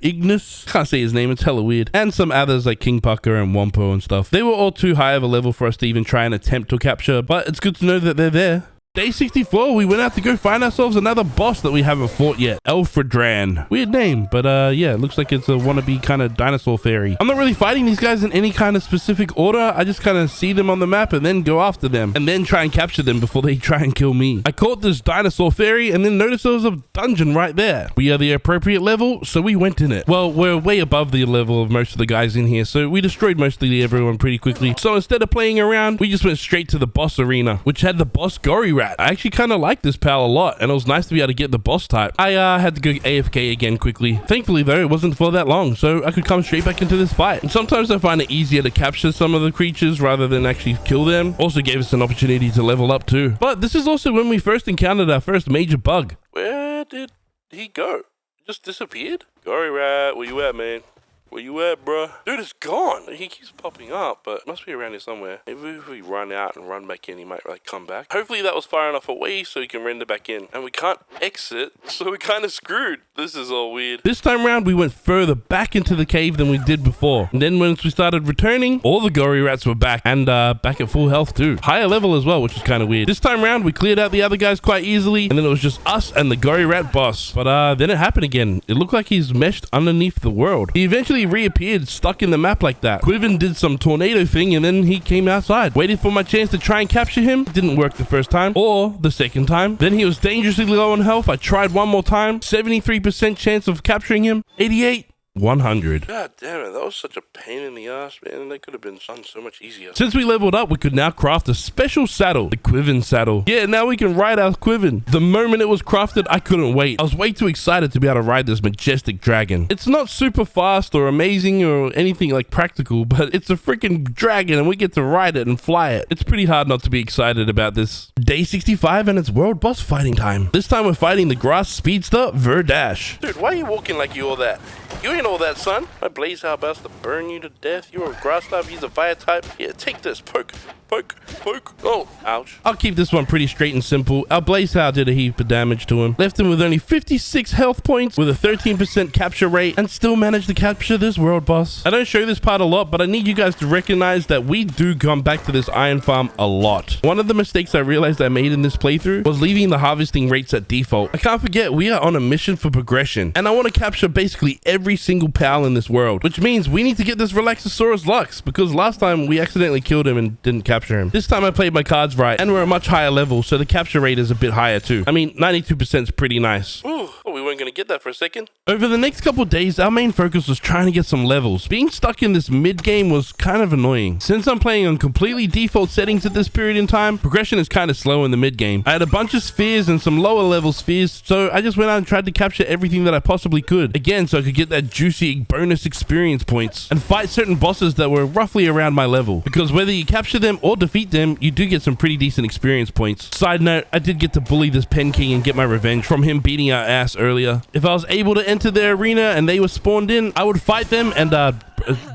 A: Ignis. Can't say his name, it's hella weird. And some others like King Pucker and Wampo and stuff. They were all too high of a level for us to even try and attempt to capture, but it's good to know that they're there. Day 64, we went out to go find ourselves another boss that we haven't fought yet. Elfredran. Weird name, but yeah, it looks like it's a wannabe kind of dinosaur fairy. I'm not really fighting these guys in any kind of specific order. I just kind of see them on the map and then go after them and then try and capture them before they try and kill me. I caught this dinosaur fairy and then noticed there was a dungeon right there. We are the appropriate level, so we went in it. Well, we're way above the level of most of the guys in here, so we destroyed mostly everyone pretty quickly. So instead of playing around, we just went straight to the boss arena, which had the boss Gory Rat. I actually kind of like this pal a lot, and it was nice to be able to get the boss type. I had to go AFK again quickly. Thankfully though, it wasn't for that long, so I could come straight back into this fight. And sometimes I find it easier to capture some of the creatures rather than actually kill them. Also gave us an opportunity to level up too. But this is also when we first encountered our first major bug. Where did he go? Just disappeared? Gory Rat, where you at, man? Where you at, bruh? Dude, it's gone. He keeps popping up, but must be around here somewhere. Maybe if we run out and run back in, he might like come back. Hopefully that was far enough away so he can render back in. And we can't exit, so we're kind of screwed. This is all weird. This time around, we went further back into the cave than we did before. And then once we started returning, all the gory rats were back and back at full health too. Higher level as well, which is kind of weird. This time around, we cleared out the other guys quite easily, and then it was just us and the gory rat boss. But then it happened again. It looked like he's meshed underneath the world. He eventually reappeared stuck in the map like that. Quiven did some tornado thing and then he came outside. Waited for my chance to try and capture him. Didn't work the first time or the second time. Then he was dangerously low on health. I tried one more time. 73% chance of capturing him. 88. 100. God damn it, that was such a pain in the ass, man. That could have been done so much easier. Since we leveled up, we could now craft a special saddle, the Quiven saddle. Yeah, now we can ride our Quiven. The moment it was crafted, I couldn't wait. I was way too excited to be able to ride this majestic dragon. It's not super fast or amazing or anything like practical, but it's a freaking dragon and we get to ride it and fly it. It's pretty hard not to be excited about this. Day 65 and it's world boss fighting time. This time we're fighting the grass speedster, Verdash. Dude, why are you walking like you all that? You ain't all that, son. My blaze how about to burn you to death. You're a grass type, he's a fire type. Yeah, take this. Poke. Poke. Poke. Oh, ouch. I'll keep this one pretty straight and simple. Our blaze how did a heap of damage to him. Left him with only 56 health points with a 13% capture rate and still managed to capture this world boss. I don't show this part a lot, but I need you guys to recognize that we do come back to this iron farm a lot. One of the mistakes I realized I made in this playthrough was leaving the harvesting rates at default. I can't forget we are on a mission for progression and I want to capture basically every single pal in this world, which means we need to get this Relaxosaurus Lux because last time we accidentally killed him and didn't capture him. This time I played my cards right and we're a much higher level, so the capture rate is a bit higher too. I mean, 92% is pretty nice. Ooh, oh, we weren't going to get that for a second. Over the next couple of days, our main focus was trying to get some levels. Being stuck in this mid-game was kind of annoying. Since I'm playing on completely default settings at this period in time, progression is kind of slow in the mid-game. I had a bunch of spheres and some lower level spheres, so I just went out and tried to capture everything that I possibly could. Again, so I could get that juicy bonus experience points and fight certain bosses that were roughly around my level. Because whether you capture them or defeat them, you do get some pretty decent experience points. Side note, I did get to bully this Pen King and get my revenge from him beating our ass earlier. If I was able to enter their arena and they were spawned in, I would fight them and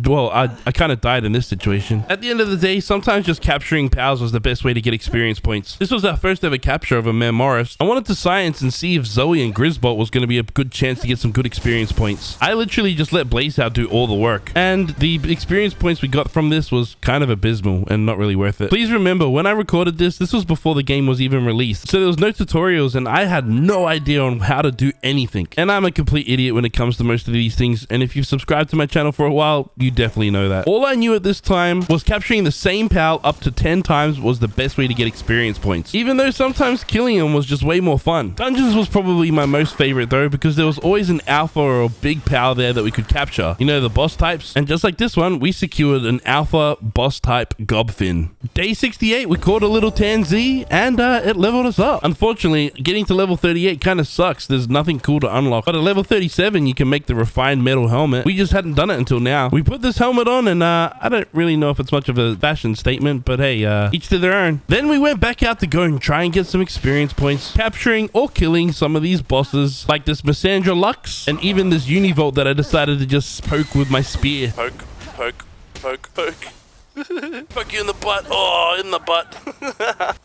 A: well, I kind of died in this situation. At the end of the day, sometimes just capturing pals was the best way to get experience points. This was our first ever capture of a Morris. I wanted to science and see if Zoe and Grisbolt was going to be a good chance to get some good experience points. I literally just let Blazeout do all the work, and the experience points we got from this was kind of abysmal and not really worth it. Please remember, when I recorded this was before the game was even released, so there was no tutorials and I had no idea on how to do anything. And I'm a complete idiot when it comes to most of these things, and if you've subscribed to my channel for a while, you definitely know that. All I knew at this time was capturing the same pal up to 10 times was the best way to get experience points, even though sometimes killing him was just way more fun. Dungeons was probably my most favorite though, because there was always an alpha or a big pal there that we could capture. You know, the boss types. And just like this one, we secured an alpha boss type Gobfin. Day 68, we caught a little Tanz and it leveled us up. Unfortunately, getting to level 38 kind of sucks. There's nothing cool to unlock. But at level 37, you can make the refined metal helmet. We just hadn't done it until now. We put this helmet on and I don't really know if it's much of a fashion statement, but hey, each to their own. Then we went back out to go and try and get some experience points, capturing or killing some of these bosses like this Missandra Lux and even this Univolt that I decided to just poke with my spear. Poke, poke, poke, poke. Poke you in the butt. Oh, in the butt.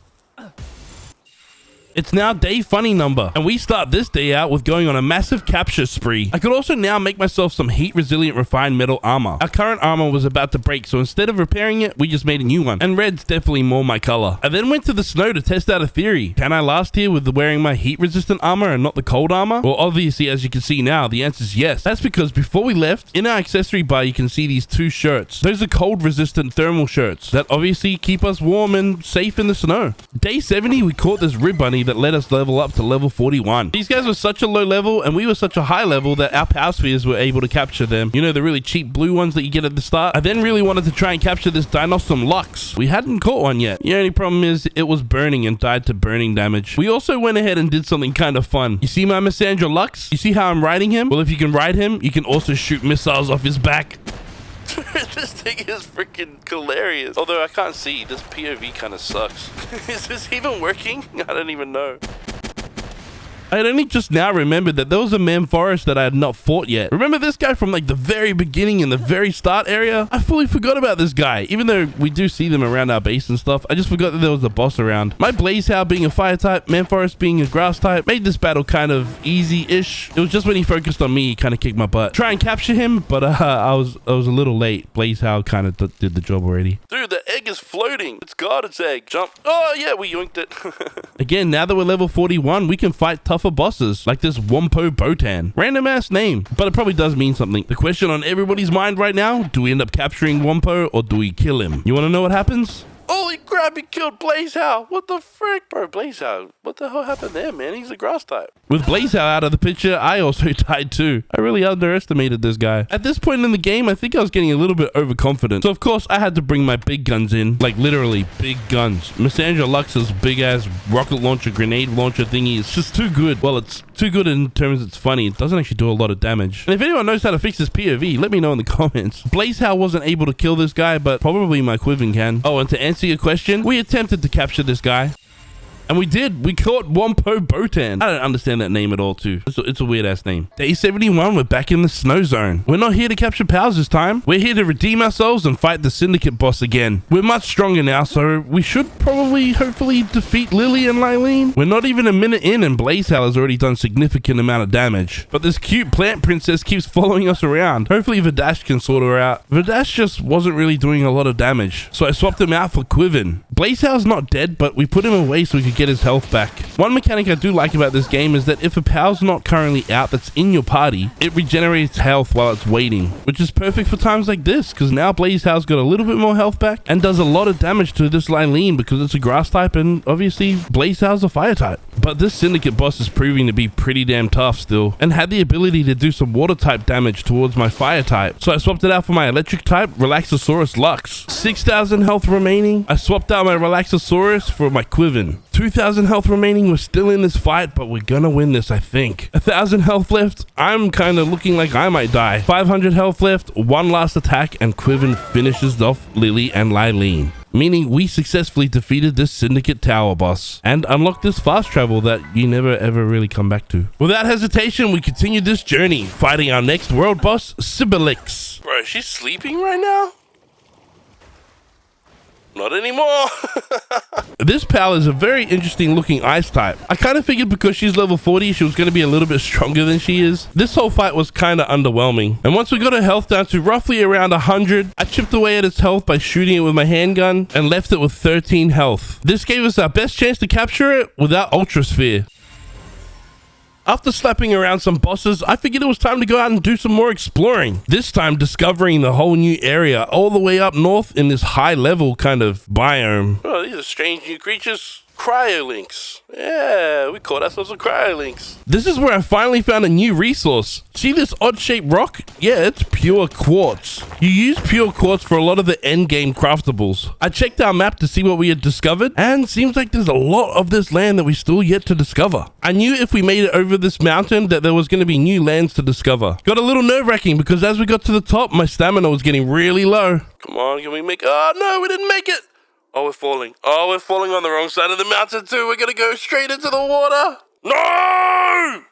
A: It's now day funny number, and we start this day out with going on a massive capture spree. I could also now make myself some heat-resilient refined metal armor. Our current armor was about to break, so instead of repairing it, we just made a new one, and red's definitely more my color. I then went to the snow to test out a theory. Can I last here with wearing my heat-resistant armor and not the cold armor? Well, obviously, as you can see now, the answer is yes. That's because before we left, in our accessory bar, you can see these two shirts. Those are cold-resistant thermal shirts that obviously keep us warm and safe in the snow. Day 70, we caught this rib bunny that let us level up to level 41. These guys were such a low level and we were such a high level that our power spheres were able to capture them. You know, the really cheap blue ones that you get at the start? I then really wanted to try and capture this Dinosaur Lux. We hadn't caught one yet. The only problem is it was burning and died to burning damage. We also went ahead and did something kind of fun. You see my Missandra Lux? You see how I'm riding him? Well, if you can ride him, you can also shoot missiles off his back. This thing is freaking hilarious. Although I can't see, this POV kind of sucks. Is this even working? I don't even know. I had only just now remembered that there was a man forest that I had not fought yet. Remember this guy from like the very beginning in the very start area? I fully forgot about this guy, even though we do see them around our base and stuff. I just forgot that there was a boss around. My Blaze Howl being a fire type, man forest being a grass type, made this battle kind of easy-ish. It was just when he focused on me, he kind of kicked my butt. Try and capture him, but I was a little late. Blaze Howl kind of did the job already. Dude, the egg is floating. It's God's egg. Jump. Oh yeah, we yoinked it. Again, now that we're level 41, we can fight tougher bosses like this Wompo Botan. Random ass name, but it probably does mean something. The question on everybody's mind right now, do we end up capturing Wompo or do we kill him? You want to know what happens? Holy crap, he killed Blaze Howl. What the frick? Bro, Blaze Howl, what the hell happened there, man? He's a grass type. With Blaze Howl out of the picture, I also died too. I really underestimated this guy. At this point in the game, I think I was getting a little bit overconfident. So of course, I had to bring my big guns in. Like literally, big guns. Missandra Lux's big ass rocket launcher, grenade launcher thingy is just too good. Well, it's too good in terms it's funny. It doesn't actually do a lot of damage. And if anyone knows how to fix this POV, let me know in the comments. Blaze Howl wasn't able to kill this guy, but probably my Quiven can. Oh, and to answer your question, we attempted to capture this guy. And we did. We caught Wompo Botan. I don't understand that name at all, too. It's a weird-ass name. Day 71, we're back in the snow zone. We're not here to capture pals this time. We're here to redeem ourselves and fight the Syndicate boss again. We're much stronger now, so we should probably, hopefully, defeat Lily and Lylene. We're not even a minute in, and Blaze Howl has already done significant amount of damage. But this cute plant princess keeps following us around. Hopefully, Vidash can sort her out. Vidash just wasn't really doing a lot of damage, so I swapped him out for Quiven. Blaze Howl's not dead, but we put him away so we could get his health back. One mechanic I do like about this game is that if a pal's not currently out that's in your party, it regenerates health while it's waiting, which is perfect for times like this, because now Blaze Howl's got a little bit more health back and does a lot of damage to this Lylene because it's a grass type and obviously Blaze Howl's a fire type. But this Syndicate boss is proving to be pretty damn tough still and had the ability to do some water type damage towards my fire type. So I swapped it out for my electric type, Relaxosaurus Lux. 6,000 health remaining. I swapped out my Relaxosaurus for my Quiven. 2,000 health remaining. We're still in this fight, but we're gonna win this, I think. 1,000 health left. I'm kind of looking like I might die. 500 health left. One last attack, and Quiven finishes off Lily and Lylene. Meaning we successfully defeated this Syndicate Tower boss and unlocked this fast travel that you never ever really come back to. Without hesitation, we continue this journey, fighting our next world boss, Sibilix. Bro, she's sleeping right now? Not anymore. This pal is a very interesting looking ice type. I kind of figured because she's level 40, she was going to be a little bit stronger than she is. This whole fight was kind of underwhelming. And once we got her health down to roughly around 100, I chipped away at its health by shooting it with my handgun and left it with 13 health. This gave us our best chance to capture it without Ultra Sphere. After slapping around some bosses, I figured it was time to go out and do some more exploring. This time discovering the whole new area all the way up north in this high level kind of biome. Oh, these are strange new creatures. Cryolinks. Yeah, we caught ourselves some cryolinks. This is where I finally found a new resource. See this odd-shaped rock? Yeah, it's pure quartz. You use pure quartz for a lot of the endgame craftables. I checked our map to see what we had discovered, and seems like there's a lot of this land that we still yet to discover. I knew if we made it over this mountain that there was going to be new lands to discover. Got a little nerve-wracking because as we got to the top, my stamina was getting really low. Come on, can we make... Oh, no, we didn't make it. Oh, we're falling. Oh, we're falling on the wrong side of the mountain too. We're gonna go straight into the water. No!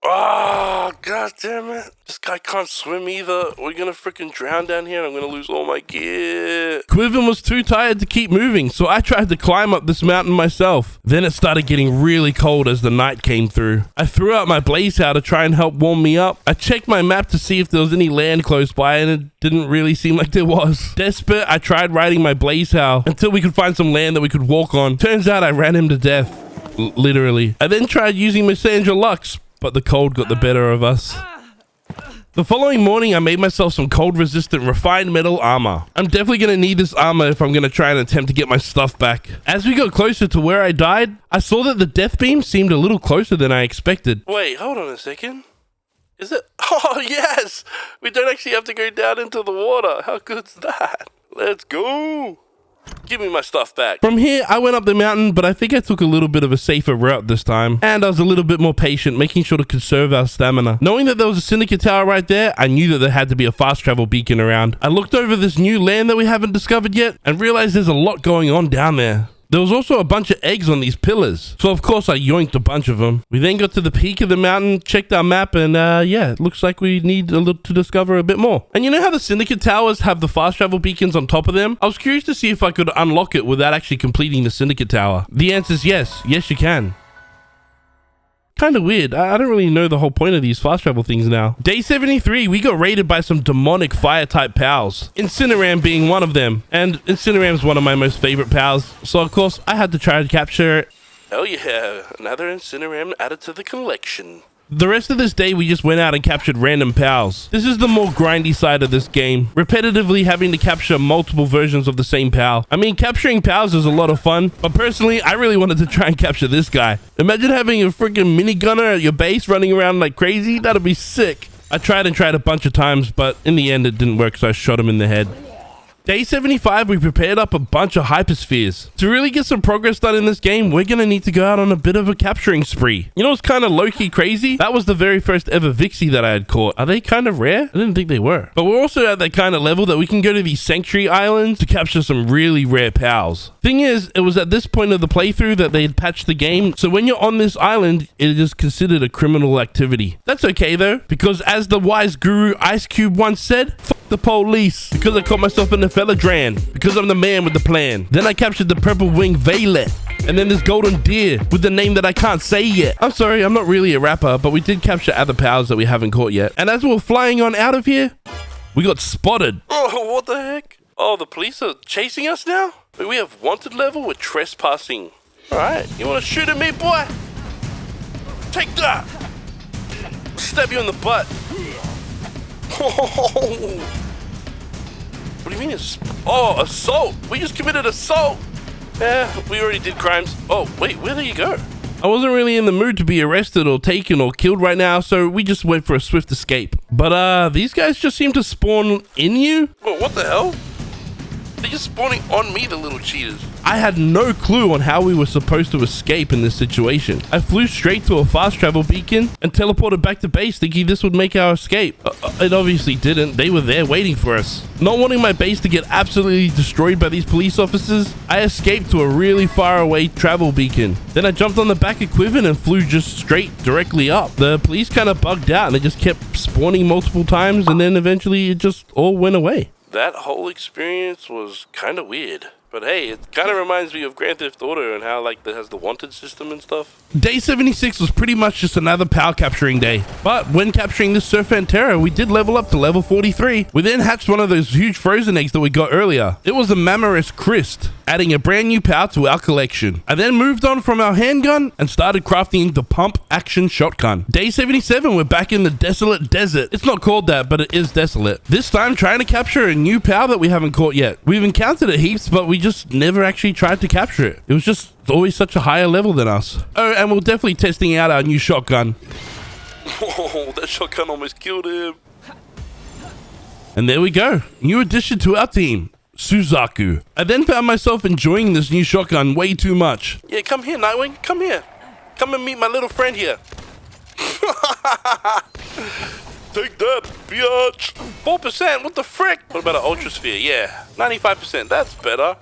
A: Oh, god damn it. This guy can't swim either. We're gonna freaking drown down here and I'm gonna lose all my gear. Quiven was too tired to keep moving, so I tried to climb up this mountain myself. Then it started getting really cold as the night came through. I threw out my Blaze Howl to try and help warm me up. I checked my map to see if there was any land close by and it didn't really seem like there was. Desperate, I tried riding my Blaze Howl until we could find some land that we could walk on. Turns out I ran him to death. Literally. I then tried using Missandra Lux, but the cold got the better of us. The following morning, I made myself some cold-resistant refined metal armor. I'm definitely going to need this armor if I'm going to try and attempt to get my stuff back. As we got closer to where I died, I saw that the death beam seemed a little closer than I expected. Wait, hold on a second. Is it? Oh, yes! We don't actually have to go down into the water. How good's that? Let's go! Give me my stuff back. From here, I went up the mountain, but I think I took a little bit of a safer route this time. And I was a little bit more patient, making sure to conserve our stamina. Knowing that there was a Syndicate Tower right there, I knew that there had to be a fast travel beacon around. I looked over this new land that we haven't discovered yet and realized there's a lot going on down there. There was also a bunch of eggs on these pillars. So of course I yoinked a bunch of them. We then got to the peak of the mountain, checked our map, and yeah, it looks like we need a little to discover a bit more. And you know how the Syndicate Towers have the fast travel beacons on top of them? I was curious to see if I could unlock it without actually completing the Syndicate Tower. The answer is yes. Yes, you can. Kind of weird. I don't really know the whole point of these fast travel things now. Day 73, we got raided by some demonic fire type pals. Incineram being one of them. And Incineram's one of my most favorite pals. So of course, I had to try to capture it. Oh yeah, another Incineram added to the collection. The rest of this day, we just went out and captured random pals. This is the more grindy side of this game, repetitively having to capture multiple versions of the same pal. I mean, capturing pals is a lot of fun, but personally, I really wanted to try and capture this guy. Imagine having a freaking minigunner at your base running around like crazy. That'd be sick. I tried a bunch of times, but in the end, it didn't work, so I shot him in the head. Day 75, we prepared up a bunch of hyperspheres. To really get some progress done in this game, we're gonna need to go out on a bit of a capturing spree. You know what's kind of low-key crazy? That was the very first ever Vixie that I had caught. Are they kind of rare? I didn't think they were. But we're also at that kind of level that we can go to these Sanctuary Islands to capture some really rare pals. Thing is, it was at this point of the playthrough that they had patched the game, so when you're on this island, it is considered a criminal activity. That's okay though, because as the wise guru Ice Cube once said, the police, because I caught myself in the fella dran, because I'm the man with the plan. Then I captured the purple wing Violet, and then this golden deer with the name that I can't say yet. I'm sorry, I'm not really a rapper, but we did capture other pals that we haven't caught yet. And as we were flying on out of here, we got spotted. Oh, what the heck? Oh, the police are chasing us now? We have wanted level with trespassing. All right, you want to shoot at me, boy? Take that. Stab you in the butt. What do you mean assault? We just committed assault. Yeah, we already did crimes. Oh, wait, where did you go? I wasn't really in the mood to be arrested or taken or killed right now, so we just went for a swift escape. But these guys just seem to spawn in you. Oh, what the hell? They're just spawning on me, the little cheaters. I had no clue on how we were supposed to escape in this situation. I flew straight to a fast travel beacon and teleported back to base thinking this would make our escape. It obviously didn't. They were there waiting for us. Not wanting my base to get absolutely destroyed by these police officers, I escaped to a really far away travel beacon. Then I jumped on the back of Quiven and flew just straight directly up. The police kind of bugged out and they just kept spawning multiple times, and then eventually it just all went away. That whole experience was kind of weird. But hey, it kind of reminds me of Grand Theft Auto and how like it has the wanted system and stuff. Day 76 was pretty much just another pal capturing day. But when capturing this Surfant Terror, we did level up to level 43. We then hatched one of those huge frozen eggs that we got earlier. It was a Mammoris Christ, adding a brand new pal to our collection. I then moved on from our handgun and started crafting the pump action shotgun. Day 77, we're back in the desolate desert. It's not called that, but it is desolate. This time trying to capture a new pal that we haven't caught yet. We've encountered it heaps, but we just never actually tried to capture it. It was just always such a higher level than us. Oh, and we're definitely testing out our new shotgun. Whoa, that shotgun almost killed him. And there we go. New addition to our team, Suzaku. I then found myself enjoying this new shotgun way too much. Yeah, come here, Nightwing. Come here. Come and meet my little friend here. Take that, bitch. 4%, what the frick? What about an Ultrasphere? Yeah, 95%, that's better.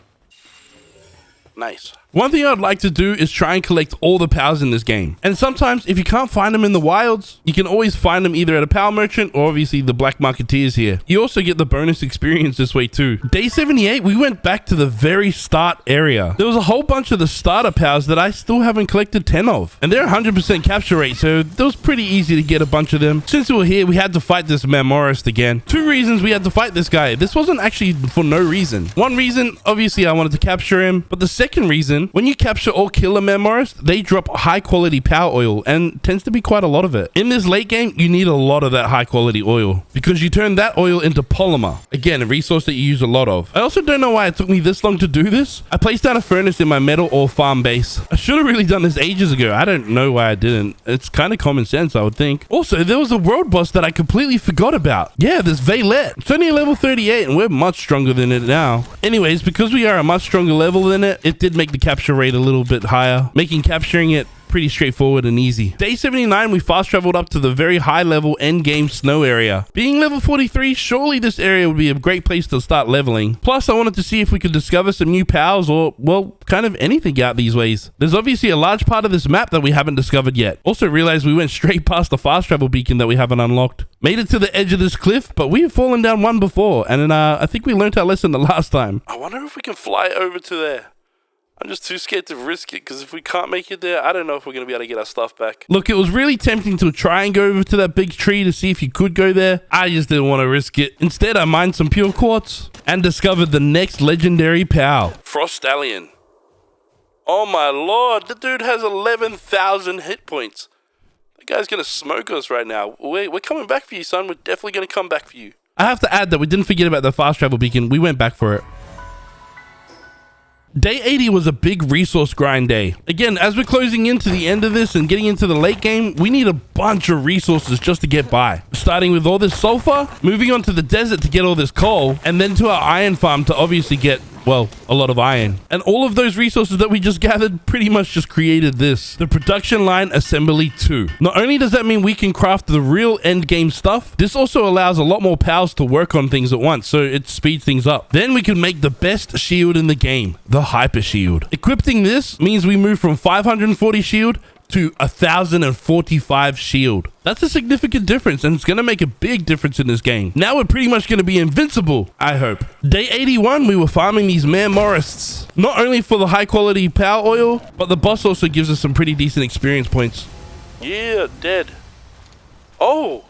A: Nice. One thing I'd like to do is try and collect all the pals in this game. And sometimes, if you can't find them in the wilds, you can always find them either at a pal merchant or obviously the Black Marketeers here. You also get the bonus experience this way too. Day 78, we went back to the very start area. There was a whole bunch of the starter pals that I still haven't collected 10 of. And they're 100% capture rate, so it was pretty easy to get a bunch of them. Since we were here, we had to fight this Mammoris again. 2 reasons we had to fight this guy. This wasn't actually for no reason. One reason, obviously I wanted to capture him. But the second reason, when you capture or kill a Mammoris, they drop high quality power oil and tends to be quite a lot of it. In this late game, you need a lot of that high quality oil because you turn that oil into polymer. Again, a resource that you use a lot of. I also don't know why it took me this long to do this. I placed down a furnace in my metal ore farm base. I should have really done this ages ago. I don't know why I didn't. It's kind of common sense, I would think. Also, there was a world boss that I completely forgot about. Yeah, this Violet. It's only level 38 and we're much stronger than it now. Anyways, because we are a much stronger level than it, it did make the capture rate a little bit higher, making capturing it pretty straightforward and easy. Day 79, we fast traveled up to the very high level endgame snow area. Being level 43, surely this area would be a great place to start leveling. Plus, I wanted to see if we could discover some new pals or, well, kind of anything out these ways. There's obviously a large part of this map that we haven't discovered yet. Also realized we went straight past the fast travel beacon that we haven't unlocked. Made it to the edge of this cliff, but we have fallen down one before, and then I think we learned our lesson the last time. I wonder if we can fly over to there. I'm just too scared to risk it, because if we can't make it there, I don't know if we're going to be able to get our stuff back. Look, it was really tempting to try and go over to that big tree to see if you could go there. I just didn't want to risk it. Instead, I mined some pure quartz and discovered the next legendary pal. Frost Stallion. Oh my lord, the dude has 11,000 hit points. That guy's going to smoke us right now. We're coming back for you, son. We're definitely going to come back for you. I have to add that we didn't forget about the fast travel beacon. We went back for it. Day 80 was a big resource grind day. Again, as we're closing into the end of this and getting into the late game, we need a bunch of resources just to get by. Starting with all this sulfur, moving on to the desert to get all this coal, and then to our iron farm to obviously get, well, a lot of iron. And all of those resources that we just gathered pretty much just created this, the production line assembly 2. Not only does that mean we can craft the real end game stuff, this also allows a lot more pals to work on things at once, so it speeds things up. Then we can make the best shield in the game, the hyper shield. Equipping this means we move from 540 shield to 1045 shield. That's a significant difference, and it's going to make a big difference in this game. Now we're pretty much going to be invincible, I hope. Day 81, we were farming these Marmorists. Not only for the high quality power oil, but the boss also gives us some pretty decent experience points. Yeah, dead. Oh,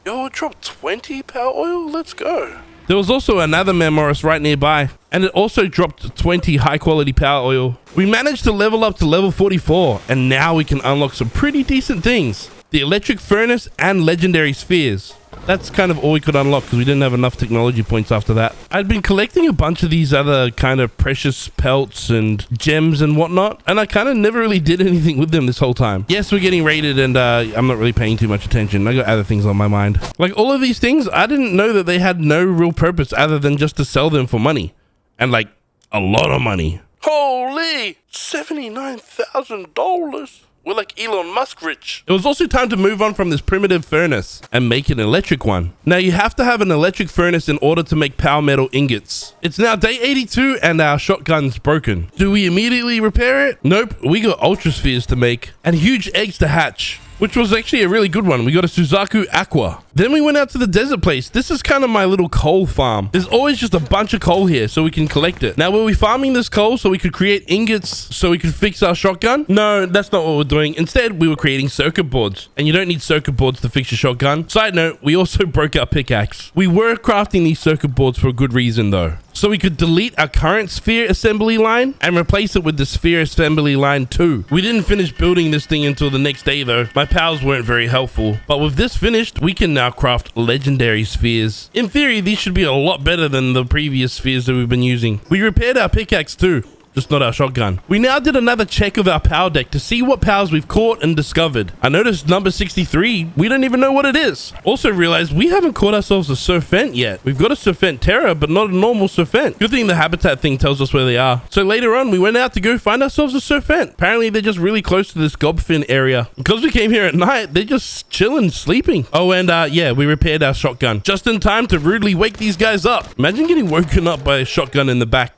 A: yo, it dropped 20 power oil? Let's go. There was also another Marmorist right nearby, and it also dropped 20 high quality power oil. We managed to level up to level 44, and now we can unlock some pretty decent things. The electric furnace and legendary spheres. That's kind of all we could unlock because we didn't have enough technology points after that. I'd been collecting a bunch of these other kind of precious pelts and gems and whatnot, and I kind of never really did anything with them this whole time. Yes, we're getting raided, and I'm not really paying too much attention. I got other things on my mind. Like all of these things, I didn't know that they had no real purpose other than just to sell them for money. And like a lot of money. Holy, $79,000. We're like Elon Musk rich. It was also time to move on from this primitive furnace and make an electric one. Now you have to have an electric furnace in order to make power metal ingots. It's now day 82 and our shotgun's broken. Do we immediately repair it? Nope, we got ultra spheres to make and huge eggs to hatch, which was actually a really good one. We got a Suzaku Aqua. Then we went out to the desert place. This is kind of my little coal farm. There's always just a bunch of coal here so we can collect it. Now, were we farming this coal so we could create ingots so we could fix our shotgun? No, that's not what we're doing. Instead, we were creating circuit boards. And you don't need circuit boards to fix your shotgun. Side note, we also broke our pickaxe. We were crafting these circuit boards for a good reason though. So we could delete our current sphere assembly line and replace it with the sphere assembly line 2. We didn't finish building this thing until the next day though. My pals weren't very helpful. But with this finished, we can now craft legendary spheres. In theory, these should be a lot better than the previous spheres that we've been using. We repaired our pickaxe too. Just not our shotgun. We now did another check of our power deck to see what powers we've caught and discovered. I noticed number 63, we don't even know what it is. Also realized we haven't caught ourselves a Serpent yet. We've got a Serpent Terra, but not a normal Serpent. Good thing the habitat thing tells us where they are. So later on, we went out to go find ourselves a Serpent. Apparently, they're just really close to this Gobfin area. Because we came here at night, they're just chilling, sleeping. Oh, and yeah, we repaired our shotgun. Just in time to rudely wake these guys up. Imagine getting woken up by a shotgun in the back.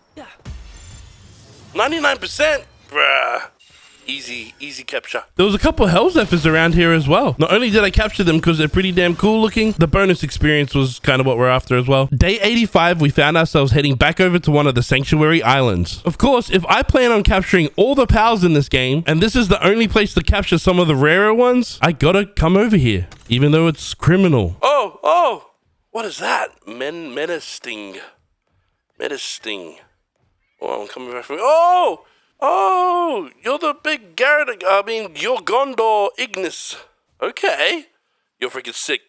A: 99%? Bruh. Easy capture. There was a couple of Hellzephers around here as well. Not only did I capture them because they're pretty damn cool looking, the bonus experience was kind of what we're after as well. Day 85, we found ourselves heading back over to one of the Sanctuary Islands. Of course, if I plan on capturing all the pals in this game, and this is the only place to capture some of the rarer ones, I gotta come over here, even though it's criminal. Oh, what is that? Menacing. Oh, I'm coming back from... Oh, you're the big Garrett... you're Gondor Ignis. Okay. You're freaking sick.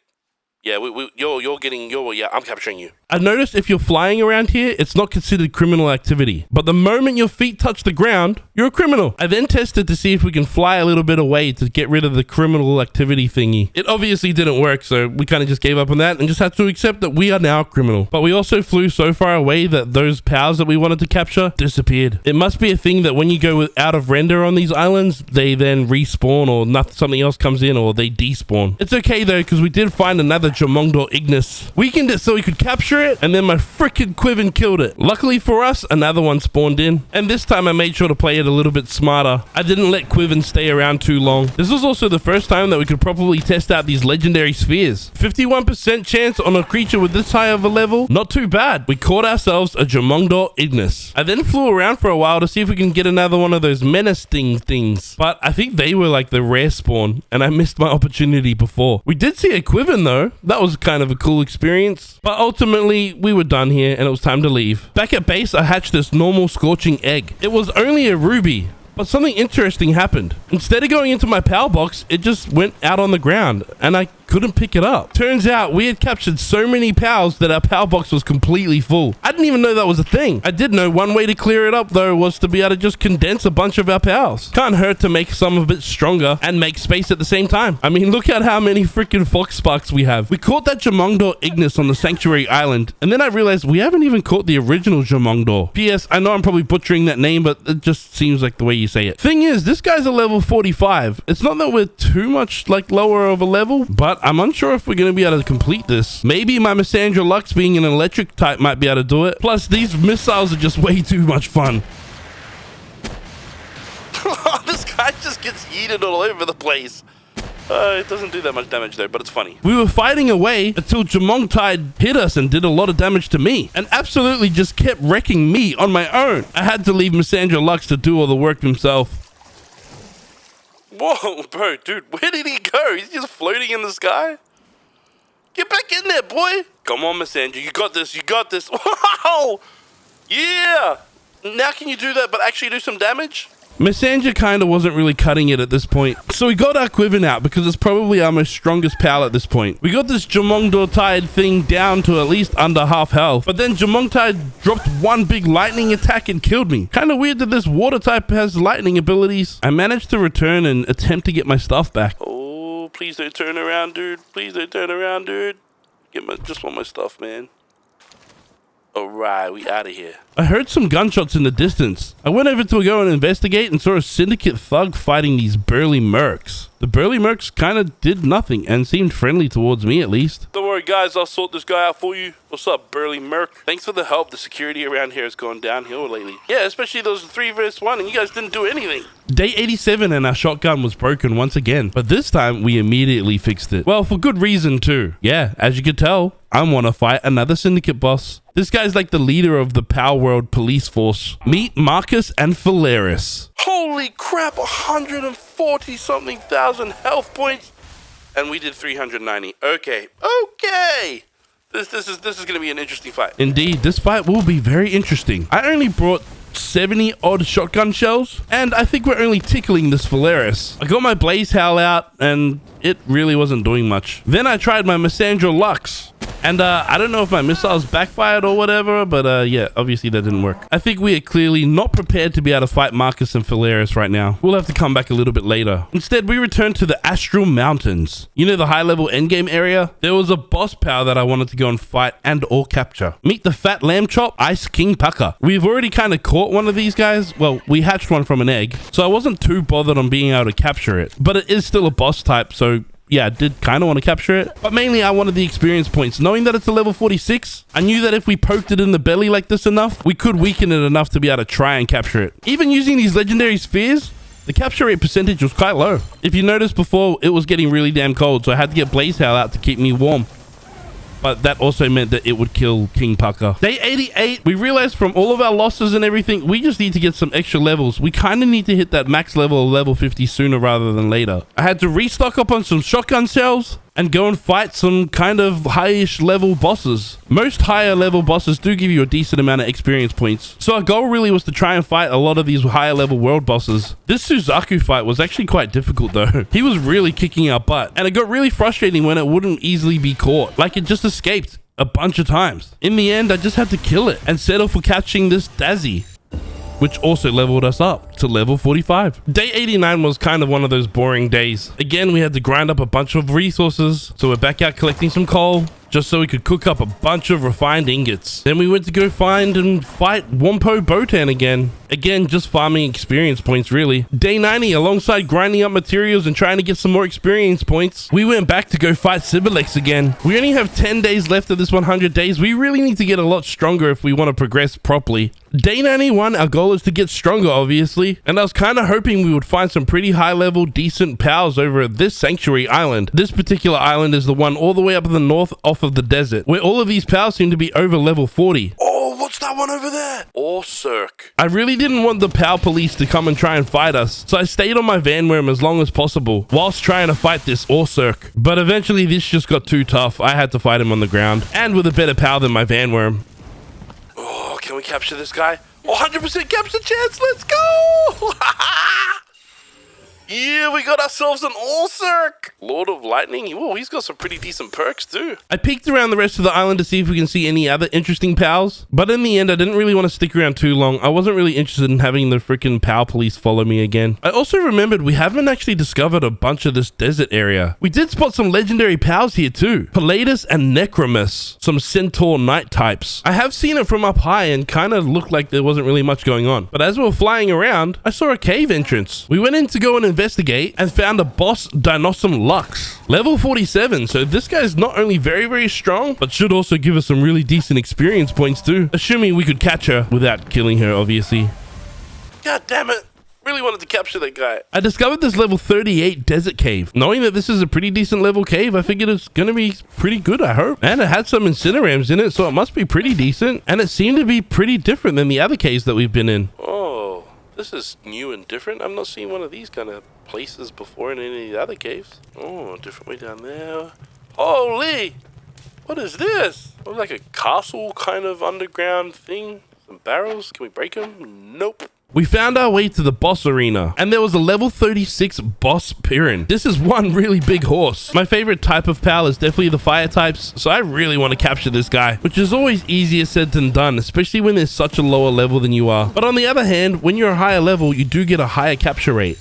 A: Yeah, I'm capturing you. I noticed if you're flying around here, it's not considered criminal activity. But the moment your feet touch the ground, you're a criminal. I then tested to see if we can fly a little bit away to get rid of the criminal activity thingy. It obviously didn't work, so we kind of just gave up on that and just had to accept that we are now a criminal. But we also flew so far away that those pals that we wanted to capture disappeared. It must be a thing that when you go out of render on these islands, they then respawn or something else comes in or they despawn. It's okay though, because we did find another Jamongdor Ignis. Weakened it so we could capture it, and then my freaking Quiven killed it. Luckily for us, another one spawned in, and this time I made sure to play it a little bit smarter. I didn't let Quiven stay around too long. This was also the first time that we could properly test out these legendary spheres. 51% chance on a creature with this high of a level, not too bad. We caught ourselves a Jamongdor Ignis. I then flew around for a while to see if we can get another one of those menacing things, but I think they were like the rare spawn, and I missed my opportunity before. We did see a Quiven though. That was kind of a cool experience, but ultimately we were done here and it was time to leave. Back at base, I hatched this normal scorching egg. It was only a ruby, but something interesting happened. Instead of going into my power box, it just went out on the ground and I couldn't pick it up. Turns out we had captured so many pals that our power box was completely full. I didn't even know that was a thing. I did know one way to clear it up though was to be able to just condense a bunch of our pals. Can't hurt to make some a bit stronger and make space at the same time. I mean, look at how many freaking fox sparks we have. We caught that Jamongdor Ignis on the Sanctuary Island, and then I realized we haven't even caught the original Jamongdor. P.S. I know I'm probably butchering that name, but it just seems like the way you say it. Thing is, this guy's a level 45. It's not that we're too much like lower of a level, but I'm unsure if we're going to be able to complete this. Maybe my Missandra Lux being an electric type might be able to do it. Plus, these missiles are just way too much fun. This guy just gets yeeted all over the place. It doesn't do that much damage though, but it's funny. We were fighting away until Jamongtide hit us and did a lot of damage to me and absolutely just kept wrecking me on my own. I had to leave Missandra Lux to do all the work himself. Whoa, bro, dude, where did he go? He's just floating in the sky? Get back in there, boy. Come on, Missandra, you got this, you got this. Wow! Yeah! Now can you do that, but actually do some damage? Missandra kind of wasn't really cutting it at this point. So we got our Quiven out because it's probably our most strongest pal at this point. We got this Jamongdor Tide thing down to at least under half health. But then Jamongtide dropped one big lightning attack and killed me. Kind of weird that this water type has lightning abilities. I managed to return and attempt to get my stuff back. Oh, please don't turn around, dude. Please don't turn around, dude. Just want my stuff, man. Alright, we out of here. I heard some gunshots in the distance. I went over to go and investigate and saw a syndicate thug fighting these burly mercs. The burly mercs kind of did nothing and seemed friendly towards me at least. Don't worry guys, I'll sort this guy out for you. What's up, burly merc? Thanks for the help. The security around here has gone downhill lately. Yeah, especially those 3 vs 1 and you guys didn't do anything. Day 87 and our shotgun was broken once again, but this time we immediately fixed it. Well, for good reason too. Yeah, as you could tell, I want to fight another syndicate boss. This guy's like the leader of the Palworld police force. Meet Marcus and Phalaris. Holy crap, 140 something thousand health points. And we did 390. Okay. This is going to be an interesting fight. Indeed, this fight will be very interesting. I only brought 70 odd shotgun shells, and I think we're only tickling this Phalaris. I got my Blaze Howl out, and it really wasn't doing much. Then I tried my Missandra Lux, and I don't know if my missiles backfired or whatever, but yeah, obviously that didn't work. I think we are clearly not prepared to be able to fight Marcus and Phalaris right now. We'll have to come back a little bit later. Instead, we return to the Astral Mountains. You know the high-level endgame area? There was a boss pal that I wanted to go and fight and or capture. Meet the Fat Lamb Chop Ice King Pucker. We've already kind of caught one of these guys. Well, we hatched one from an egg, so I wasn't too bothered on being able to capture it. But it is still a boss type, so yeah, I did kind of want to capture it, but mainly I wanted the experience points. Knowing that it's a level 46, I knew that if we poked it in the belly like this enough, we could weaken it enough to be able to try and capture it. Even using these legendary spheres, the capture rate percentage was quite low. If you noticed before, it was getting really damn cold, so I had to get Blaze Howl out to keep me warm. But that also meant that it would kill King Pucker. Day 88, we realized from all of our losses and everything, we just need to get some extra levels. We kind of need to hit that max level of level 50 sooner rather than later. I had to restock up on some shotgun shells and go and fight some kind of high-ish level bosses. Most higher level bosses do give you a decent amount of experience points. So our goal really was to try and fight a lot of these higher level world bosses. This Suzaku fight was actually quite difficult though. He was really kicking our butt, and it got really frustrating when it wouldn't easily be caught. Like it just escaped a bunch of times. In the end, I just had to kill it and settle for catching this Dazzy, which also leveled us up to level 45. Day 89 was kind of one of those boring days. Again, we had to grind up a bunch of resources, so we're back out collecting some coal, just so we could cook up a bunch of refined ingots. Then we went to go find and fight Wompo Botan again. Again, just farming experience points, really. Day 90, alongside grinding up materials and trying to get some more experience points, we went back to go fight Sibilex again. We only have 10 days left of this 100 days. We really need to get a lot stronger if we want to progress properly. Day 91, our goal is to get stronger, obviously. And I was kind of hoping we would find some pretty high level, decent pals over at this sanctuary island. This particular island is the one all the way up in the north off of the desert, where all of these pals seem to be over level 40. Oh, what's that one over there? Circ. I really didn't want the pal police to come and try and fight us, so I stayed on my van worm as long as possible whilst trying to fight this Circ. But eventually this just got too tough. I had to fight him on the ground, and with a better pal than my van worm. Oh, can we capture this guy? 100% capture chance, let's go! Yeah, we got ourselves an Circ. Lord of Lightning. Whoa, he's got some pretty decent perks too. I peeked around the rest of the island to see if we can see any other interesting pals, but in the end, I didn't really want to stick around too long. I wasn't really interested in having the freaking pal police follow me again. I also remembered we haven't actually discovered a bunch of this desert area. We did spot some legendary pals here too. Palladius and Necromus, some centaur knight types. I have seen it from up high and kind of looked like there wasn't really much going on. But as we were flying around, I saw a cave entrance. We went in to go and investigate and found a boss Dinossum Lux, level 47. So this guy is not only very strong, but should also give us some really decent experience points too, assuming we could catch her without killing her, obviously. God damn it, really wanted to capture that guy. I discovered this level 38 desert cave. Knowing that this is a pretty decent level cave, I figured it's gonna be pretty good, I hope. And it had some incinerams in it, so it must be pretty decent, and it seemed to be pretty different than the other caves that we've been in. Oh, this is new and different. I've not seen one of these kind of places before in any of the other caves. Oh, a different way down there. Holy! What is this? Looks like a castle kind of underground thing. Some barrels. Can we break them? Nope. We found our way to the boss arena, and there was a level 36 boss Piran. This is one really big horse. My favorite type of pal is definitely the fire types, so I really want to capture this guy, which is always easier said than done, especially when there's such a lower level than you are. But on the other hand, when you're a higher level, you do get a higher capture rate.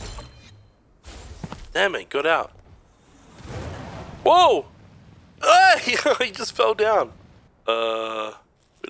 A: Damn it, got out. Whoa! Hey, he just fell down. Where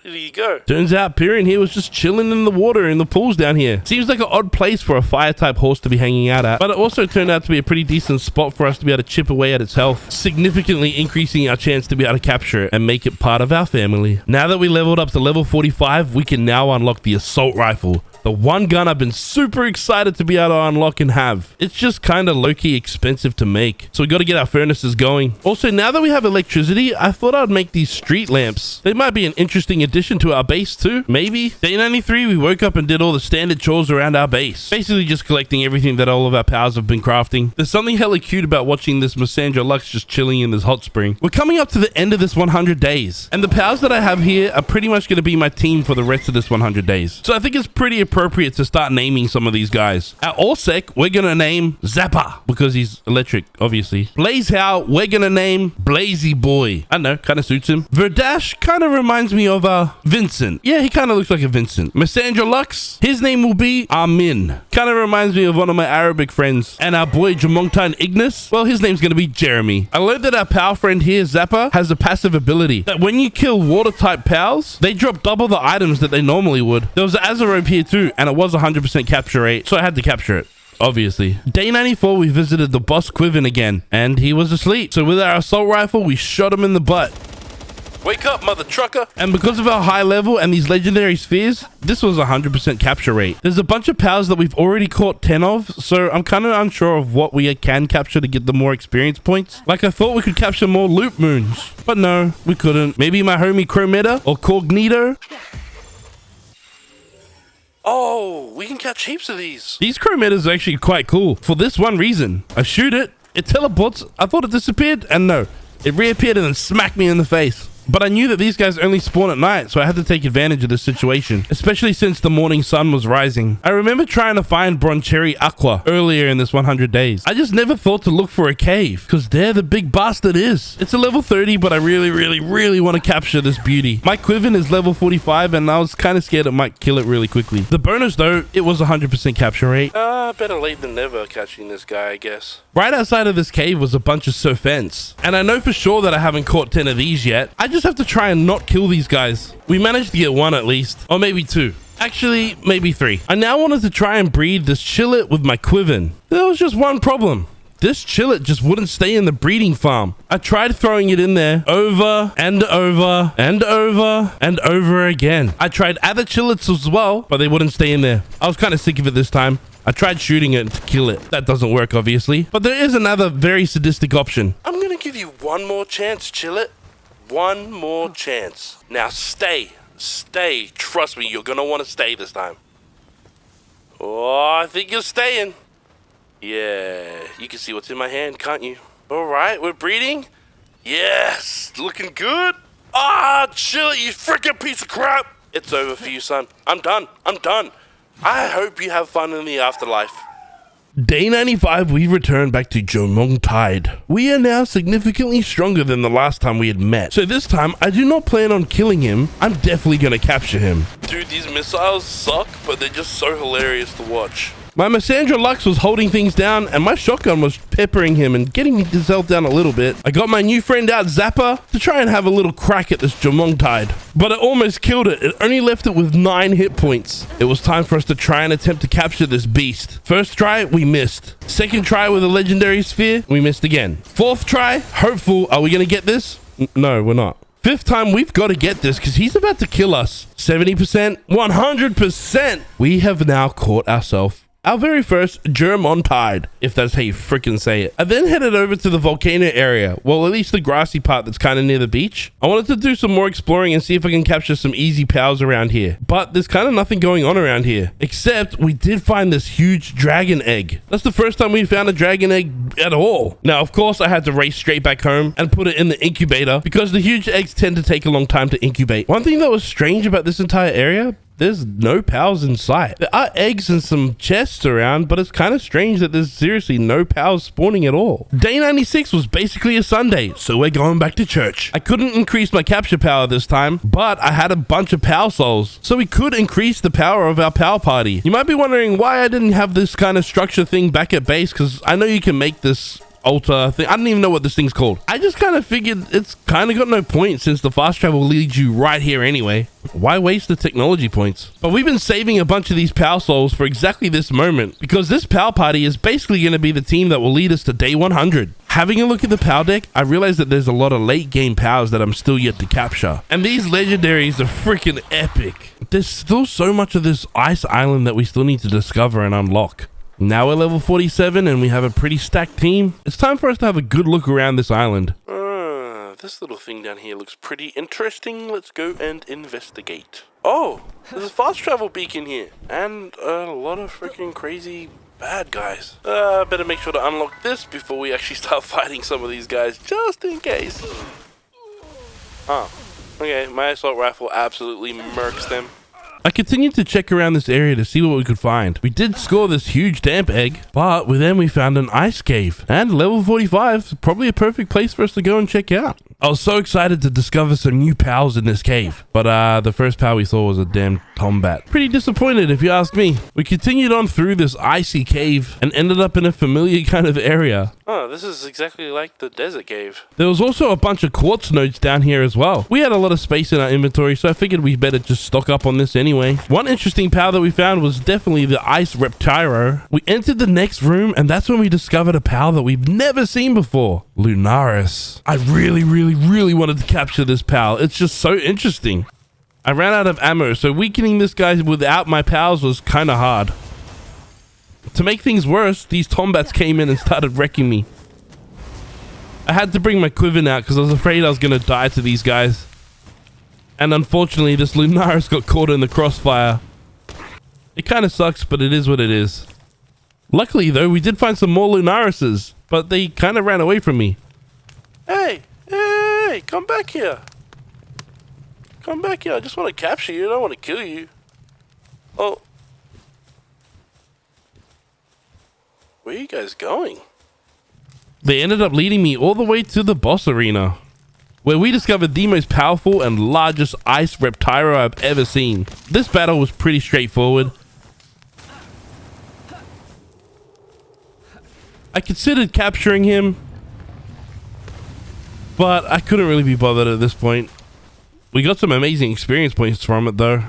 A: did he go? Turns out Piran here was just chilling in the water in the pools down here. Seems like an odd place for a fire type horse to be hanging out at, but it also turned out to be a pretty decent spot for us to be able to chip away at its health, significantly increasing our chance to be able to capture it and make it part of our family. Now that we leveled up to level 45, we can now unlock the assault rifle. The one gun I've been super excited to be able to unlock and have. It's just kind of low-key expensive to make, so we got to get our furnaces going. Also, now that we have electricity, I thought I'd make these street lamps. They might be an interesting addition to our base too, maybe. Day 93, we woke up and did all the standard chores around our base. Basically just collecting everything that all of our pals have been crafting. There's something hella cute about watching this Missandra Lux just chilling in this hot spring. We're coming up to the end of this 100 days, and the pals that I have here are pretty much going to be my team for the rest of this 100 days. So I think it's pretty appropriate to start naming some of these guys. Our Orsec, we're gonna name Zappa because he's electric, obviously. Blazehow, we're gonna name Blazy Boy. I don't know, kind of suits him. Verdash kind of reminds me of Vincent. Yeah, he kind of looks like a Vincent. Missandra Lux, his name will be Armin. Kind of reminds me of one of my Arabic friends. And our boy Jamongtan Ignis, well, his name's gonna be Jeremy. I learned that our pal friend here, Zappa, has a passive ability that when you kill water type pals, they drop double the items that they normally would. There was an Azarope here too, and it was 100% capture rate, so I had to capture it, obviously. Day 94, we visited the boss Quiven again, and he was asleep. So with our assault rifle, we shot him in the butt. Wake up, mother trucker. And because of our high level and these legendary spheres, this was 100% capture rate. There's a bunch of pals that we've already caught 10 of, so I'm kind of unsure of what we can capture to get the more experience points. Like, I thought we could capture more loop moons, but no, we couldn't. Maybe my homie Chrometa or Cognito. Oh, we can catch heaps of these. These chrometas are actually quite cool for this one reason. I shoot it, it teleports. I thought it disappeared, and no, it reappeared and then smacked me in the face. But I knew that these guys only spawn at night, so I had to take advantage of this situation, especially since the morning sun was rising. I remember trying to find Broncherry Aqua earlier in this 100 days. I just never thought to look for a cave, because there the big bastard is. It's a level 30, but I really want to capture this beauty. My Quiven is level 45, and I was kind of scared it might kill it really quickly. The bonus though, it was 100% capture rate. Better late than never catching this guy, I guess. Right outside of this cave was a bunch of serpents, and I know for sure that I haven't caught 10 of these yet. I just have to try and not kill these guys. We managed to get one at least, or maybe two. Actually, maybe three. I now wanted to try and breed this Chillet with my Quiven. There was just one problem. This Chillet just wouldn't stay in the breeding farm. I tried throwing it in there over and over and over and over again. I tried other Chillets as well, but they wouldn't stay in there. I was kind of sick of it this time. I tried shooting it to kill it. That doesn't work, obviously. But there is another very sadistic option. I'm going to give you one more chance, Chillet. One more chance. Now stay. Stay. Trust me, you're going to want to stay this time. Oh, I think you're staying. Yeah, you can see what's in my hand, can't you? All right, we're breeding. Yes, looking good. Ah, Chillet, you freaking piece of crap. It's over for you, son. I'm done. I'm done. I hope you have fun in the afterlife. Day 95, we returned back to Jomong Tide. We are now significantly stronger than the last time we had met. So this time, I do not plan on killing him. I'm definitely going to capture him. Dude, these missiles suck, but they're just so hilarious to watch. My Massandra Lux was holding things down, and my shotgun was peppering him and getting his health down a little bit. I got my new friend out, Zappa, to try and have a little crack at this Jomong Tide. But it almost killed it. It only left it with 9 hit points. It was time for us to try and attempt to capture this beast. First try, we missed. Second try with a legendary sphere, we missed again. Fourth try, hopeful. Are we going to get this? No, we're not. Fifth time, we've got to get this because he's about to kill us. 70%, 100%. We have now caught ourselves our very first germ on Tide, if that's how you freaking say it. I then headed over to the volcano area, well, at least the grassy part that's kind of near the beach. I wanted to do some more exploring and see if I can capture some easy pals around here. But there's kind of nothing going on around here, except we did find this huge dragon egg. That's the first time we found a dragon egg at all. Now, of course, I had to race straight back home and put it in the incubator because the huge eggs tend to take a long time to incubate. One thing that was strange about this entire area, there's no pals in sight. There are eggs and some chests around, but it's kind of strange that there's seriously no pals spawning at all. Day 96 was basically a Sunday, so we're going back to church. I couldn't increase my capture power this time, but I had a bunch of pal souls, so we could increase the power of our pal party. You might be wondering why I didn't have this kind of structure thing back at base, because I know you can make this altar thing. I don't even know what this thing's called. I just kind of figured it's kind of got no point since the fast travel leads you right here anyway. Why waste the technology points? But we've been saving a bunch of these pal souls for exactly this moment, because this pal party is basically going to be the team that will lead us to day 100. Having a look at the pal deck, I realized that there's a lot of late game pals that I'm still yet to capture. And these legendaries are freaking epic. There's still so much of this ice island that we still need to discover and unlock. Now we're level 47 and we have a pretty stacked team. It's time for us to have a good look around this island. This little thing down here looks pretty interesting. Let's go and investigate. Oh, there's a fast travel beacon here. And a lot of freaking crazy bad guys. Better make sure to unlock this before we actually start fighting some of these guys, just in case. Okay, my assault rifle absolutely murks them. I continued to check around this area to see what we could find. We did score this huge damp egg, but then we found an ice cave. And level 45 is probably a perfect place for us to go and check out. I was so excited to discover some new pals in this cave, but the first pal we saw was a damn tombat. Pretty disappointed if you ask me. We continued on through this icy cave and ended up in a familiar kind of area. Oh, this is exactly like the desert cave. There was also a bunch of quartz nodes down here as well. We had a lot of space in our inventory, so I figured we better just stock up on this anyway. One interesting pal that we found was definitely the ice reptiro. We entered the next room, and that's when we discovered a pal that we've never seen before. Lunaris. I really wanted to capture this pal. It's just so interesting. I ran out of ammo, so weakening this guy without my pals was kind of hard. To make things worse, these tombats came in and started wrecking me. I had to bring my Quiven out because I was afraid I was going to die to these guys. And unfortunately, this Lunaris got caught in the crossfire. It kind of sucks, but it is what it is. Luckily, though, we did find some more Lunarises, but they kind of ran away from me. Hey, come back here. Come back here. I just want to capture you. I don't want to kill you. Oh. Where are you guys going? They ended up leading me all the way to the boss arena, where we discovered the most powerful and largest ice reptile I've ever seen. This battle was pretty straightforward. I considered capturing him, but I couldn't really be bothered at this point. We got some amazing experience points from it though.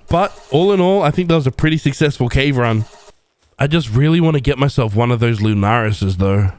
A: But all in all, I think that was a pretty successful cave run. I just really want to get myself one of those Lunarises though.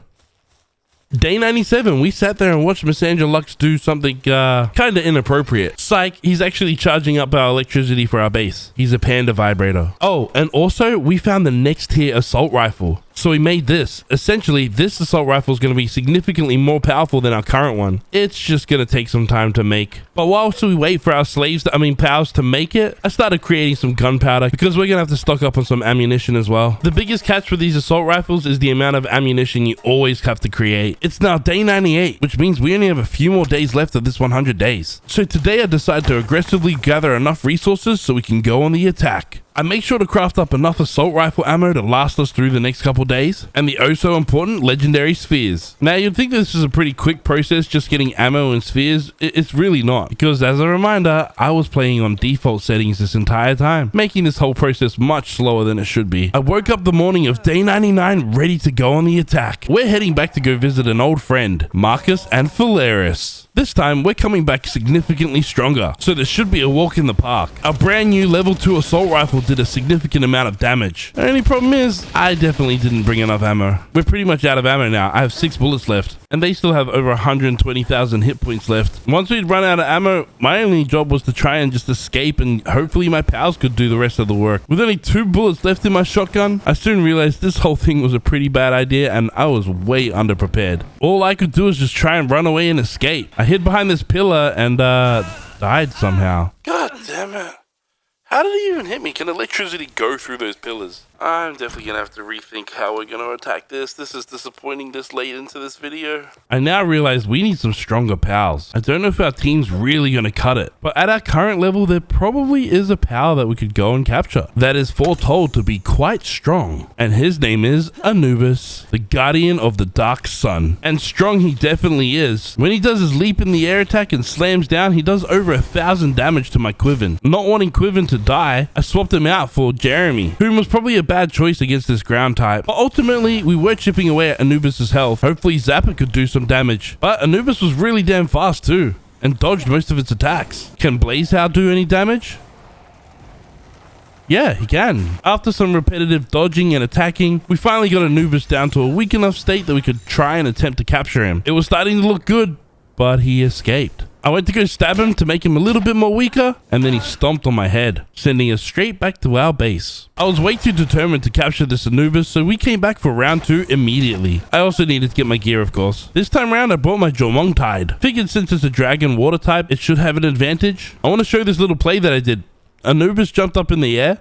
A: Day 97, we sat there and watched Messenger Lux do something kind of inappropriate. Psych, he's actually charging up our electricity for our base. He's a panda vibrator. Oh, and also we found the next tier assault rifle. So we made this. Essentially, this assault rifle is going to be significantly more powerful than our current one. It's just going to take some time to make. But whilst we wait for our pals to make it, I started creating some gunpowder because we're going to have to stock up on some ammunition as well. The biggest catch for these assault rifles is the amount of ammunition you always have to create. It's now day 98, which means we only have a few more days left of this 100 days. So today I decided to aggressively gather enough resources so we can go on the attack. I make sure to craft up enough assault rifle ammo to last us through the next couple days, and the oh so important legendary spheres. Now you'd think this is a pretty quick process just getting ammo and spheres. It's really not, because as a reminder, I was playing on default settings this entire time, making this whole process much slower than it should be. I woke up the morning of day 99 ready to go on the attack. We're heading back to go visit an old friend, Marcus and Phalaris. This time, we're coming back significantly stronger, so this should be a walk in the park. Our brand new level 2 assault rifle did a significant amount of damage. The only problem is, I definitely didn't bring enough ammo. We're pretty much out of ammo now. I have 6 bullets left, and they still have over 120,000 hit points left. Once we'd run out of ammo, my only job was to try and just escape, and hopefully my pals could do the rest of the work. With only 2 bullets left in my shotgun, I soon realized this whole thing was a pretty bad idea, and I was way underprepared. All I could do was just try and run away and escape. I hid behind this pillar and died somehow. God damn it. How did he even hit me? Can electricity go through those pillars? I'm definitely going to have to rethink how we're going to attack this. This is disappointing this late into this video. I now realize we need some stronger pals. I don't know if our team's really going to cut it, but at our current level, there probably is a pal that we could go and capture that is foretold to be quite strong. And his name is Anubis, the guardian of the dark sun. And strong he definitely is. When he does his leap in the air attack and slams down, he does over 1,000 damage to my Quiven. Not wanting Quiven to die, I swapped him out for Jeremy, whom was probably a bad choice against this ground type. But ultimately, we were chipping away at Anubis's health. Hopefully Zappa could do some damage. But Anubis was really damn fast too, and dodged most of its attacks. Can Blazehow do any damage? Yeah, he can. After some repetitive dodging and attacking, we finally got Anubis down to a weak enough state that we could try and attempt to capture him. It was starting to look good, but he escaped. I went to go stab him to make him a little bit more weaker, and then he stomped on my head, sending us straight back to our base. I was way too determined to capture this Anubis, so we came back for round 2 immediately. I also needed to get my gear, of course. This time around, I brought my Jormungtide. Figured since it's a dragon water type, it should have an advantage. I want to show this little play that I did. Anubis jumped up in the air,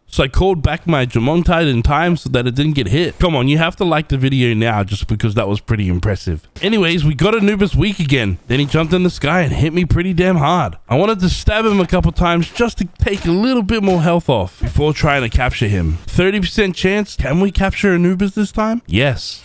A: so I called back my Jormungtide in time so that it didn't get hit. Come on, you have to like the video now just because that was pretty impressive. Anyways, we got Anubis weak again. Then he jumped in the sky and hit me pretty damn hard. I wanted to stab him a couple times just to take a little bit more health off before trying to capture him. 30% chance, can we capture Anubis this time? Yes.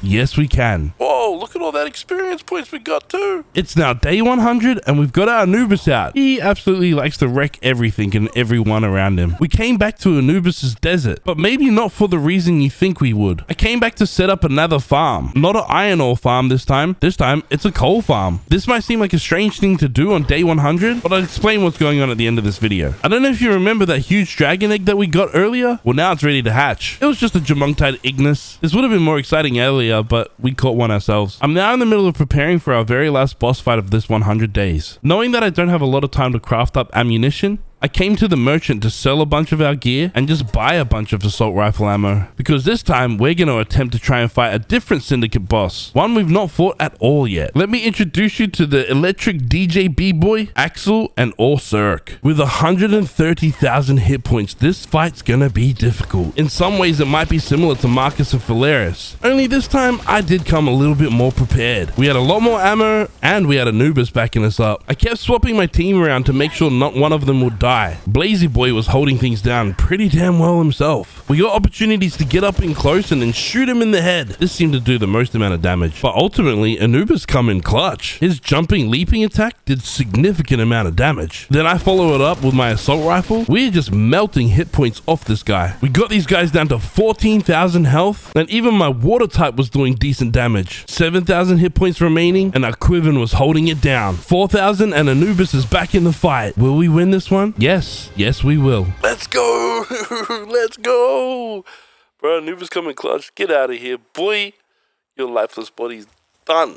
A: Yes, we can. Whoa, look at all that experience points we got too. It's now day 100 and we've got our Anubis out. He absolutely likes to wreck everything and everyone around him. We came back to Anubis's desert, but maybe not for the reason you think we would. I came back to set up another farm. Not an iron ore farm this time. This time, it's a coal farm. This might seem like a strange thing to do on day 100, but I'll explain what's going on at the end of this video. I don't know if you remember that huge dragon egg that we got earlier. Well, now it's ready to hatch. It was just a Jormungtide Ignis. This would have been more exciting earlier, but we caught one ourselves. I'm now in the middle of preparing for our very last boss fight of this 100 days. Knowing that I don't have a lot of time to craft up ammunition, I came to the merchant to sell a bunch of our gear and just buy a bunch of assault rifle ammo, because this time we're going to attempt to try and fight a different Syndicate boss, one we've not fought at all yet. Let me introduce you to the electric DJ B-boy, Axel, and AronAztek. With 130,000 hit points, this fight's gonna be difficult. In some ways it might be similar to Marcus and Phalaris, only this time I did come a little bit more prepared. We had a lot more ammo and we had Anubis backing us up. I kept swapping my team around to make sure not one of them would die. Blazy Boy was holding things down pretty damn well himself. We got opportunities to get up in close and then shoot him in the head. This seemed to do the most amount of damage, but ultimately Anubis come in clutch. His jumping leaping attack did significant amount of damage. Then I follow it up with my assault rifle. We're just melting hit points off this guy. We got these guys down to 14,000 health, and even my water type was doing decent damage. 7,000 hit points remaining, and our Quiven was holding it down. 4,000 and Anubis is back in the fight. Will we win this one? Yes we will. Let's go. Let's go. Bro, Anubis coming clutch. Get out of here, boy. Your lifeless body's done.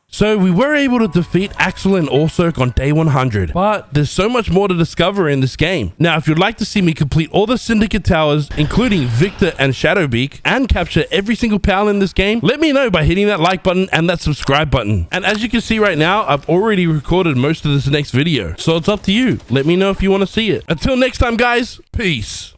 A: So we were able to defeat Axel and AronAztek on day 100, but there's so much more to discover in this game. Now, if you'd like to see me complete all the Syndicate Towers, including Victor and Shadowbeak, and capture every single pal in this game, let me know by hitting that like button and that subscribe button. And as you can see right now, I've already recorded most of this next video, so it's up to you. Let me know if you want to see it. Until next time, guys, peace.